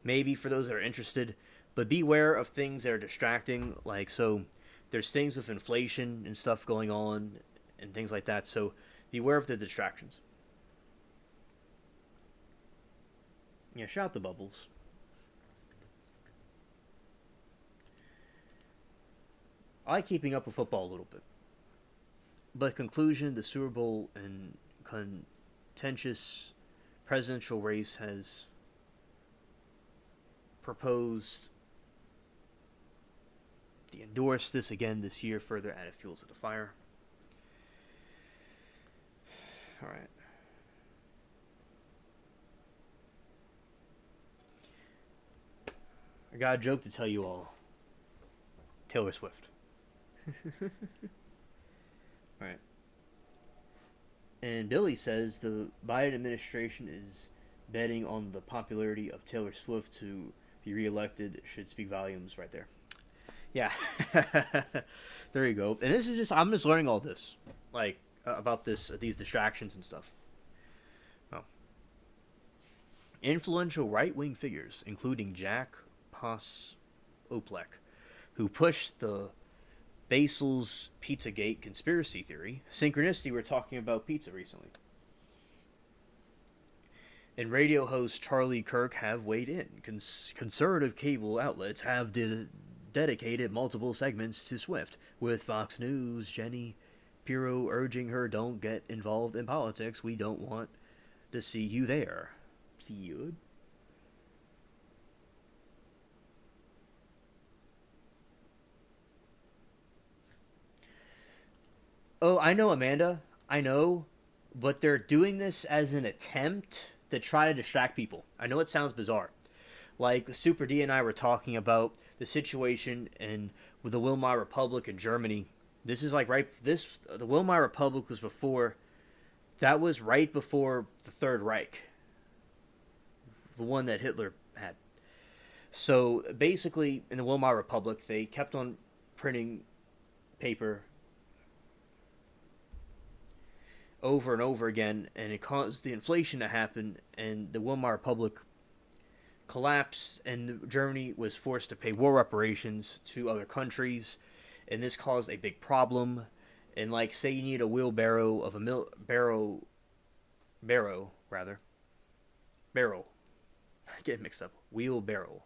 maybe for those that are interested. But beware of things that are distracting. Like so, there's things with inflation and stuff going on and things like that. So beware of the distractions. Yeah, shout out the bubbles. I like keeping up with football a little bit. But conclusion, the Super Bowl and contentious presidential race has proposed to endorse this again this year, further added fuel to the fire. All right. I got a joke to tell you all. Taylor Swift. All right. And Billy says the Biden administration is betting on the popularity of Taylor Swift to be reelected. Should speak volumes right there. Yeah. There you go. And this is just, I'm just learning all this. Like, about these distractions and stuff. Oh. Influential right wing figures, including Jack Oplek, who pushed the Basil's Pizzagate conspiracy theory. Synchronicity, we're talking about pizza recently. And radio host Charlie Kirk have weighed in. Conservative cable outlets have dedicated multiple segments to Swift, with Fox News' Jenny Pirro urging her, don't get involved in politics. We don't want to see you there. See you. Oh, I know, Amanda. I know. But they're doing this as an attempt to try to distract people. I know it sounds bizarre. Like Super D and I were talking about the situation in with the Weimar Republic in Germany, This is like right. This the Weimar Republic was before. That was right before the Third Reich, the one that Hitler had. So basically, in the Weimar Republic, they kept on printing paper over and over again, and it caused the inflation to happen, and the Weimar Republic collapsed, and Germany was forced to pay war reparations to other countries, and this caused a big problem. And like, say you need a wheelbarrow of a barrow rather barrel, I get mixed up, wheelbarrow,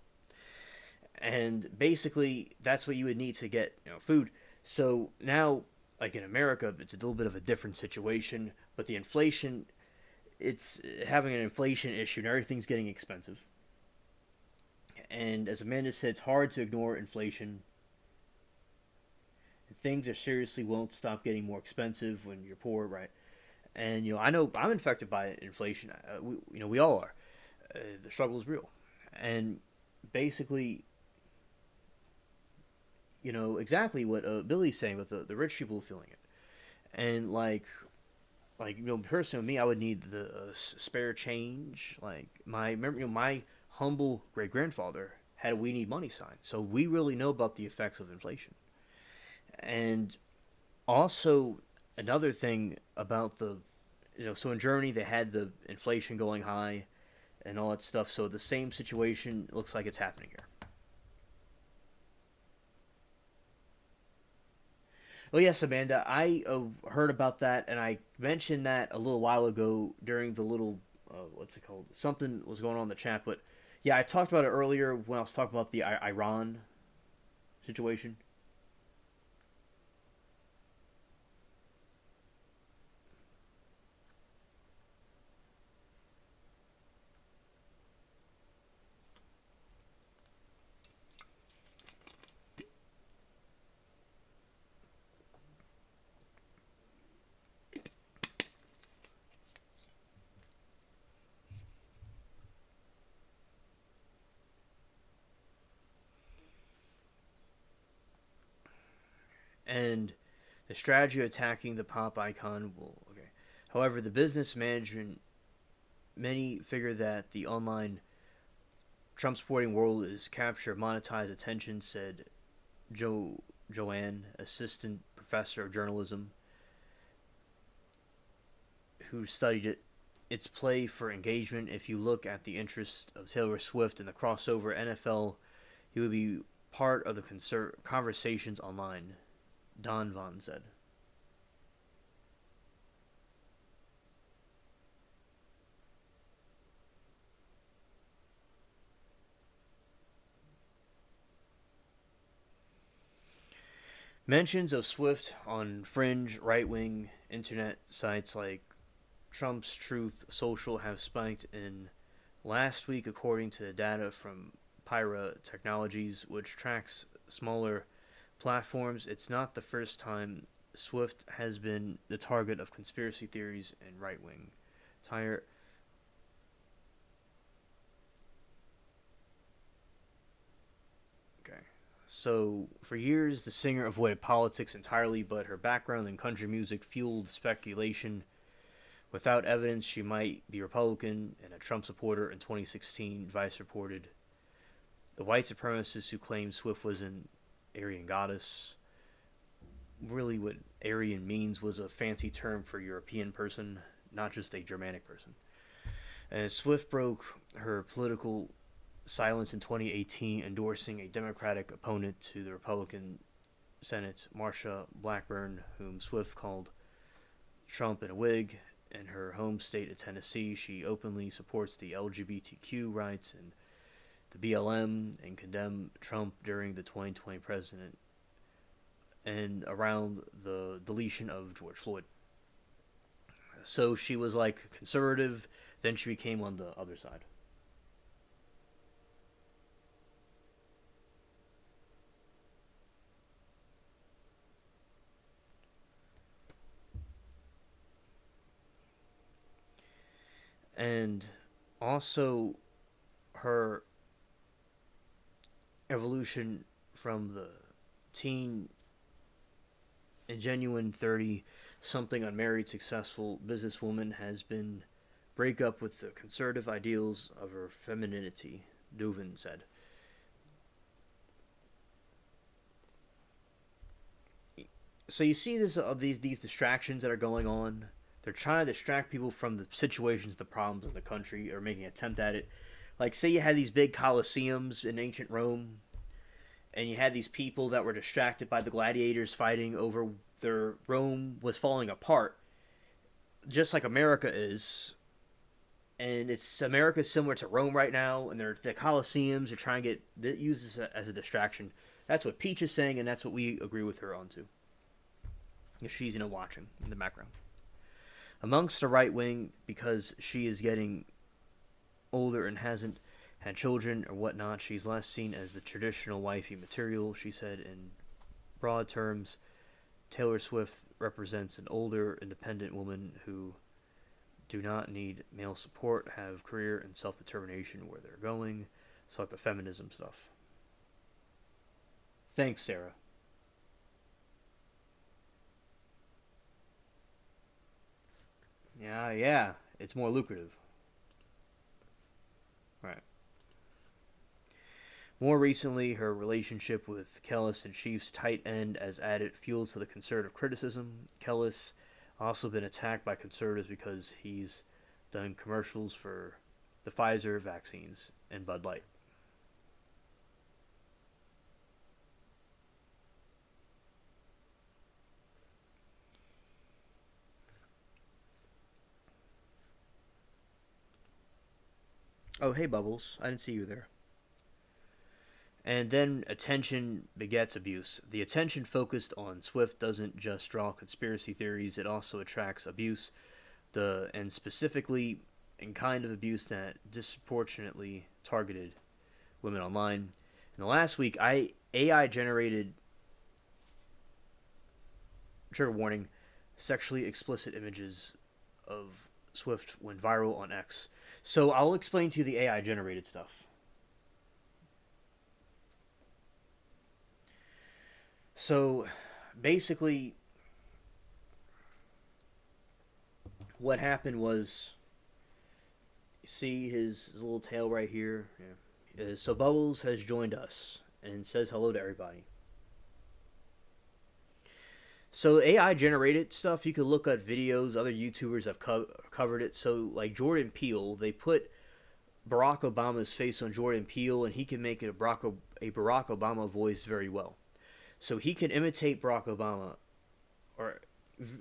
and basically that's what you would need to get food. So now, like in America, it's a little bit of a different situation, but the inflation, it's having an inflation issue and everything's getting expensive. And as Amanda said, it's hard to ignore inflation. Things are seriously won't stop getting more expensive when you're poor, right? And I know I'm infected by inflation. We all are. The struggle is real, and basically, exactly what Billy's saying with the rich people feeling it, and personally, me, I would need the spare change. Like remember, my humble great grandfather had a "We Need Money" sign, so we really know about the effects of inflation. And also, another thing about so in Germany they had the inflation going high and all that stuff. So the same situation looks like it's happening here. Oh yes, Amanda, I heard about that, and I mentioned that a little while ago during the little what's it called? Something was going on in the chat, but yeah, I talked about it earlier when I was talking about the Iran situation. And the strategy of attacking the pop icon will okay. However, the business management many figure that the online Trump supporting world is capture monetized attention, said Joanne, assistant professor of journalism who studied it. It's play for engagement. If you look at the interest of Taylor Swift and the crossover NFL, he would be part of the conversations online, Don Vaughn said. Mentions of Swift on fringe right wing internet sites like Trump's Truth Social have spiked in last week, according to data from Pyra Technologies, which tracks smaller platforms. It's not the first time Swift has been the target of conspiracy theories and right wing tire. Okay. So, for years, the singer avoided politics entirely, but her background in country music fueled speculation. Without evidence, she might be Republican and a Trump supporter in 2016, Vice reported. The white supremacist who claimed Swift was an Aryan goddess. Really, what Aryan means was a fancy term for European person, not just a Germanic person. And Swift broke her political silence in 2018, endorsing a Democratic opponent to the Republican Senate, Marsha Blackburn, whom Swift called Trump in a wig. In her home state of Tennessee, she openly supports the LGBTQ rights and the BLM and condemned Trump during the 2020 president and around the deletion of George Floyd. So she was like conservative, then she became on the other side. And also her evolution from the teen A genuine 30 something unmarried successful businesswoman has been break up with the conservative ideals of her femininity, Duvin said. So you see this these distractions that are going on. They're trying to distract people from the situations, the problems in the country, or making an attempt at it. Like, say you had these big coliseums in ancient Rome, and you had these people that were distracted by the gladiators fighting over their Rome was falling apart, just like America is. And it's America similar to Rome right now, and the coliseums are trying to get use this as a distraction. That's what Peach is saying, and that's what we agree with her on too. She's watching in the background amongst the right wing because she is getting older and hasn't had children or whatnot. She's less seen as the traditional wifey material. She said in broad terms, Taylor Swift represents an older, independent woman who do not need male support, have career and self-determination where they're going. So like the feminism stuff. Thanks, Sarah. Yeah, it's more lucrative. Right. More recently, her relationship with Kellis and Chiefs tight end has added fuel to the conservative criticism. Kellis also been attacked by conservatives because he's done commercials for the Pfizer vaccines and Bud Light. Oh, hey, Bubbles. I didn't see you there. And then attention begets abuse. The attention focused on Swift doesn't just draw conspiracy theories, it also attracts abuse, and specifically in kind of abuse that disproportionately targeted women online. In the last week, AI generated trigger warning sexually explicit images of Swift went viral on X. So I'll explain to you the AI generated stuff. So basically, what happened was, you see his little tail right here. Yeah. So Bubbles has joined us and says hello to everybody. So AI generated stuff. You could look at videos. Other YouTubers have covered it. So like Jordan Peele, they put Barack Obama's face on Jordan Peele, and he can make a Barack Obama voice very well. So he can imitate Barack Obama, or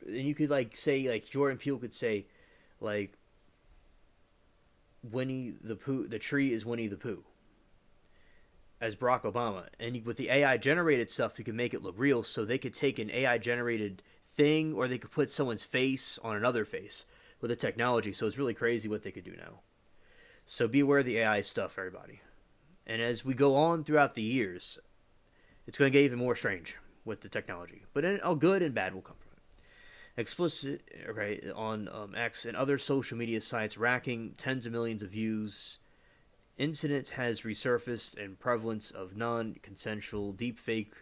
and you could like say like Jordan Peele could say like Winnie the Pooh, the tree is Winnie the Pooh, as Barack Obama. And with the AI generated stuff, you can make it look real. So they could take an AI generated thing, or they could put someone's face on another face with the technology. So it's really crazy what they could do now. So be aware of the AI stuff, everybody. And as we go on throughout the years, it's going to get even more strange with the technology. But all good and bad will come from it. Explicit, okay, on X and other social media sites, racking tens of millions of views. Incident has resurfaced and prevalence of non-consensual deepfake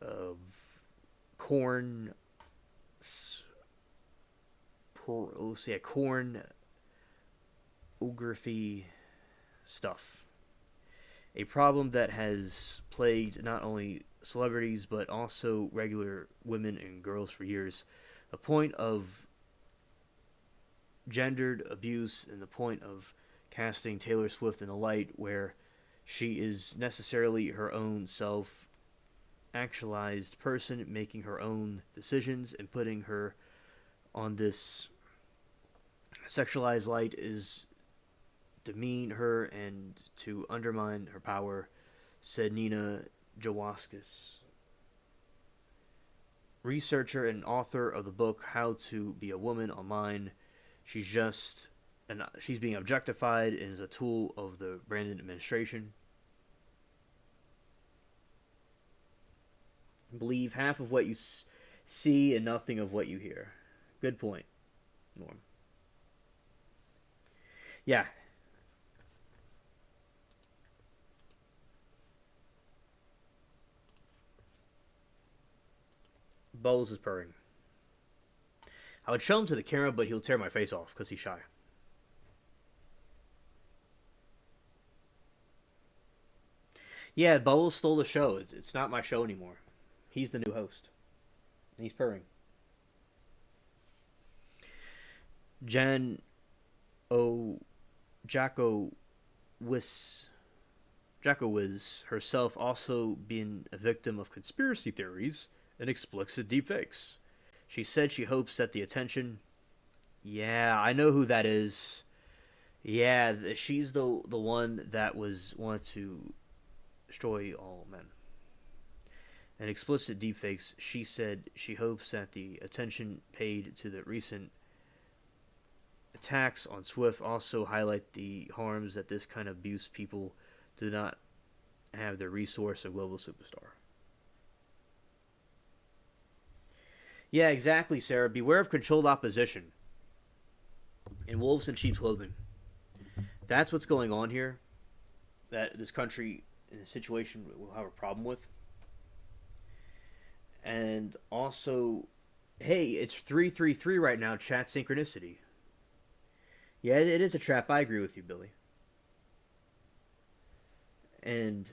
uh, corn. Let's see, cornography stuff. A problem that has plagued not only celebrities but also regular women and girls for years. A point of gendered abuse and the point of casting Taylor Swift in a light where she is necessarily her own self actualized person making her own decisions, and putting her on this sexualized light is demean her and to undermine her power, said Nina Jawaskis, researcher and author of the book How to Be a Woman Online. She's being objectified and is a tool of the Brandon administration. Believe half of what you see and nothing of what you hear. Good point, Norm. Yeah. Bowles is purring. I would show him to the camera, but he'll tear my face off because he's shy. Yeah, Bowles stole the show. It's not my show anymore. He's the new host. And he's purring. Jen O. Jacko Wiss. Jacko Wiz herself also being a victim of conspiracy theories and explicit deepfakes. She said she hopes that the attention. Yeah, I know who that is. Yeah, she's the one that was wanted to destroy all men. And explicit deepfakes, she said she hopes that the attention paid to the recent attacks on Swift also highlight the harms that this kind of abuse people do not have the resource of global superstar. Yeah, exactly, Sarah. Beware of controlled opposition in wolves in sheep's clothing. That's what's going on here. That this country, in a situation, will have a problem with. And also, hey, it's 333 right now, chat synchronicity. Yeah, it is a trap. I agree with you, Billy. And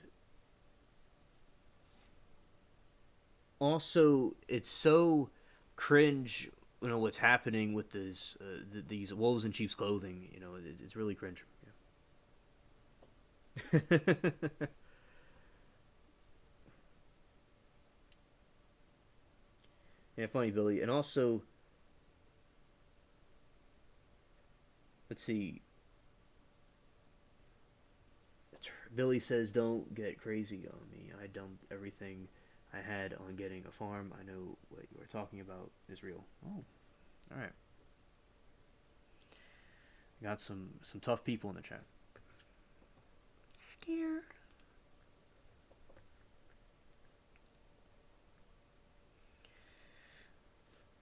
also, it's so cringe, what's happening with these wolves in sheep's clothing. It's really cringe. Yeah. Yeah, funny, Billy. And also, let's see. Billy says, "Don't get crazy on me. I dumped everything I had on getting a farm. I know what you are talking about is real." Oh, all right. Got some tough people in the chat. Scared.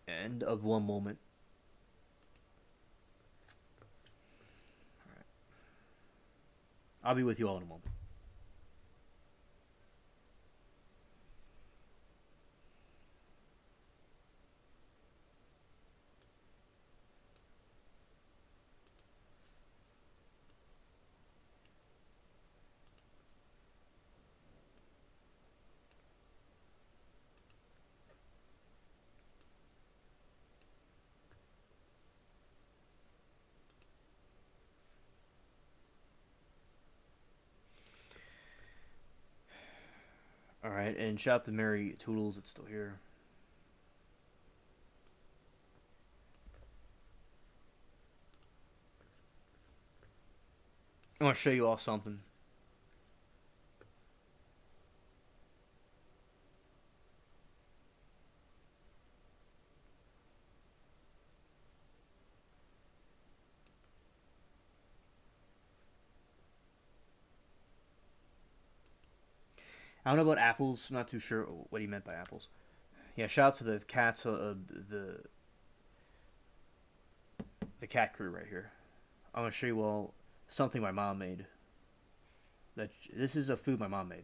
End of one moment. All right. I'll be with you all in a moment. All right, and shout out to Mary Toodles. It's still here. I want to show you all something. I don't know about apples. I'm not too sure what he meant by apples. Yeah, shout out to the cats, the cat crew right here. I'm gonna show you all something my mom made. That this is a food my mom made.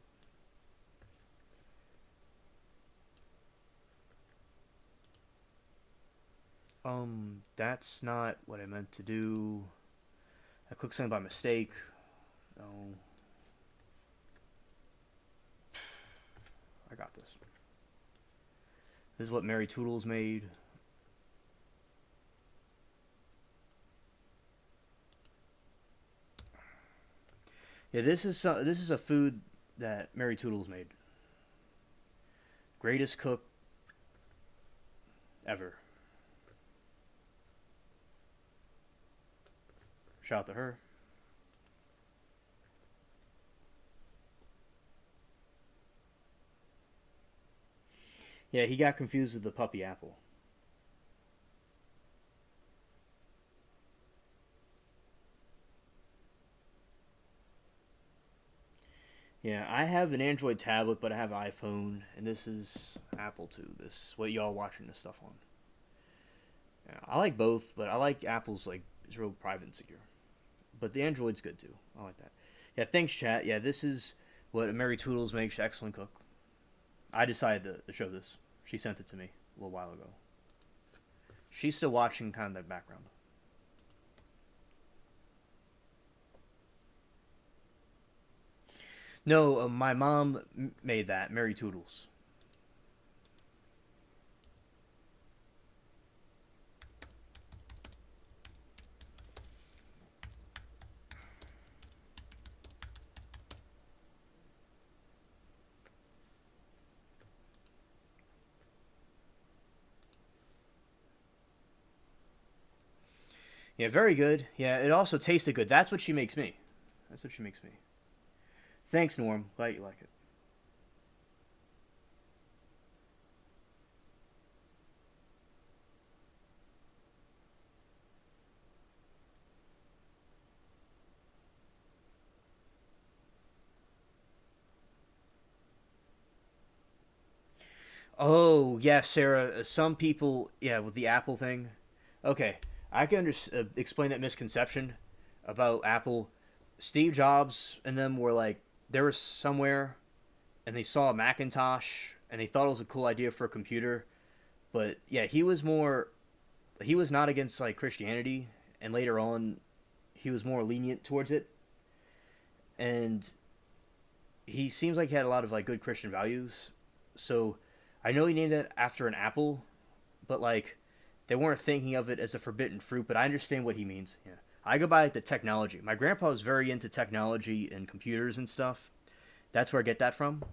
That's not what I meant to do. I clicked something by mistake. No, I got this. This is what Mary Toodles made. Yeah, this is a food that Mary Toodles made. Greatest cook ever. Shout out to her. Yeah, he got confused with the puppy apple. Yeah, I have an Android tablet, but I have an iPhone, and this is Apple too. This what y'all watching this stuff on. Yeah, I like both, but I like Apple's it's real private and secure. But the Android's good too. I like that. Yeah, thanks, chat. Yeah, this is what Mary Toodles makes. Excellent cook. I decided to show this. She sent it to me. a little while ago. She's still watching kind of the background. No, my mom made that. Mary Toodles. Yeah, very good. Yeah, it also tasted good. That's what she makes me. That's what she makes me. Thanks, Norm. Glad you like it. Oh, yeah, Sarah. Some people, yeah, with the Apple thing. Okay, I can explain that misconception about Apple. Steve Jobs and them were like, they were somewhere and they saw a Macintosh and they thought it was a cool idea for a computer. But yeah, he was not against like Christianity, and later on, he was more lenient towards it. And he seems like he had a lot of like good Christian values. So I know he named it after an apple, but like they weren't thinking of it as a forbidden fruit. But I understand what he means. Yeah, I go by like, the technology. My grandpa was very into technology and computers and stuff. That's where I get that from.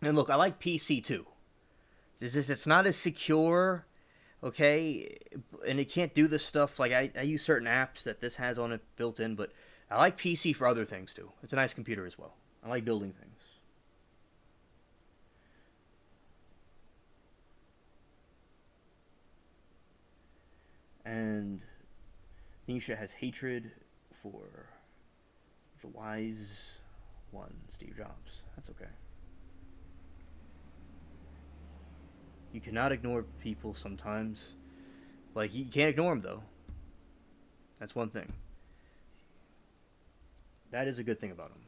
And look, I like PC too. This is it's not as secure, okay, and it can't do this stuff. Like I use certain apps that this has on it built in, but I like PC for other things too. It's a nice computer as well. I like building things. And Nisha has hatred for the wise one, Steve Jobs. That's okay. You cannot ignore people sometimes. Like you can't ignore them though. That's one thing. That is a good thing about him.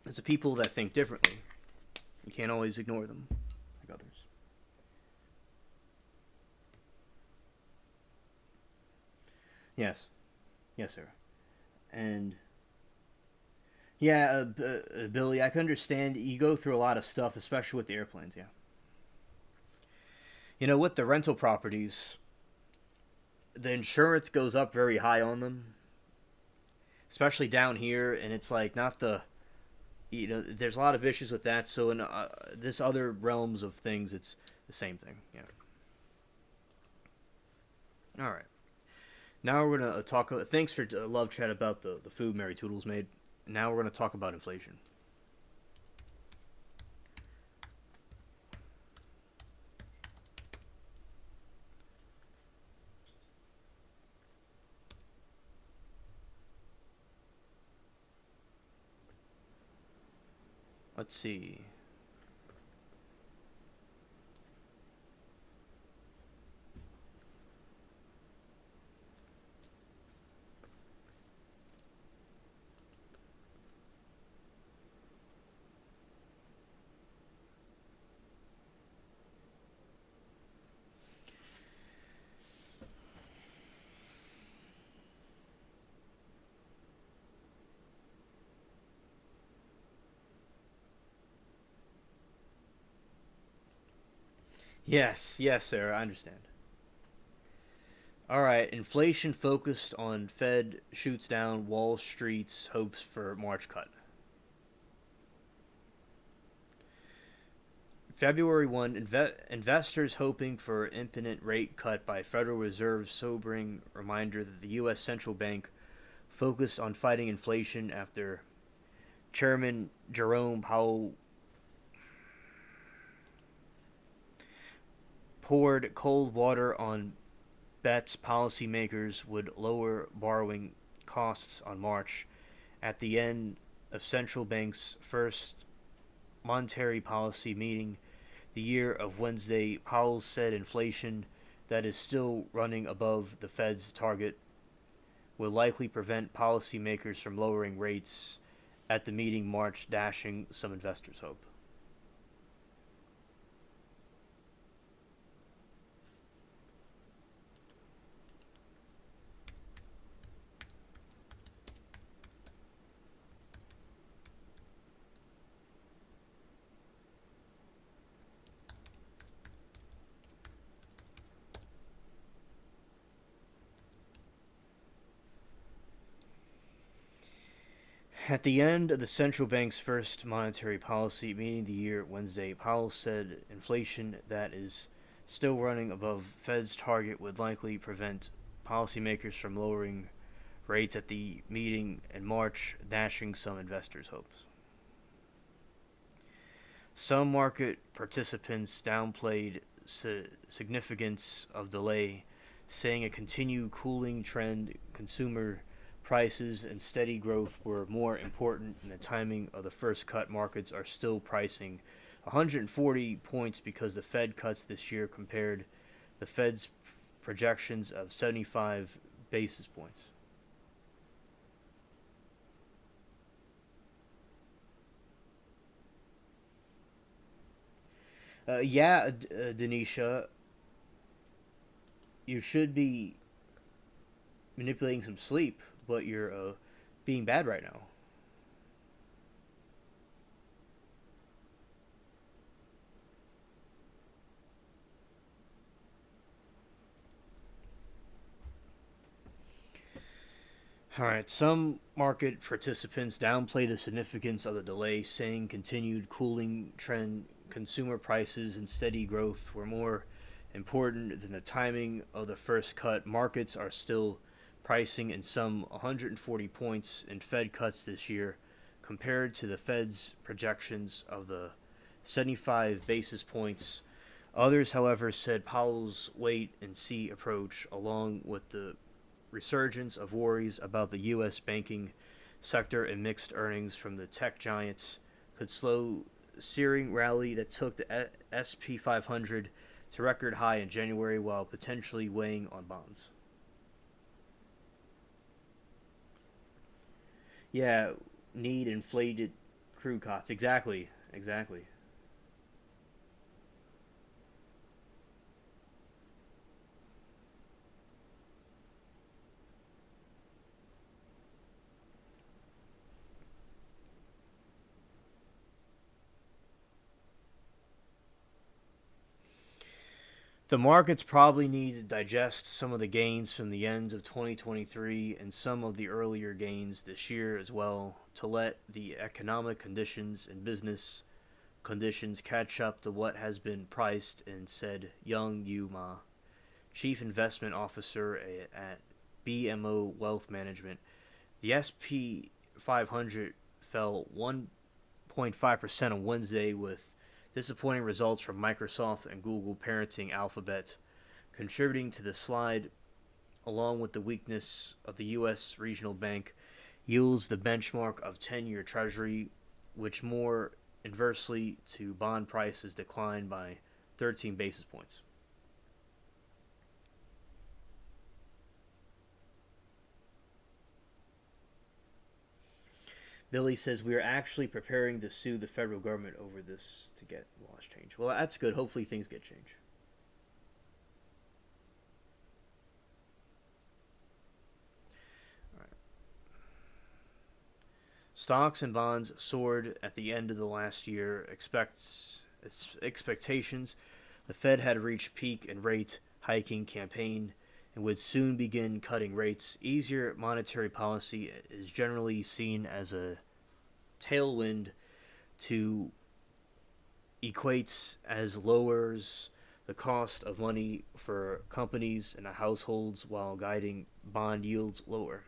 It's the people that think differently. You can't always ignore them like others. Yes, yes, sir. And yeah, Billy, I can understand. You go through a lot of stuff, especially with the airplanes. Yeah, you know, with the rental properties, the insurance goes up very high on them, especially down here, and it's like not the there's a lot of issues with that. So in this other realms of things, it's the same thing. Yeah. All right. Now we're gonna talk. Thanks for love chat about the food Mary Toodles made. Now we're gonna talk about inflation. Let's see. Yes, yes, Sarah. I understand. All right. Inflation focused on Fed shoots down Wall Street's hopes for March cut. February 1, investors hoping for imminent rate cut by Federal Reserve sobering reminder that the U.S. Central Bank focused on fighting inflation after Chairman Jerome Powell poured cold water on bets policymakers would lower borrowing costs on March at the end of central bank's first monetary policy meeting the year of Wednesday. Powell said inflation that is still running above the Fed's target will likely prevent policymakers from lowering rates at the meeting March, dashing some investors' hope. At the end of the central bank's first monetary policy meeting of the year Wednesday, Powell said inflation that is still running above Fed's target would likely prevent policymakers from lowering rates at the meeting in March, dashing some investors' hopes. Some market participants downplayed significance of delay, saying a continued cooling trend, consumer prices, and steady growth were more important than the timing of the first cut. Markets are still pricing 140 points because the Fed cuts this year compared the Fed's projections of 75 basis points. Denisha, you should be manipulating some sleep, but you're being bad right now. All right, some market participants downplay the significance of the delay, saying continued cooling trend, consumer prices, and steady growth were more important than the timing of the first cut. Markets are still pricing in some 140 points in Fed cuts this year compared to the Fed's projections of the 75 basis points. Others, however, said Powell's wait and see approach, along with the resurgence of worries about the U.S. banking sector and mixed earnings from the tech giants, could slow searing rally that took the S&P 500 to record high in January while potentially weighing on bonds. Yeah, need inflated crew costs. Exactly. Exactly. The markets probably need to digest some of the gains from the end of 2023 and some of the earlier gains this year as well to let the economic conditions and business conditions catch up to what has been priced in, said Young Yu Ma, Chief Investment Officer at BMO Wealth Management. The SP 500 fell 1.5% on Wednesday with disappointing results from Microsoft and Google parenting Alphabet, contributing to the slide, along with the weakness of the U.S. regional bank yields. The benchmark of 10-year Treasury, which more inversely to bond prices, declined by 13 basis points. Billy says we are actually preparing to sue the federal government over this to get laws changed. Well, that's good. Hopefully things get changed. All right. Stocks and bonds soared at the end of the last year. Expectations the Fed had reached peak in rate hiking campaign and would soon begin cutting rates. Easier monetary policy is generally seen as a tailwind to equates as lowers the cost of money for companies and households while guiding bond yields lower.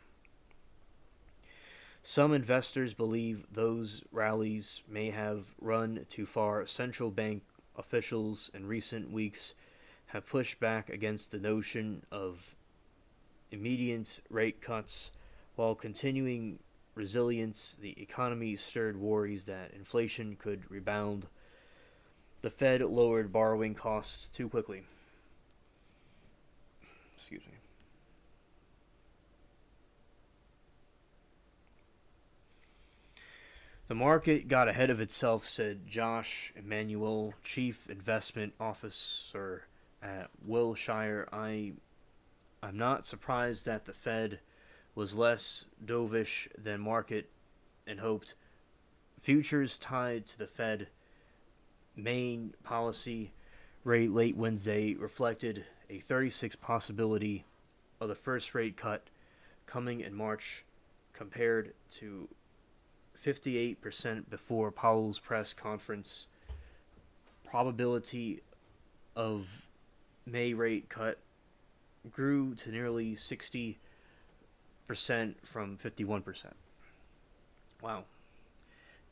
Some investors believe those rallies may have run too far. Central bank officials in recent weeks have pushed back against the notion of immediate rate cuts while continuing resilience. The economy stirred worries that inflation could rebound. The Fed lowered borrowing costs too quickly. Excuse me. The market got ahead of itself, said Josh Emanuel, Chief Investment Officer at Wilshire. I'm not surprised that the Fed was less dovish than market and hoped. Futures tied to the Fed main policy rate late Wednesday reflected a 36 possibility of the first rate cut coming in March compared to 58% before Powell's press conference. Probability of May rate cut grew to nearly 60% from 51%. Wow.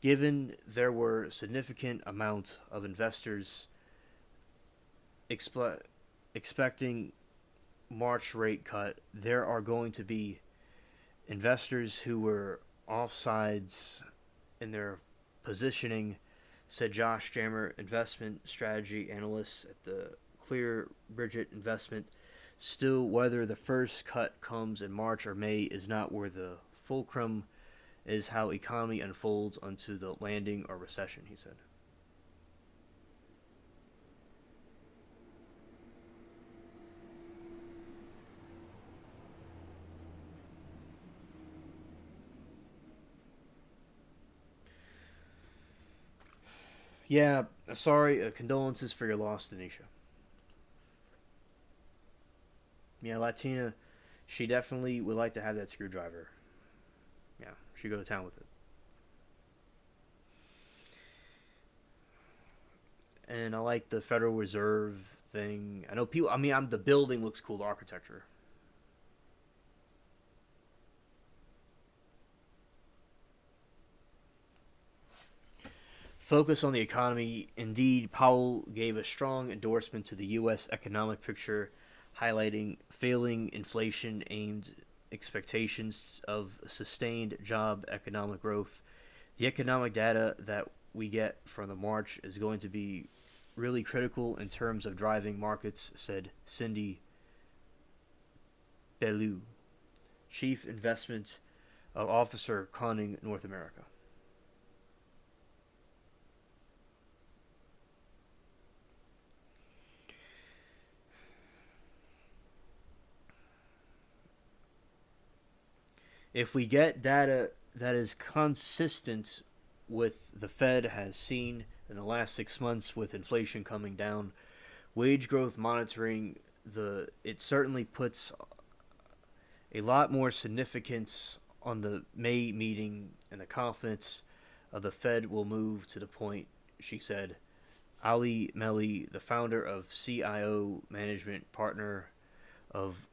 Given there were significant amount of investors expecting March rate cut, there are going to be investors who were offsides in their positioning, said Josh Jammer, investment strategy analyst at the Clear Bridget Investment. Still, whether the first cut comes in March or May is not where the fulcrum is, how economy unfolds onto the landing or recession, he said. Yeah, sorry, condolences for your loss, Denisha. Yeah, Latina, she definitely would like to have that screwdriver. Yeah, she'd go to town with it. And I like the Federal Reserve thing. I know people. I mean, the building looks cool, the architecture. Focus on the economy. Indeed, Powell gave a strong endorsement to the U.S. economic picture, highlighting failing inflation aimed expectations of sustained job economic growth. The economic data that we get from the March is going to be really critical in terms of driving markets, said Cindy Bellew, Chief Investment Officer, Conning North America. If we get data that is consistent with the Fed has seen in the last 6 months with inflation coming down, wage growth monitoring, it certainly puts a lot more significance on the May meeting, and the confidence of the Fed will move to the point, she said. Ali Melli, the founder of CIO Management Partner of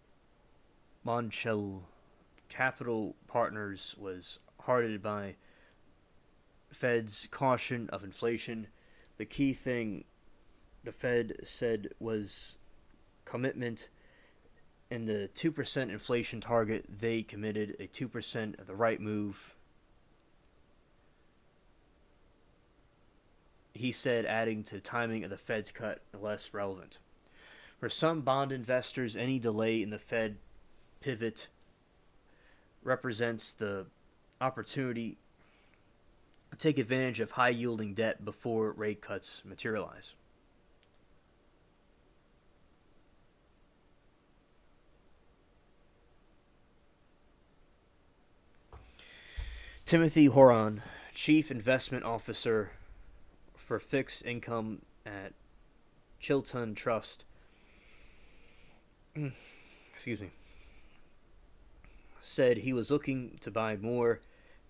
Monchel Capital Partners, was heartened by Fed's caution of inflation. The key thing the Fed said was commitment in the 2% inflation target. They committed a 2% of the right move. He said, adding to the timing of the Fed's cut less relevant. For some bond investors, any delay in the Fed pivot represents the opportunity to take advantage of high yielding debt before rate cuts materialize. Timothy Horan, Chief Investment Officer for Fixed Income at Chilton Trust, excuse me, said he was looking to buy more.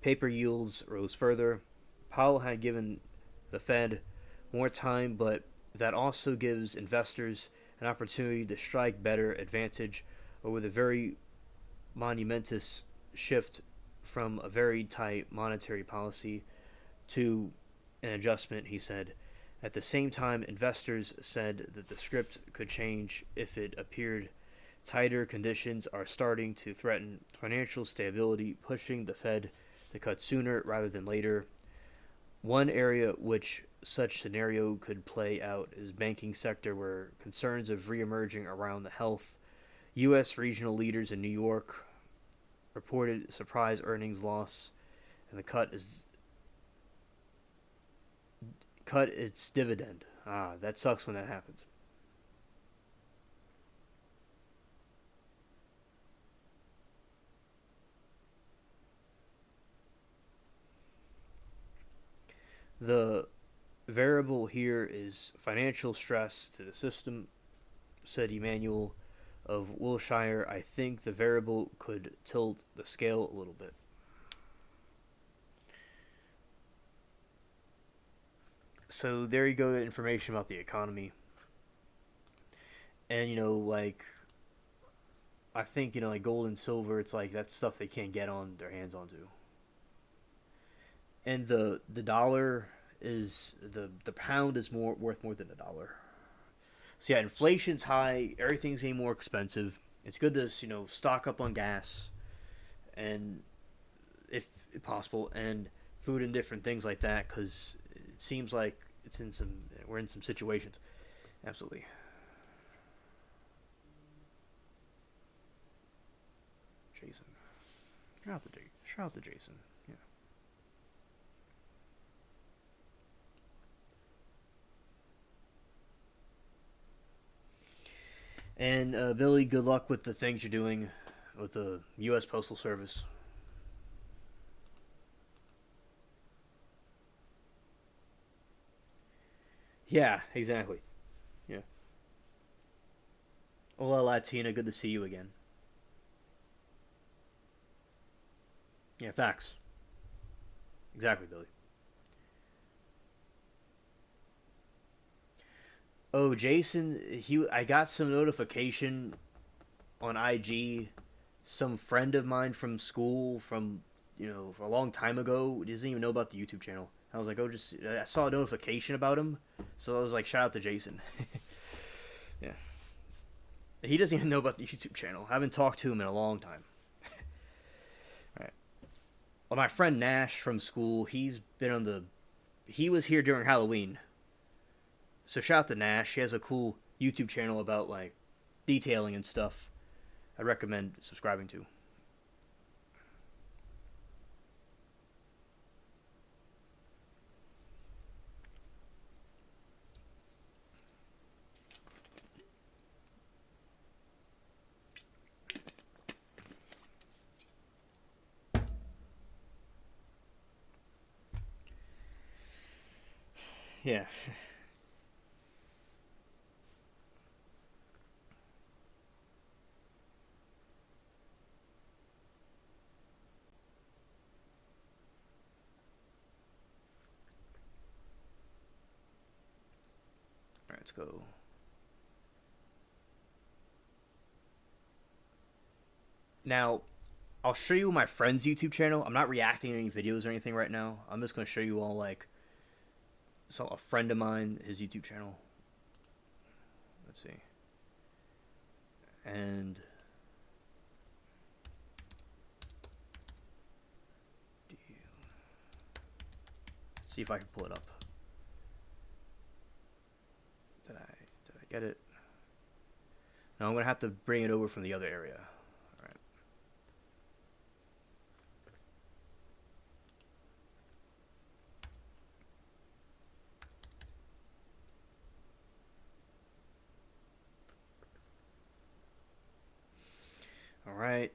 Paper yields rose further. Powell had given the Fed more time, but that also gives investors an opportunity to strike better advantage over the very monumentous shift from a very tight monetary policy to an adjustment, he said. At the same time, investors said that the script could change if it appeared tighter conditions are starting to threaten financial stability, pushing the Fed to cut sooner rather than later. One area which such scenario could play out is banking sector, where concerns of reemerging around the health. U.S. regional leaders in New York reported surprise earnings loss, and the cut is cut its dividend. Ah, that sucks when that happens. The variable here is financial stress to the system, said Emmanuel of Wilshire. I think the variable could tilt the scale a little bit. So there you go, information about the economy. And like I think like gold and silver, it's like that's stuff they can't get on their hands onto. And the dollar is the pound is more worth more than a dollar. So yeah, inflation's high, everything's getting more expensive. It's good to stock up on gas and if possible and food and different things like that because it seems like we're in some situations. Absolutely. Jason. Shout out to Jason. Yeah. And Billy, good luck with the things you're doing with the U.S. Postal Service. Yeah, exactly. Yeah. Hola, Latina. Good to see you again. Yeah, facts. Exactly, Billy. Oh, Jason, I got some notification on IG. Some friend of mine from school from a long time ago doesn't even know about the YouTube channel. I was like, oh, just I saw a notification about him, so I was like, shout out to Jason. Yeah, he doesn't even know about the YouTube channel. I haven't talked to him in a long time. All right. Well, my friend Nash from school, he was here during Halloween. So shout out to Nash. He has a cool YouTube channel about like detailing and stuff. I recommend subscribing to. Yeah. All right, let's go. Now, I'll show you my friend's YouTube channel. I'm not reacting to any videos or anything right now. I'm just going to show you all like a friend of mine, his YouTube channel. Let's see. And see if I can pull it up. Did I get it? No, I'm going to have to bring it over from the other area. All right. All right.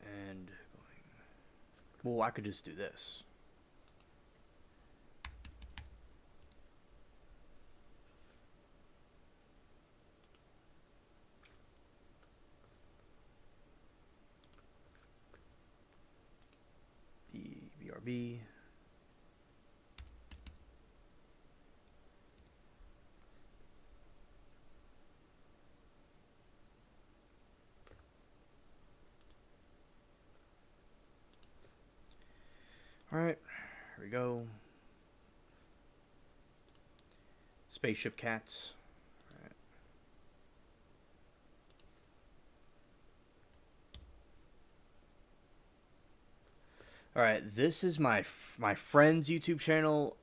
And well, I could just do this. BRB. All right, here we go. Spaceship cats. All right, this is my friend's YouTube channel,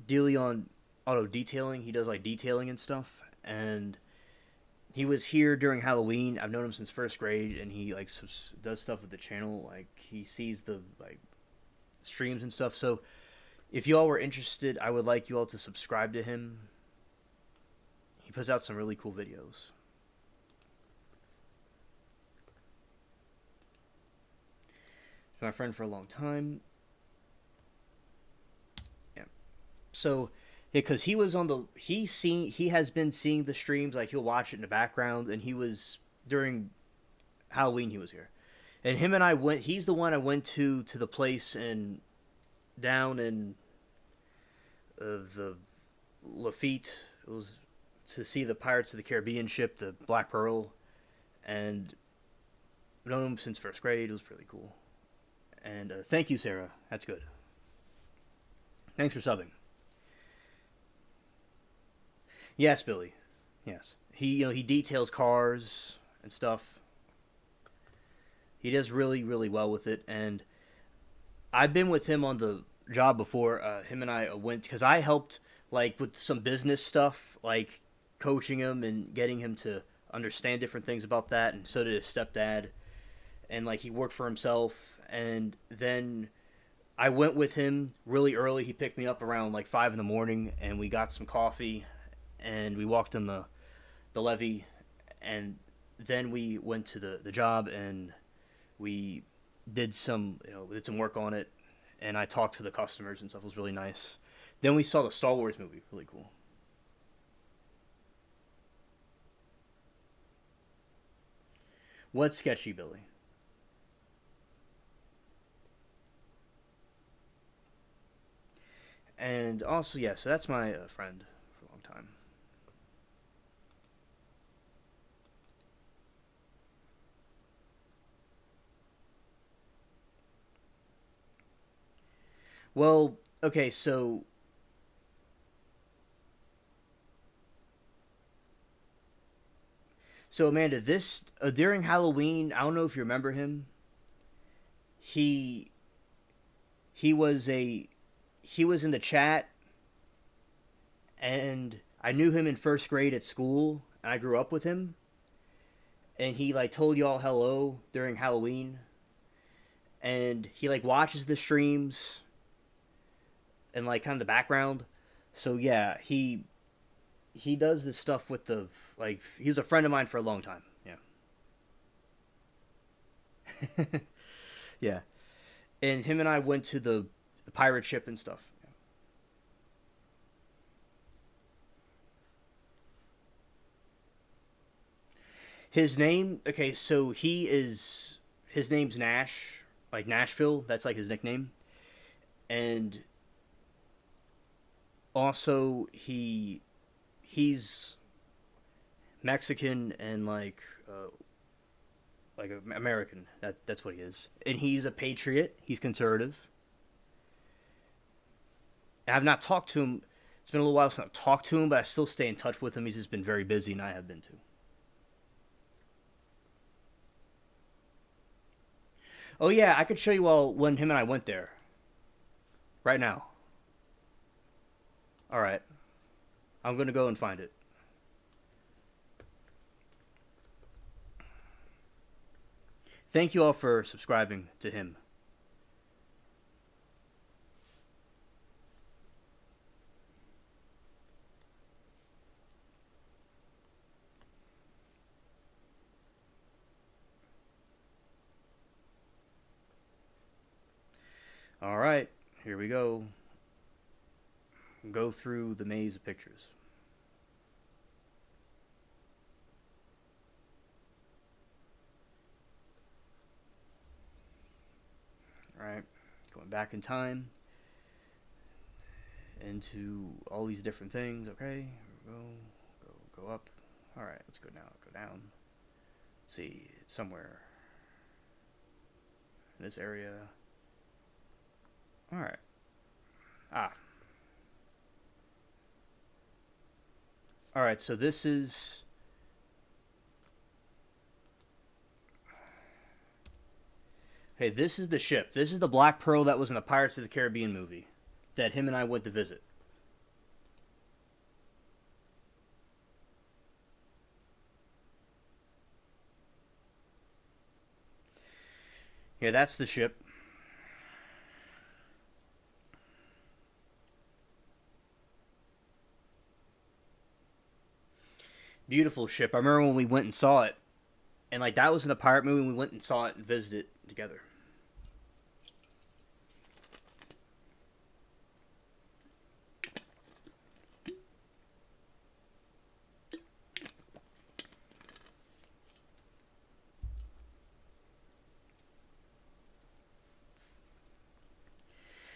dealing on auto detailing. He does like detailing and stuff, and he was here during Halloween. I've known him since first grade, and he like does stuff with the channel. Like he sees the like streams and stuff. So If you all were interested, I would like you all to subscribe to him. He puts out some really cool videos. He's been my friend for a long time. Yeah. So, yeah, because he was on the he has been seeing the streams, like he'll watch it in the background, and he was during Halloween he was here, and him and I went. He's the one I went to the place in down in the Lafitte. It was to see the Pirates of the Caribbean ship, the Black Pearl, and I've known him since first grade. It was pretty cool. And thank you, Sarah. That's good. Thanks for subbing. Yes, Billy. Yes, he details cars and stuff. He does really well with it, and I've been with him on the job before. Him and I went because I helped like with some business stuff, like coaching him and getting him to understand different things about that, and so did his stepdad. And like he worked for himself, and then I went with him really early. He picked me up around like 5 in the morning, and we got some coffee, and we walked on the levee, and then we went to the job, and we did some work on it, and I talked to the customers and stuff. It was really nice. Then we saw the Star Wars movie, really cool. What's sketchy, Billy? And also, yeah, so that's my friend for a long time. Well, okay, so Amanda, this during Halloween, I don't know if you remember him. He he was a he was in the chat, and I knew him in first grade at school, and I grew up with him, and he like told y'all hello during Halloween, and he like watches the streams and like kind of the background. So yeah, he does this stuff with the like he's a friend of mine for a long time. Yeah. Yeah. And him and I went to the pirate ship and stuff. His name, okay, so his name's Nash, like Nashville. That's like his nickname, and also he's Mexican and like American. That's what he is, and he's a patriot. He's conservative. I've not talked to him. It's been a little while since I've talked to him, but I still stay in touch with him. He's just been very busy, and I have been too. Oh yeah, I could show you all when him and I went there right now. All right, I'm gonna go and find it. Thank you all for subscribing to him. All right, here we go. Go through the maze of pictures. All right, going back in time into all these different things. Okay, here we go up. All right, let's go now. Go down. Let's see, it's somewhere in this area. All right. Ah. All right. So this is. Hey, this is the ship. This is the Black Pearl that was in the Pirates of the Caribbean movie that him and I went to visit. Yeah, that's the ship. Beautiful ship. I remember when we went and saw it, and like that was in a pirate movie. And we went and saw it and visited it together.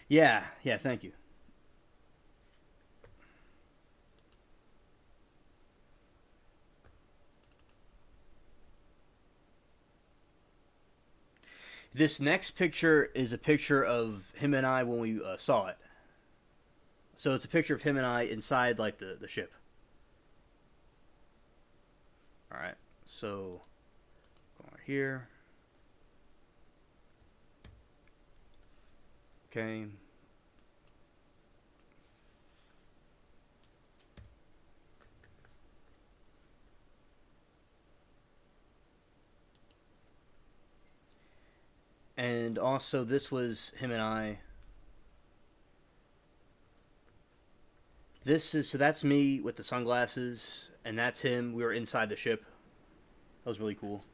Yeah, yeah. Thank you. This next picture is a picture of him and I when we saw it. So it's a picture of him and I inside like the ship. All right. So going right here. Okay. And also this was him and I. This is so that's me with the sunglasses, and that's him. We were inside the ship. That was really cool.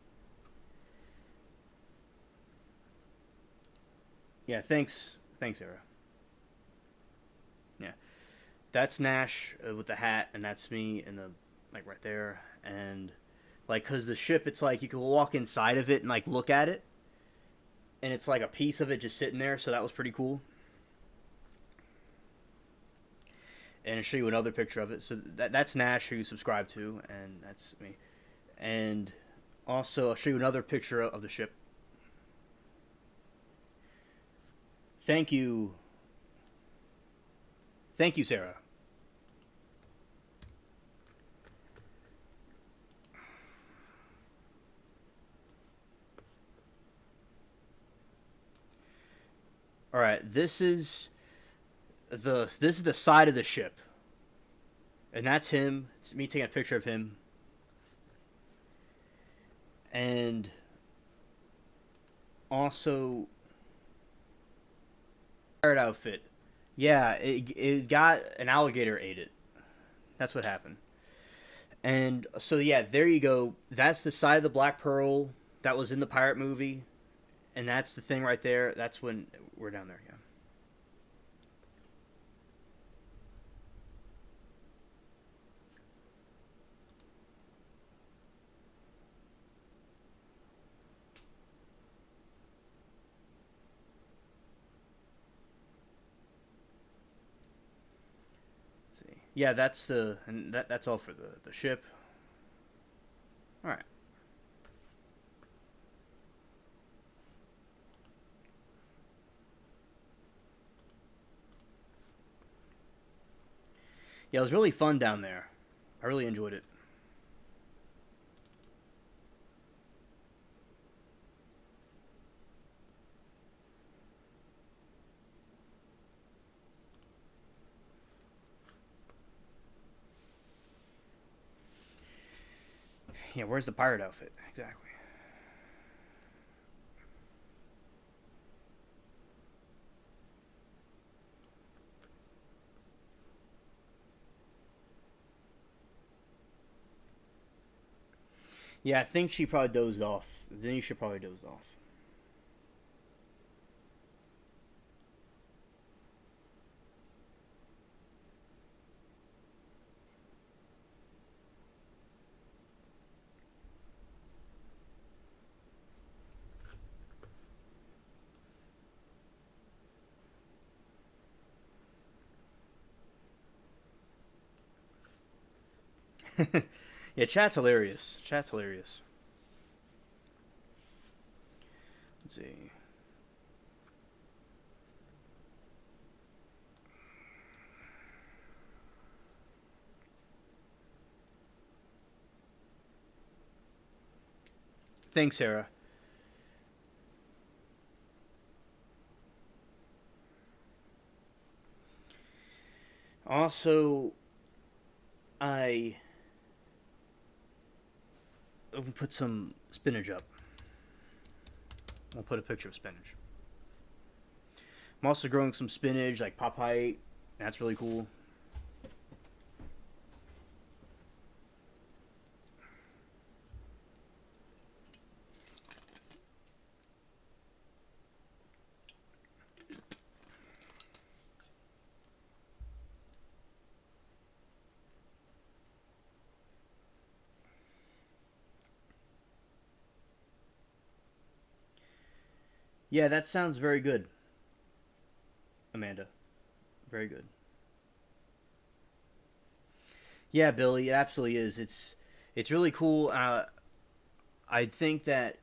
Yeah, thanks, Era. Yeah, that's Nash with the hat, and that's me in the like right there, and like because the ship, it's like you can walk inside of it and like look at it, and it's like a piece of it just sitting there. So that was pretty cool. And I'll show you another picture of it. So that's Nash, who you subscribe to, and that's me. And also, I'll show you another picture of the ship. Thank you, thank you, Sarah. All right, this is the side of the ship, and that's him. It's me taking a picture of him, and also pirate outfit. Yeah, it got an alligator ate it. That's what happened. And so yeah, there you go. That's the side of the Black Pearl that was in the pirate movie, and that's the thing right there. That's when we're down there. Yeah. Let's see. Yeah, that's the and that's all for the ship. All right. Yeah, it was really fun down there. I really enjoyed it. Yeah, where's the pirate outfit exactly? Yeah, I think she probably dozed off. Then you should probably doze off. Yeah, chat's hilarious. Chat's hilarious. Let's see. Thanks, Sarah. Also, I put some spinach up. I'll put a picture of spinach. I'm also growing some spinach, like Popeye. That's really cool. Yeah, that sounds very good, Amanda. Very good. Yeah, Billy, it absolutely is. It's really cool. I think that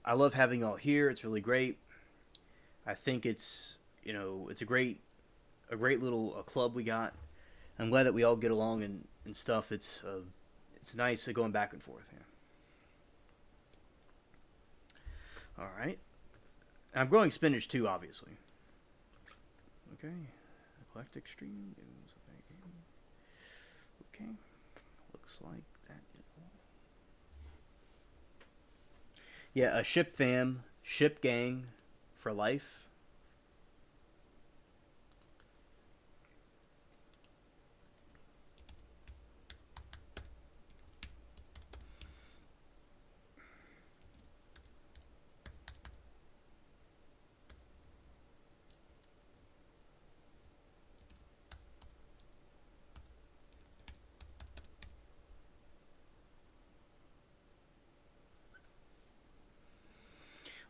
I love having y'all here. It's really great. I think it's a great little club we got. I'm glad that we all get along and stuff. It's nice going back and forth. Yeah. All right. I'm growing spinach too, obviously. Okay. Eclectic stream. Okay. Looks like that is all. Yeah, a ship fam, ship gang for life.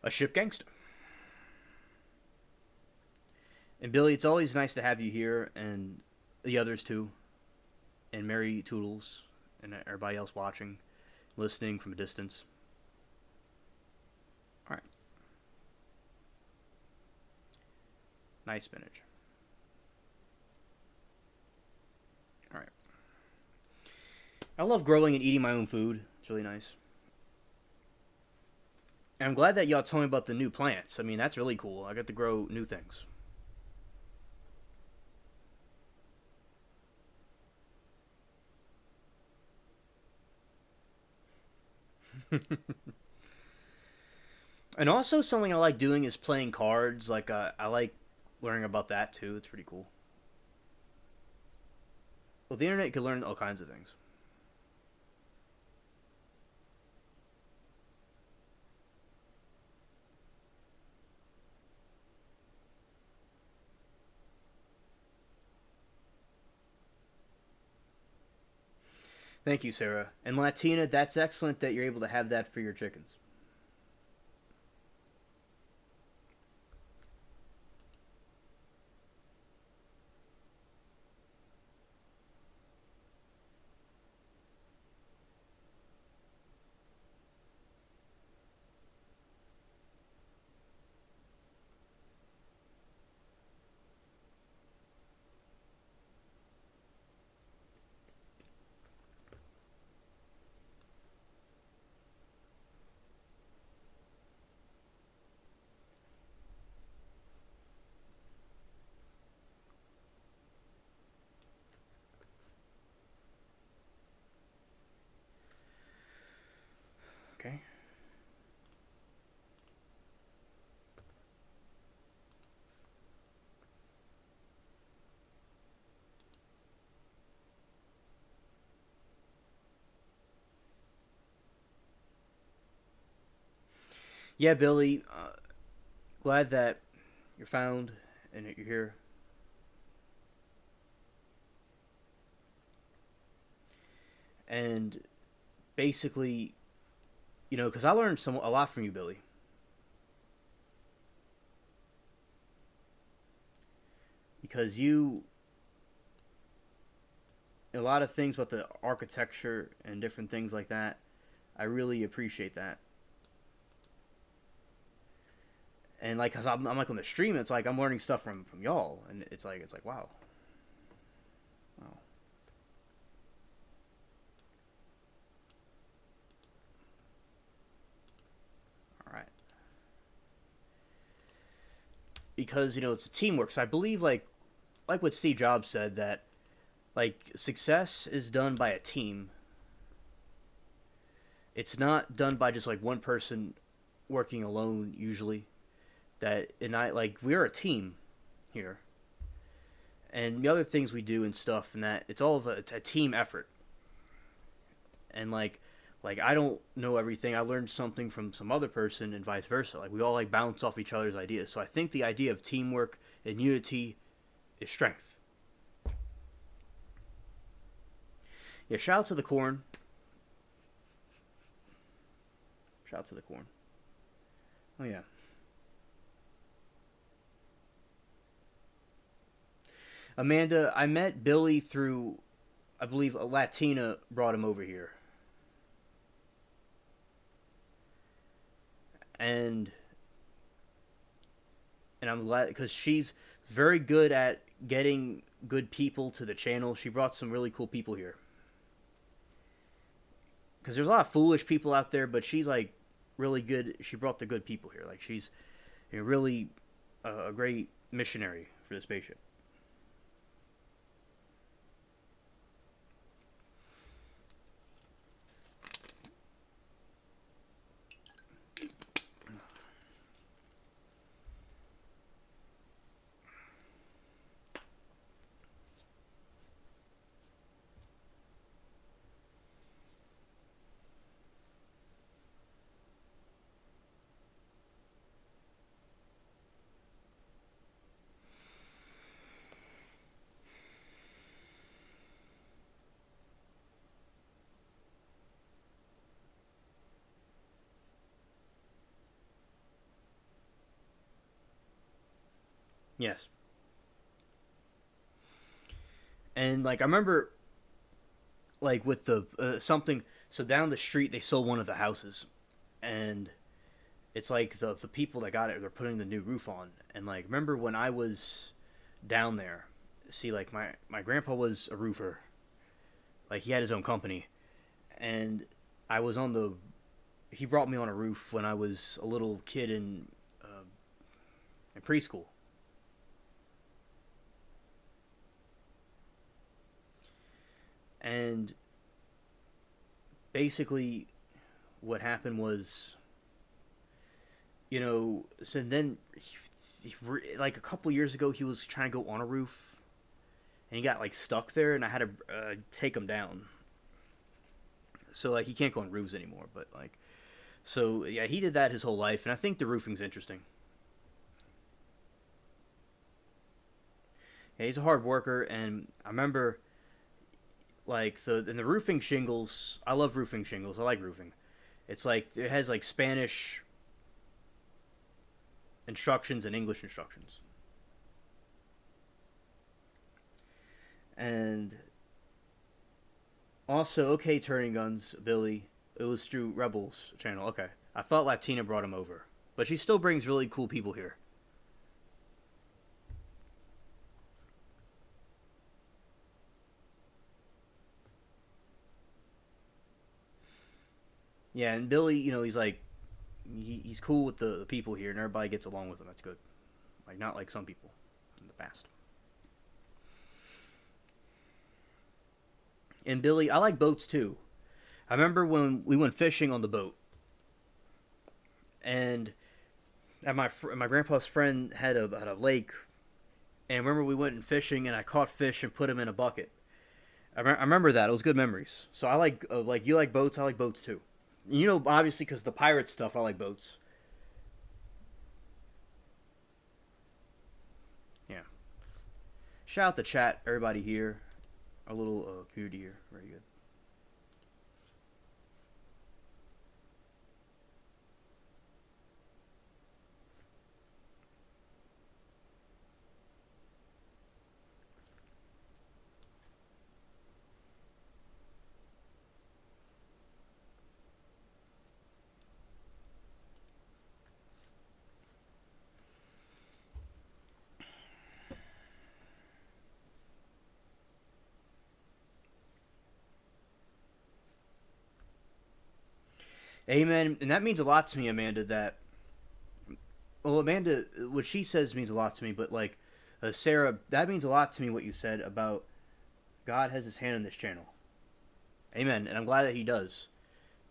A ship gangster. And Billy, it's always nice to have you here and the others too, and Mary Toodles and everybody else watching, listening from a distance. All right. Nice spinach. All right. I love growing and eating my own food. It's really nice. And I'm glad that y'all told me about the new plants. I mean, that's really cool. I got to grow new things. And also, something I like doing is playing cards. Like, I like learning about that too. It's pretty cool. Well, the internet can learn all kinds of things. Thank you, Sarah. And Latina, that's excellent that you're able to have that for your chickens. Okay. Yeah, Billy. Glad that you're found and that you're here. And basically, because I learned a lot from you, Billy. Because a lot of things about the architecture and different things like that, I really appreciate that. And like, cause I'm like on the stream, it's like I'm learning stuff from y'all, and it's like wow, wow. All right. Because it's a teamwork. So I believe like what Steve Jobs said, that like success is done by a team. It's not done by just like one person working alone usually. That and I like we're a team here, and the other things we do and stuff, and that it's all of a team effort. And like I don't know everything. I learned something from some other person, and vice versa. Like we all like bounce off each other's ideas. So I think the idea of teamwork and unity is strength. Yeah, shout out to the corn. Shout out to the corn. Oh yeah. Amanda, I met Billy through, I believe, a Latina brought him over here, and I'm glad because she's very good at getting good people to the channel. She brought some really cool people here because there's a lot of foolish people out there, but she's like really good. She brought the good people here. Like she's really a great missionary for the spaceship. Yes, and like I remember, like with the something. So down the street, they sold one of the houses, and it's like the people that got it, they're putting the new roof on. And like remember when I was down there, see like my grandpa was a roofer, like he had his own company, and I was on the he brought me on a roof when I was a little kid in preschool. And basically what happened was, so then like a couple years ago he was trying to go on a roof and he got like stuck there, and I had to take him down. So like he can't go on roofs anymore, but like so yeah, he did that his whole life, and I think the roofing's interesting. Yeah, he's a hard worker, and I remember like the roofing shingles. I love roofing shingles. I like roofing. It's like it has like Spanish instructions and English instructions, and also okay, turning guns, Billy. It was through Rebels channel. Okay, I thought Latina brought him over, but she still brings really cool people here. Yeah, and Billy, he's like he's cool with the people here, and everybody gets along with him. That's good. Like not like some people in the past. And Billy, I like boats too. I remember when we went fishing on the boat, and at my grandpa's friend had a lake, and I remember we went fishing, and I caught fish and put them in a bucket. I remember that. It was good memories. So I like you like boats. I like boats too. Obviously, because the pirate stuff, I like boats. Yeah. Shout out the chat, everybody here. Our little community here. Very good. Amen. And that means a lot to me, Amanda. Well, Amanda, what she says means a lot to me. But like, Sarah, that means a lot to me. What you said about God has His hand in this channel. Amen. And I'm glad that He does.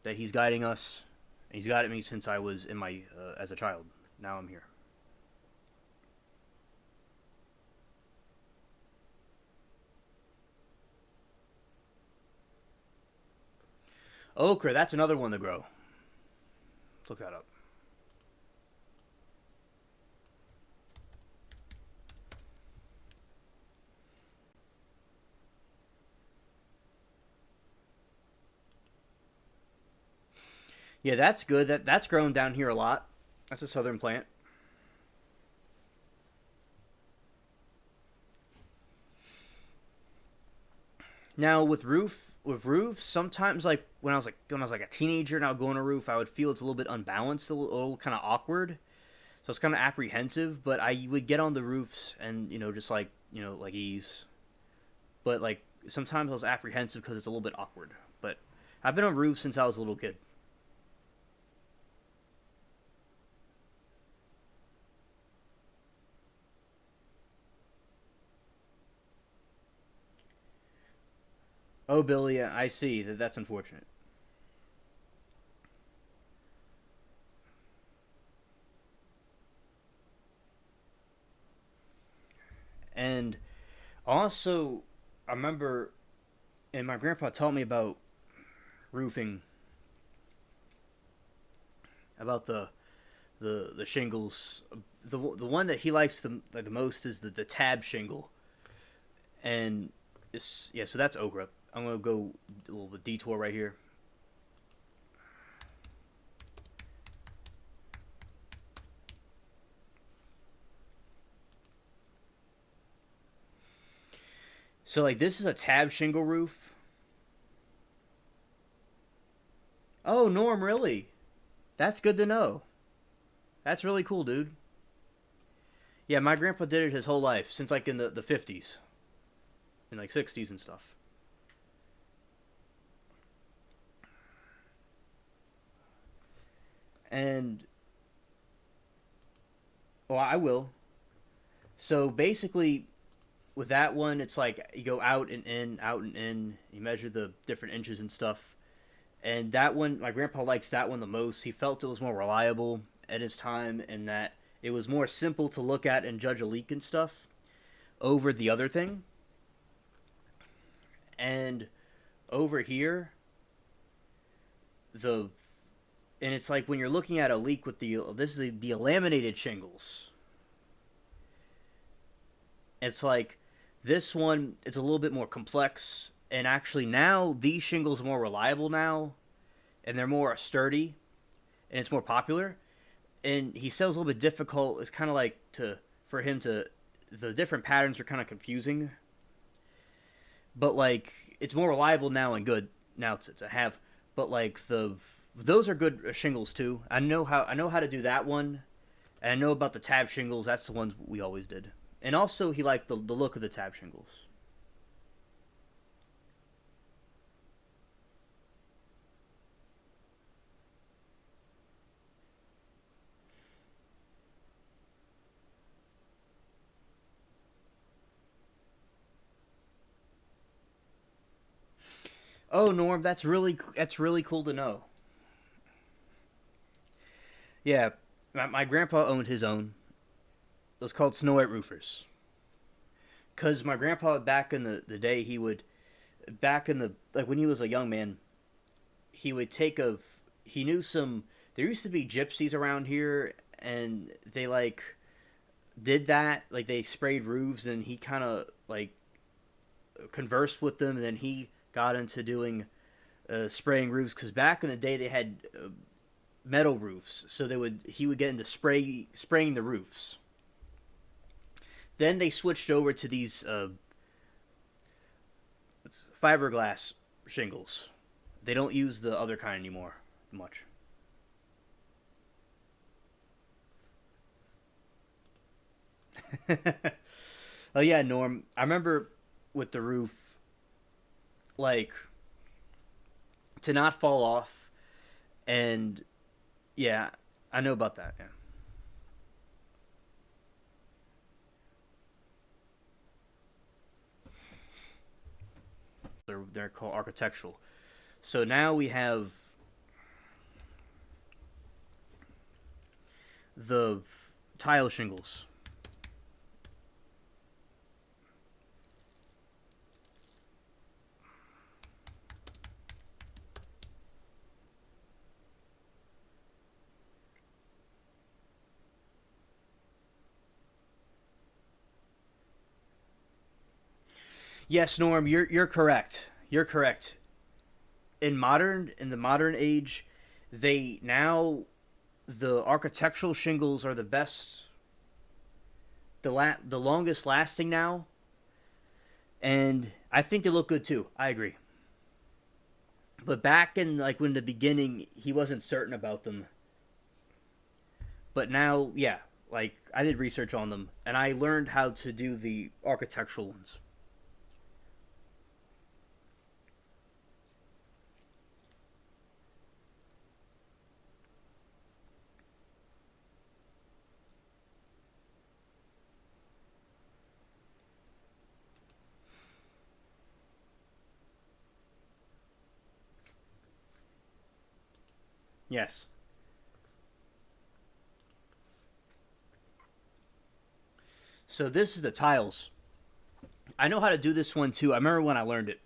That He's guiding us. And He's guided me since I was in my as a child. Now I'm here. Okra, that's another one to grow. Let's look that up. Yeah, that's good. That's grown down here a lot. That's a southern plant. Now with roofs, sometimes like when I was like a teenager and I would go on a roof, I would feel it's a little bit unbalanced, a little kind of awkward. So it's kind of apprehensive, but I would get on the roofs and just like like ease. But like sometimes I was apprehensive because it's a little bit awkward. But I've been on roofs since I was a little kid. Oh, Billy, I see that. That's unfortunate. And also, I remember, and my grandpa taught me about roofing, about the shingles. The one that he likes the most is the tab shingle, and it's yeah. So that's okra. I'm gonna go a little bit detour right here. So like this is a tab shingle roof. Oh, Norm, really? That's good to know. That's really cool, dude. Yeah, my grandpa did it his whole life since like in the 50s and like 60s and stuff. And well, I will. So basically, with that one, it's like you go out and in, out and in. You measure the different inches and stuff. And that one, my grandpa likes that one the most. He felt it was more reliable at his time, and that it was more simple to look at and judge a leak and stuff over the other thing. And over here, the and it's like when you're looking at a leak with the laminated shingles. It's like this one, it's a little bit more complex, and actually now these shingles are more reliable now, and they're more sturdy, and it's more popular. And he says a little bit difficult. It's kind of like to for him to the different patterns are kind of confusing, but like it's more reliable now and good now to have. But like the those are good shingles too. I know how to do that one, and I know about the tab shingles. That's the ones we always did. And also he liked the look of the tab shingles. Oh, Norm, that's really cool to know. Yeah, my grandpa owned his own. It was called Snow White Roofers. Cause my grandpa back in the day back in the like when he was a young man he would take a he knew some there used to be gypsies around here and they like did that like they sprayed roofs and he kind of like conversed with them and then he got into doing spraying roofs because back in the day they had metal roofs so he would get into spraying the roofs. Then they switched over to these fiberglass shingles. They don't use the other kind anymore much. Oh yeah, Norm. I remember with the roof, like to not fall off, and yeah, I know about that. Yeah, they're called architectural. So now we have the tile shingles. Yes, Norm, you're correct. You're correct. In the modern age, they now the architectural shingles are the best, the longest lasting now, and I think they look good too. I agree. But back in like when the beginning, he wasn't certain about them. But now, yeah, like I did research on them, and I learned how to do the architectural ones. Yes. So this is the tiles. I know how to do this one too. I remember when I learned it.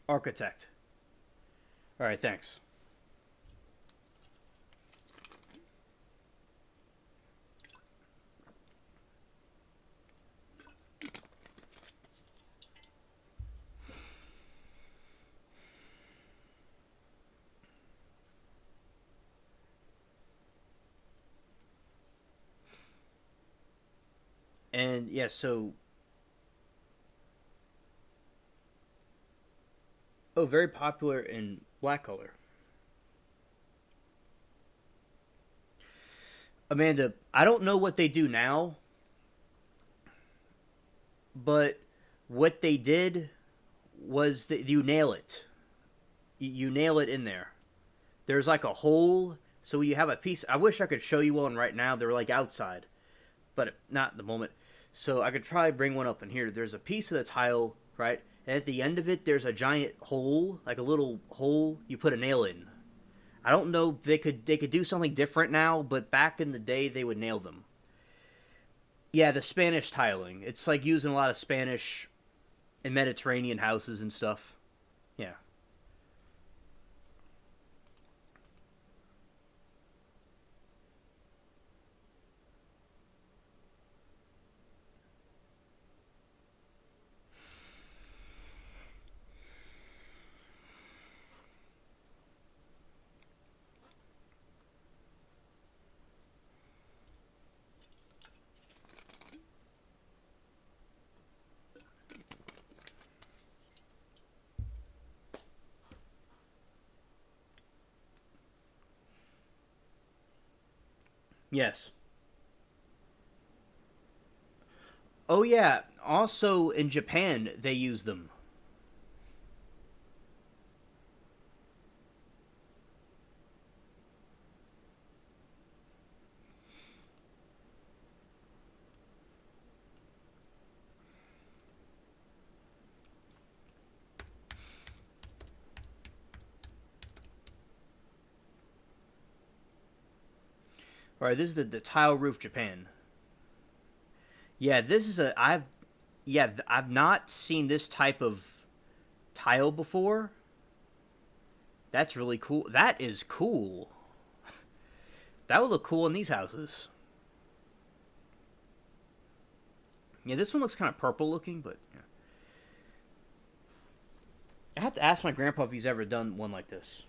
Architect. All right, thanks. And yeah, so oh, very popular in black color. Amanda, I don't know what they do now, but what they did was that you nail it. You nail it in there. There's like a hole, so you have a piece. I wish I could show you one right now. They're like outside, but not at the moment. So I could try bring one up in here. There's a piece of the tile, right? And at the end of it, there's a giant hole, like a little hole. You put a nail in. I don't know if they could do something different now, but back in the day they would nail them. Yeah, the Spanish tiling. It's like using a lot of Spanish and Mediterranean houses and stuff. Yeah. Yes. Oh yeah. Also in Japan they use them. All right, this is the tile roof Japan. Yeah, this is a I've yeah I've not seen this type of tile before. That's really cool. That is cool. That would look cool in these houses. Yeah, this one looks kind of purple looking, but yeah. I have to ask my grandpa if he's ever done one like this.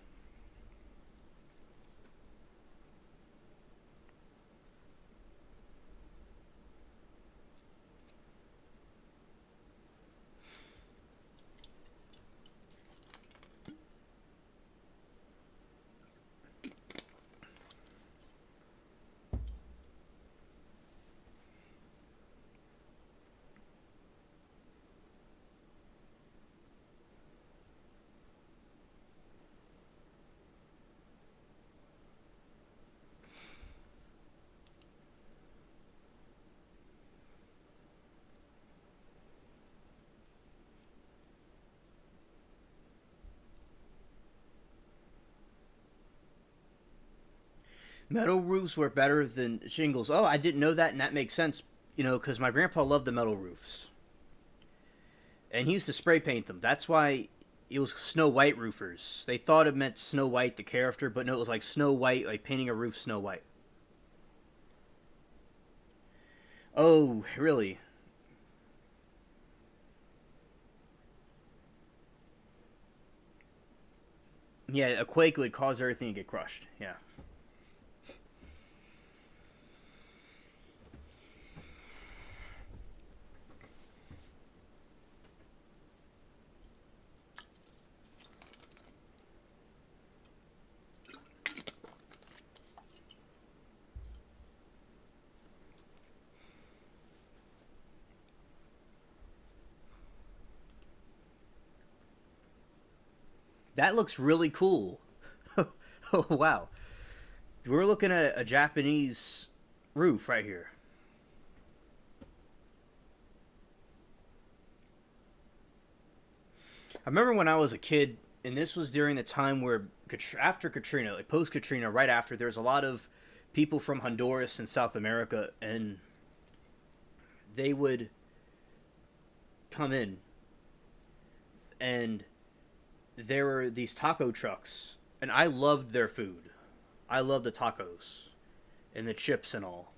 Metal roofs were better than shingles. Oh, I didn't know that, and that makes sense. You know, because my grandpa loved the metal roofs, and he used to spray paint them. That's why it was Snow White roofers. They thought it meant Snow White, the character, but no, it was like Snow White, like painting a roof Snow White. Oh, really? Yeah, a quake would cause everything to get crushed. Yeah. That looks really cool. Oh, wow. We're looking at a Japanese roof right here. I remember when I was a kid, and this was during the time where after Katrina, like post Katrina, right after, there was a lot of people from Honduras and South America, and they would come in, and there were these taco trucks, and I loved their food. I love the tacos and the chips and all.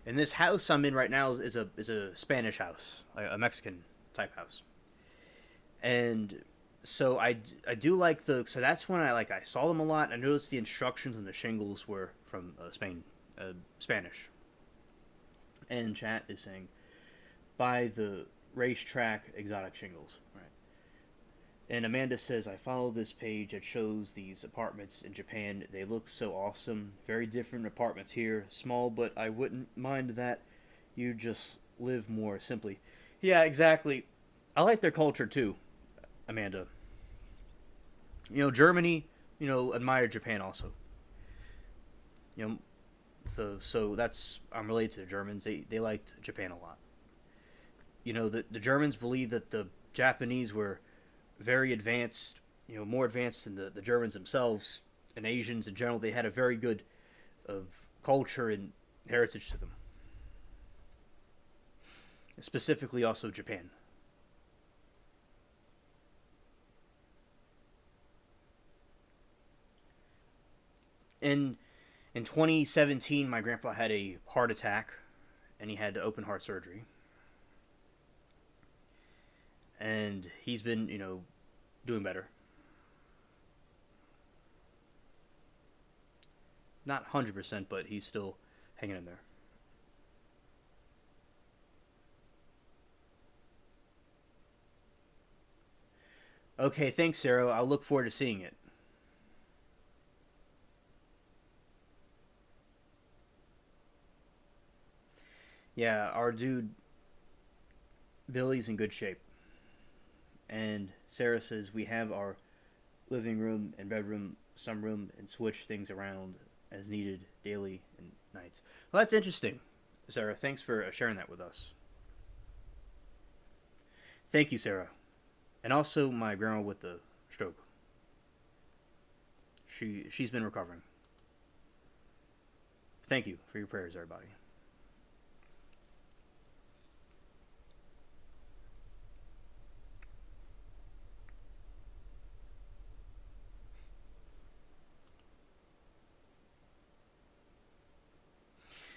And this house I'm in right now is a Spanish house, a Mexican type house. And so I do like the so that's when I saw them a lot. I noticed the instructions on the shingles were from Spain, Spanish. And chat is saying buy the racetrack exotic shingles. Right. And Amanda says, I follow this page that shows these apartments in Japan. They look so awesome. Very different apartments here. Small, but I wouldn't mind that. You just live more simply. Yeah, exactly. I like their culture too, Amanda. Germany, admire Japan also. You know, so that's I'm related to the Germans. They liked Japan a lot. The Germans believe that the Japanese were very advanced, more advanced than the Germans themselves, and Asians in general. They had a very good of culture and heritage to them. Specifically, also Japan. In in 2017, my grandpa had a heart attack, and he had open heart surgery. And he's been, doing better. Not 100%, but he's still hanging in there. Okay, thanks, Sarah. I'll look forward to seeing it. Yeah, our dude Billy's in good shape. And Sarah says we have our living room and bedroom, some room, and switch things around as needed daily and nights. Well, that's interesting, Sarah. Thanks for sharing that with us. Thank you, Sarah. And also my grandma with the stroke. She's been recovering. Thank you for your prayers, everybody.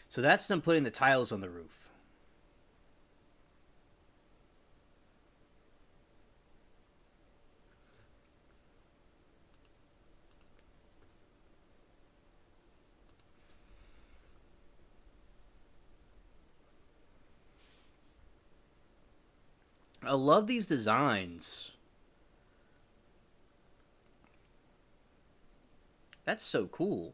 So that's them putting the tiles on the roof. I love these designs. That's so cool.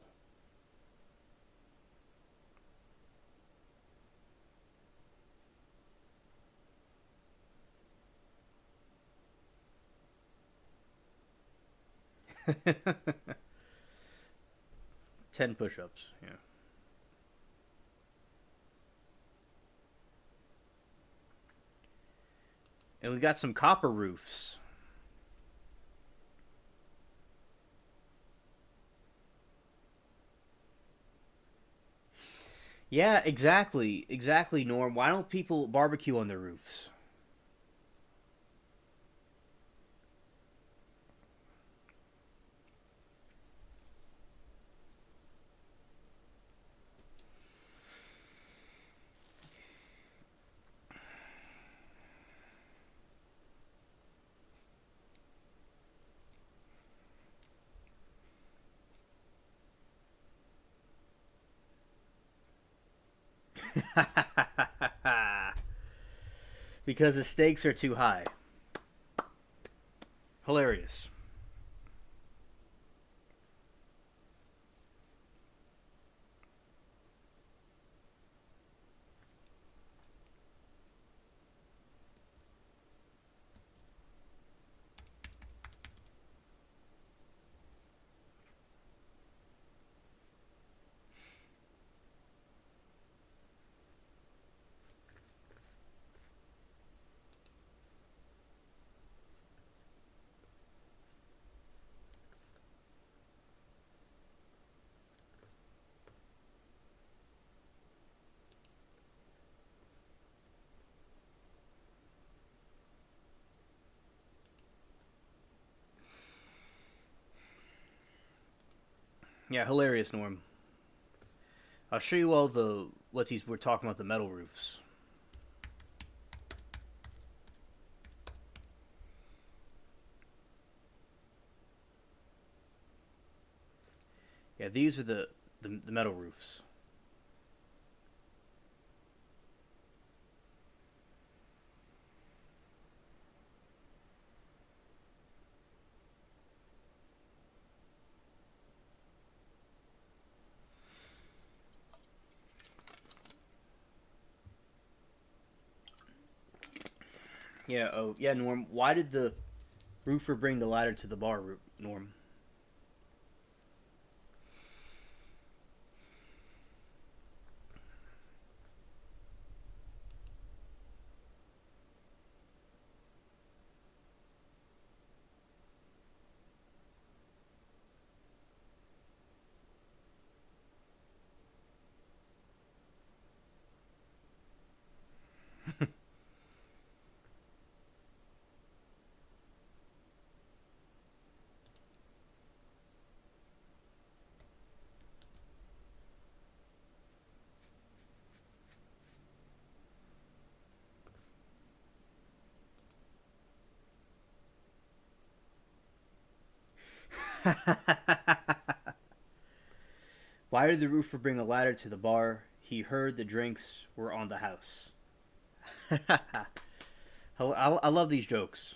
10 push ups. Yeah. And we got some copper roofs. Yeah, exactly. Exactly, Norm. Why don't people barbecue on their roofs? Because the stakes are too high. Hilarious. Yeah, hilarious, Norm. I'll show you all the what he's we're talking about the metal roofs. Yeah, these are the metal roofs. Yeah. Oh, yeah, Norm. Why did the roofer bring the ladder to the bar, Norm? Why did the roofer bring a ladder to the bar? He heard the drinks were on the house. I love these jokes.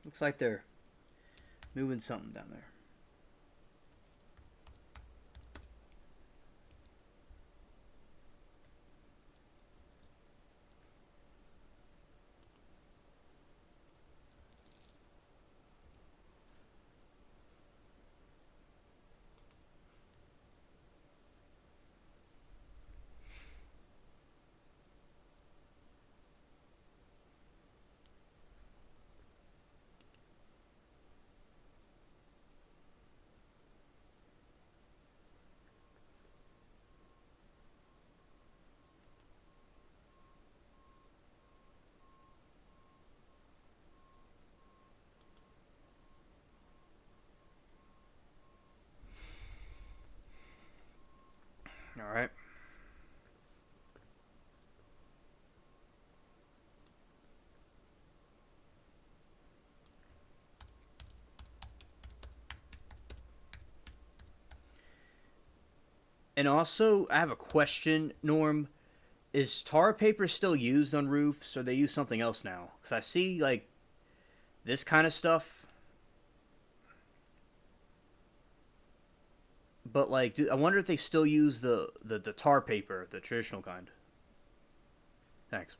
Looks like they're moving something down there. All right. And also, I have a question, Norm. Is tar paper still used on roofs, or they use something else now? Because I see like this kind of stuff, but like, I wonder if they still use the tar paper, the traditional kind. Thanks.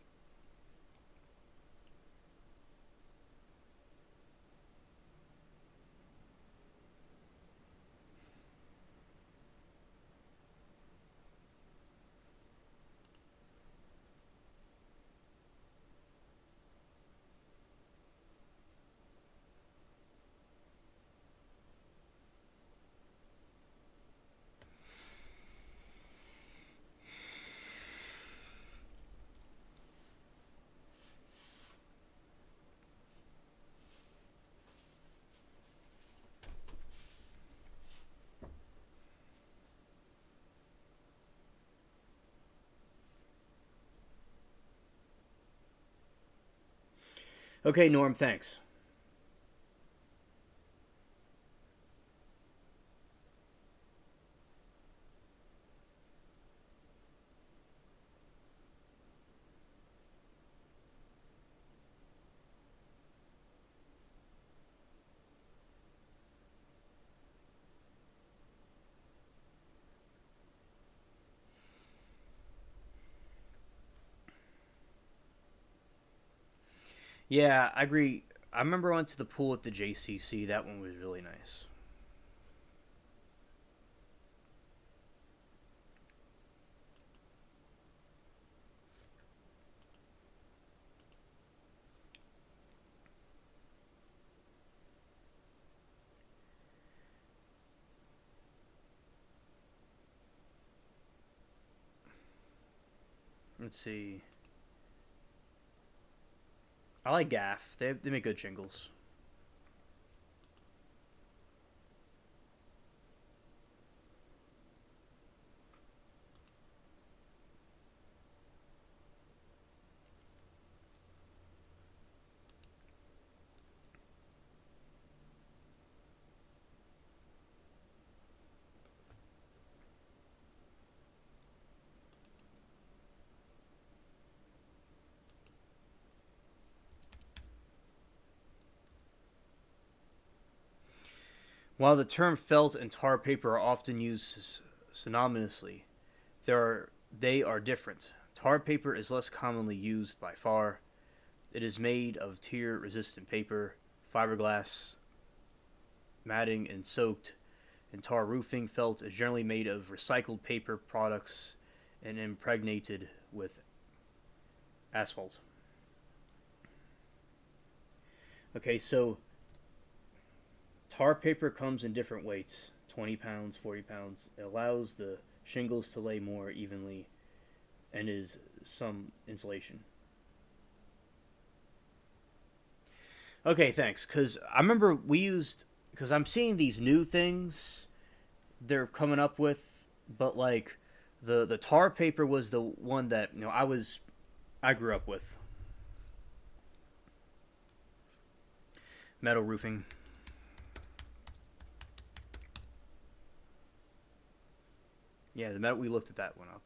Okay, Norm. Thanks. Yeah, I agree. I remember I went to the pool at the JCC. That one was really nice. Let's see. I like Gaff. They make good shingles. While the term felt and tar paper are often used synonymously, they are different. Tar paper is less commonly used by far. It is made of tear-resistant paper, fiberglass, matting, and soaked in tar roofing. Felt is generally made of recycled paper products and impregnated with asphalt. Okay, so tar paper comes in different weights: 20 pounds, 40 pounds. It allows the shingles to lay more evenly and is some insulation. Okay, thanks. Because I remember we used, because I'm seeing these new things they're coming up with, but like the tar paper was the one that I grew up with. Metal roofing. Yeah, the metal we looked at that one up.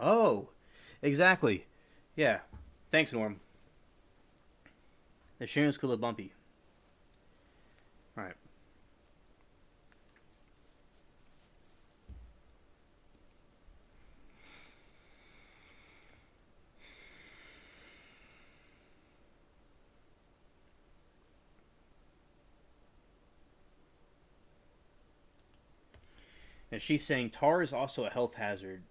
Oh, exactly. Yeah. Thanks, Norm. The shingles could look bumpy. All right. And she's saying tar is also a health hazard.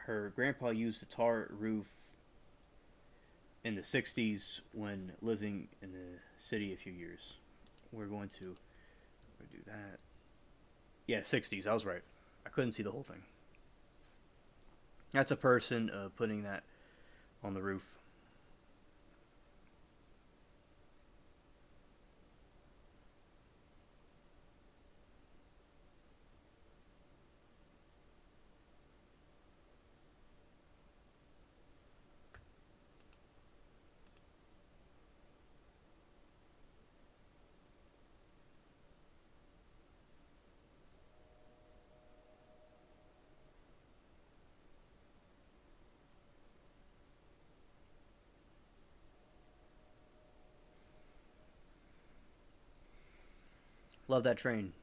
Her grandpa used a tar roof in the 60s when living in the city a few years. We're going to do that. Yeah, 60s. I was right. I couldn't see the whole thing. That's a person putting that on the roof. Love that train.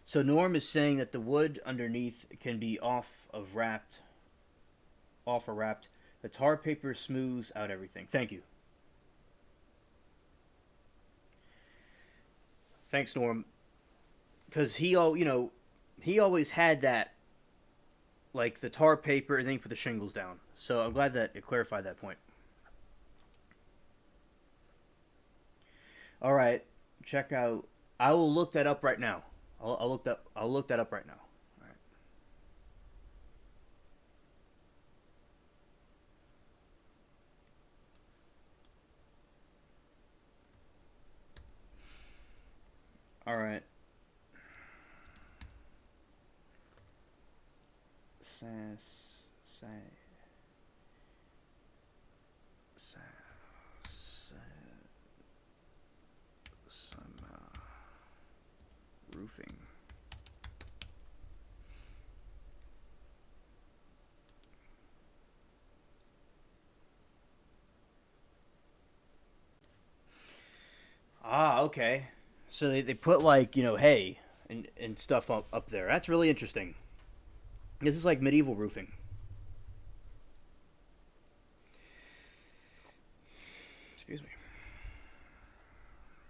So Norm is saying that the wood underneath can be off or wrapped. The tar paper smooths out everything. Thank you. Thanks, Norm. Because he always had that, like the tar paper, and then he put the shingles down. So I'm glad that it clarified that point. All right, check out. I will look that up right now. I'll look that up right now. All right. All right. Sass, sass, sass, roofing. Ah, okay. So they put like hay and stuff up there. That's really interesting. This is like medieval roofing. Excuse me.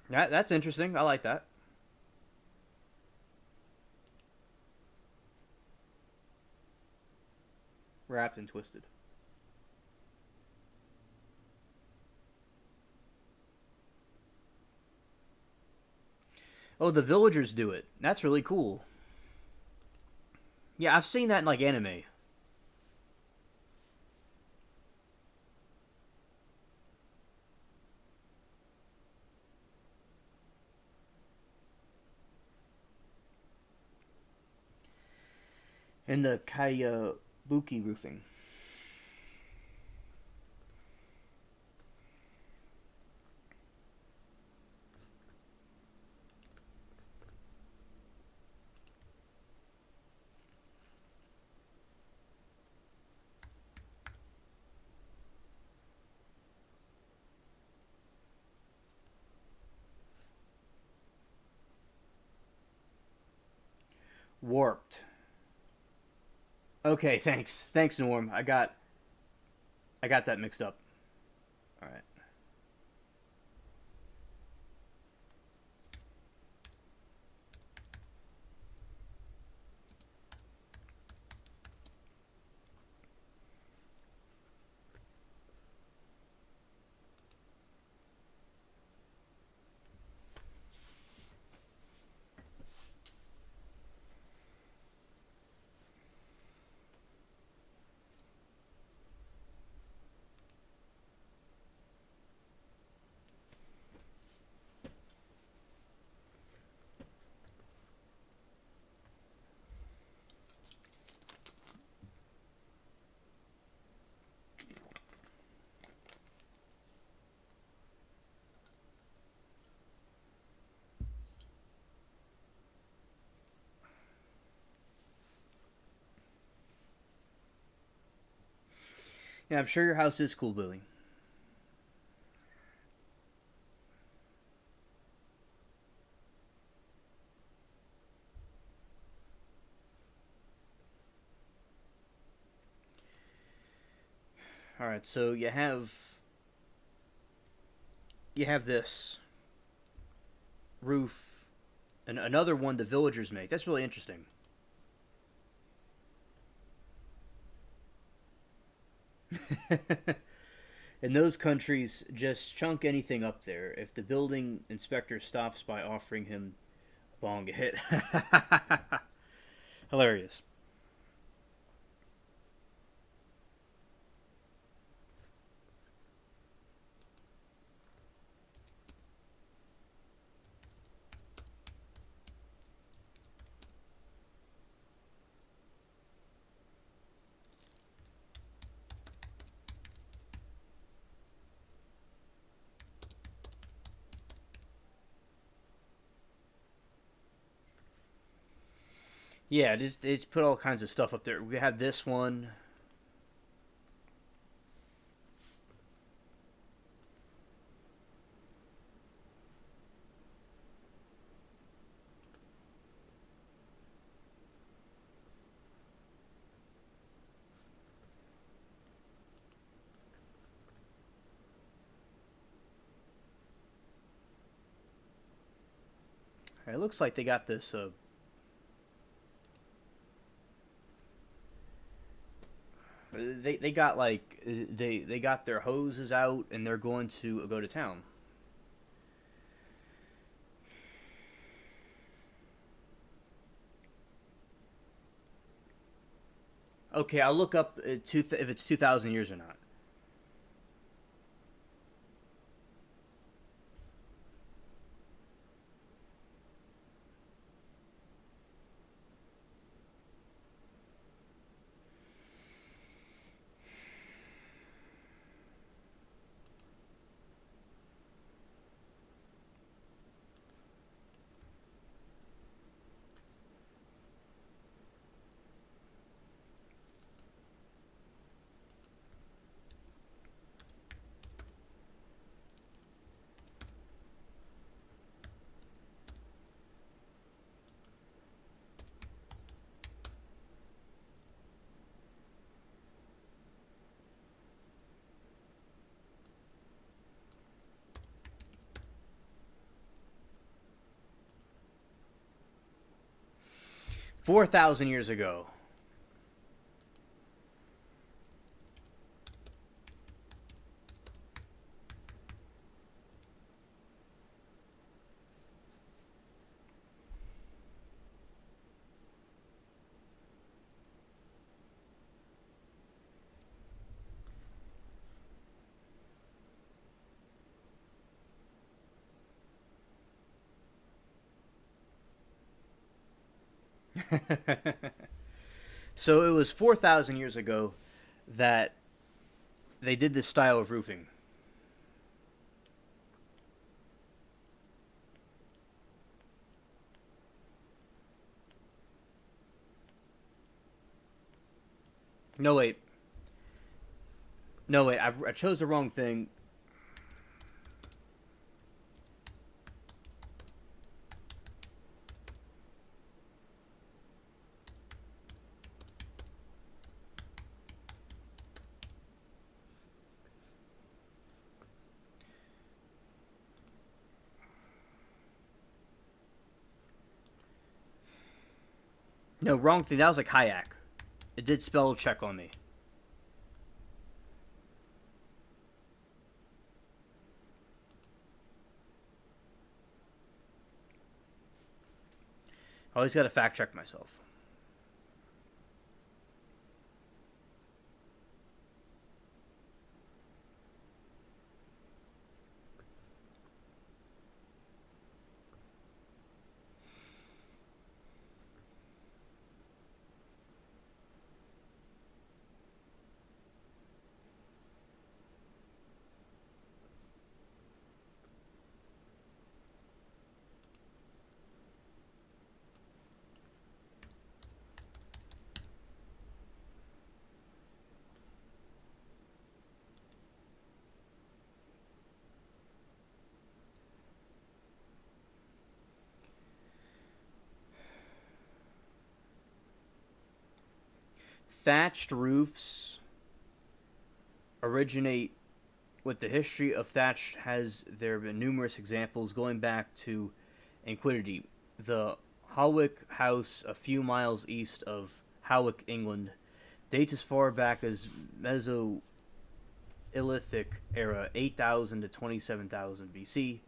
That's interesting. I like that. Wrapped and twisted. Oh, the villagers do it. That's really cool. Yeah, I've seen that in like anime. In the Kayabuki roofing. Warped. Okay, thanks. Thanks, Norm. I got that mixed up. All right. Yeah, I'm sure your house is cool, Billy. All right, so you have this roof, and another one the villagers make. That's really interesting. In those countries, just chunk anything up there. If the building inspector stops by offering him a bong hit, hilarious. Yeah, just put all kinds of stuff up there. We have this one. It looks like they got this. They got like they got their hoses out and they're going to go to town. Okay, I'll look up if it's 2,000 years or not. – 4,000 years ago. So it was 4,000 years ago that they did this style of roofing. No wait, no wait, I chose the wrong thing. No, wrong thing. That was a kayak. It did spell check on me. I always got to fact check myself. Thatched roofs originate with the history of thatch has there been numerous examples going back to antiquity. The Hawick House, a few miles east of Hawick, England, dates as far back as Mesoilithic era, 8,000 to 27,000 BC.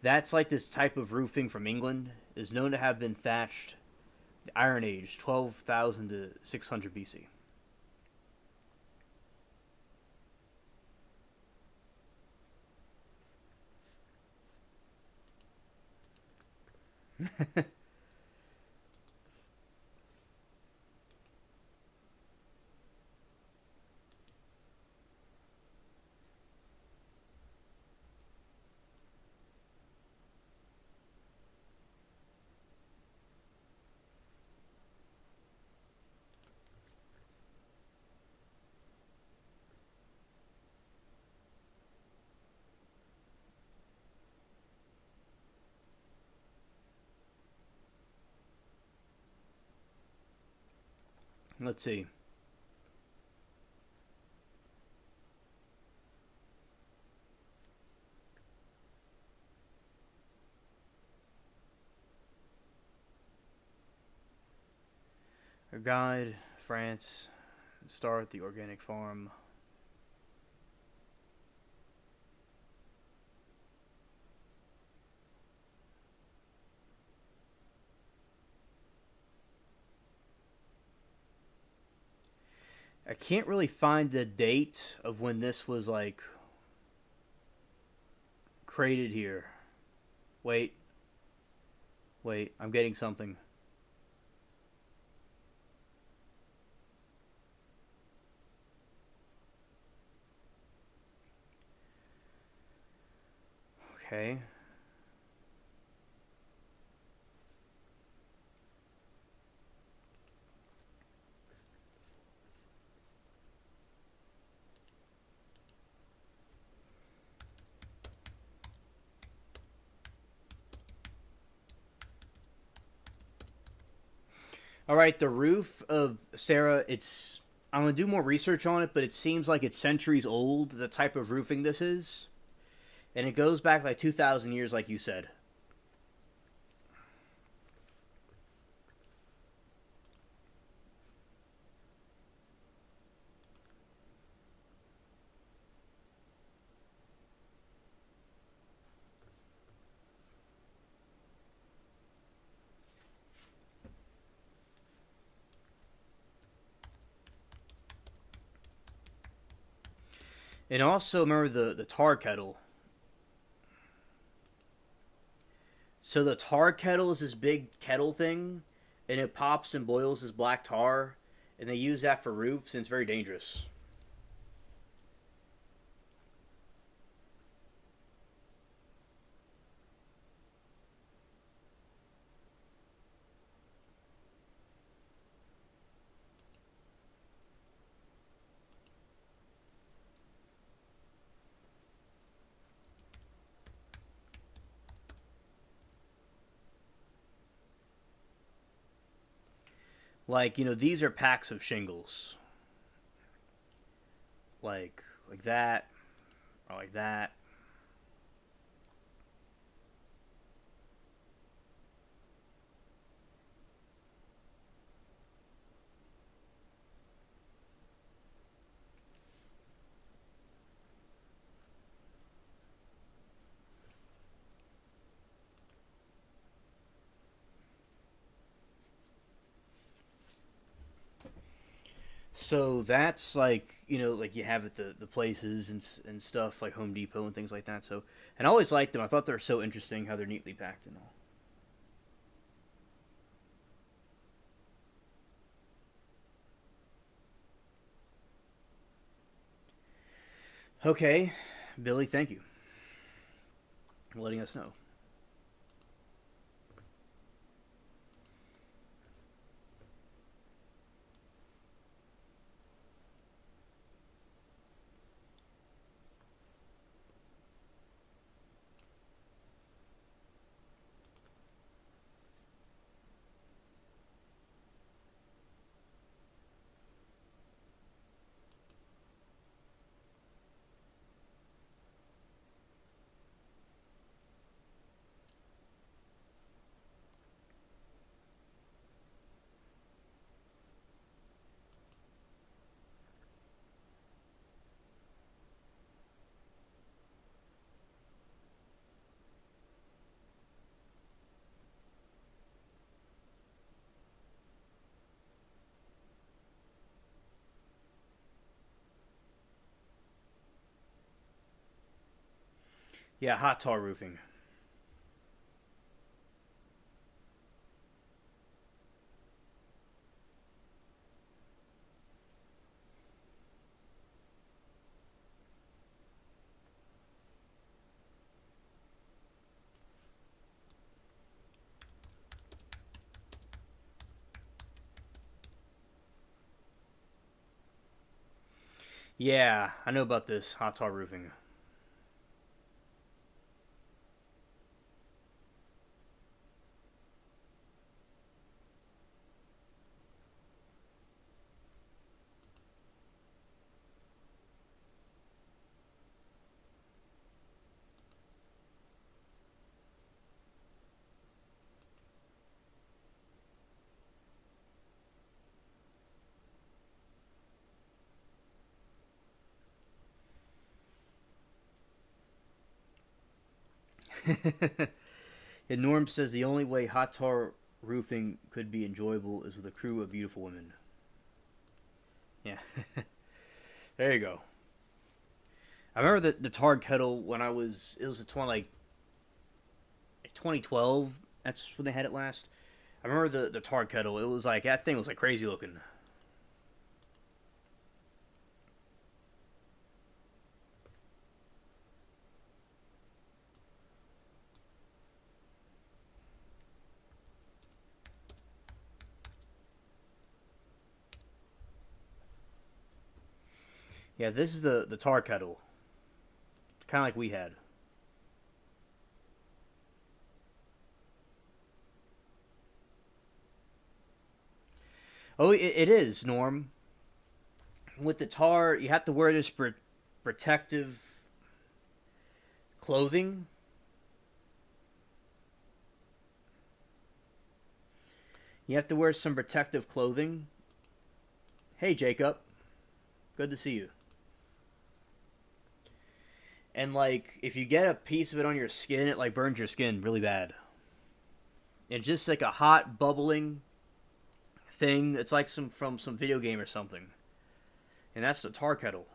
That's like this type of roofing from England is known to have been thatched the Iron Age, 12,000 to 600 BC. Let's see. A guide, France, start the organic farm. I can't really find the date of when this was like created here. Wait, wait, I'm getting something. Okay. All right, the roof of Sarah. It's. I'm gonna do more research on it, but it seems like it's centuries old. The type of roofing this is, and it goes back like 2,000 years, like you said. And also remember the tar kettle. So the tar kettle is this big kettle thing, and it pops and boils this black tar, and they use that for roofs, and it's very dangerous. Like these are packs of shingles, like that, or like that. So that's like like you have at the places and stuff like Home Depot and things like that. So and I always liked them. I thought they were so interesting how they're neatly packed and all. Okay, Billy, thank you for letting us know. Yeah, hot tar roofing. Yeah, I know about this hot tar roofing. And Norm says the only way hot tar roofing could be enjoyable is with a crew of beautiful women. Yeah, there you go. I remember the tar kettle when I was it was a 2012. That's when they had it last. I remember the tar kettle. It was like that thing was like crazy looking. Yeah, this is the tar kettle, kind of like we had. Oh, it is Norm. With the tar, you have to wear this protective clothing. You have to wear some protective clothing. Hey, Jacob. Good to see you. And like, if you get a piece of it on your skin, it like burns your skin really bad. It's just like a hot bubbling thing. It's like some from some video game or something. And that's the tar kettle.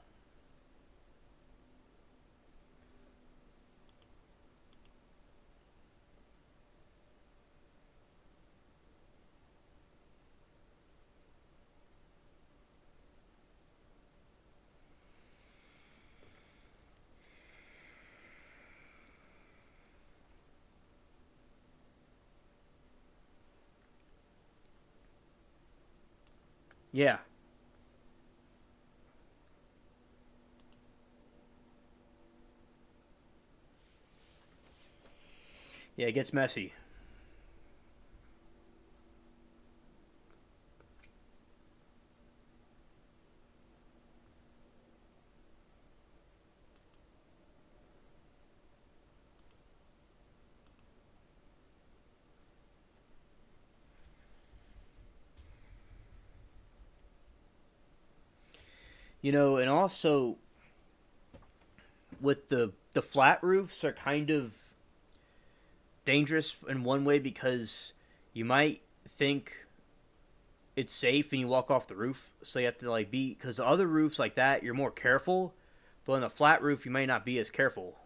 Yeah, yeah, it gets messy. And also with the flat roofs are kind of dangerous in one way because you might think it's safe and you walk off the roof, so you have to like be because the other roofs like that you're more careful, but on a flat roof you might not be as careful.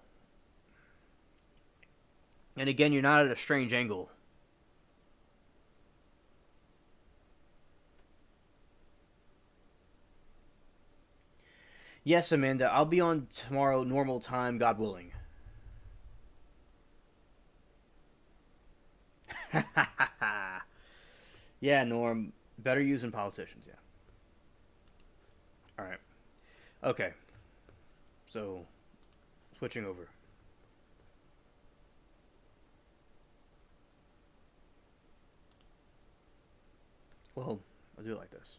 And again, you're not at a strange angle. Yes, Amanda, I'll be on tomorrow normal time, God willing. Yeah, Norm, better using politicians. Yeah. All right. Okay. So switching over. Well, I'll do it like this.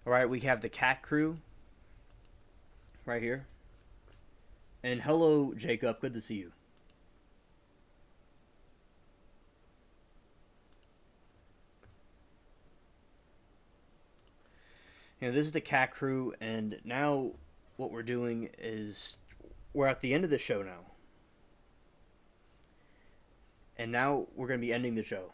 All right, we have the cat crew right here. And hello, Jacob. Good to see you. This is the cat crew, and now what we're doing is we're at the end of the show now, and now we're going to be ending the show.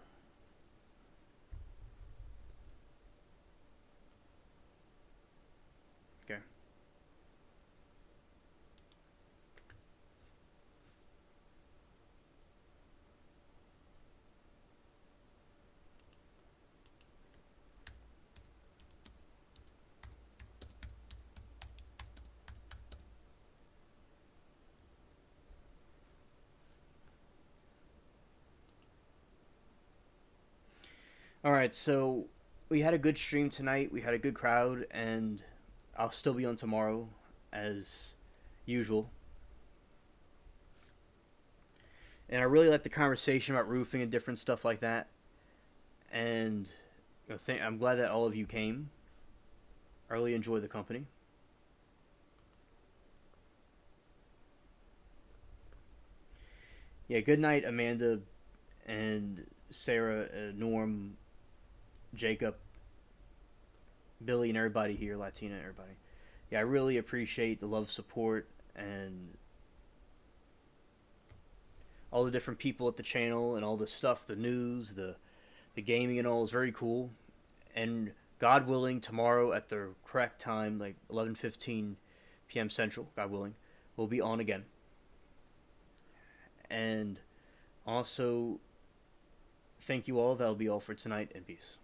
All right, so we had a good stream tonight. We had a good crowd, and I'll still be on tomorrow as usual. And I really like the conversation about roofing and different stuff like that. And I'm glad that all of you came. I really enjoy the company. Yeah, good night, Amanda and Sarah, Norm, Jacob, Billy, and everybody here, Latina, and everybody. Yeah, I really appreciate the love, support, and all the different people at the channel and all the stuff, the news, the gaming, and all is very cool. And God willing, tomorrow at the correct time, like 11:15 p.m. Central, God willing, we'll be on again. And also, thank you all. That'll be all for tonight, and peace.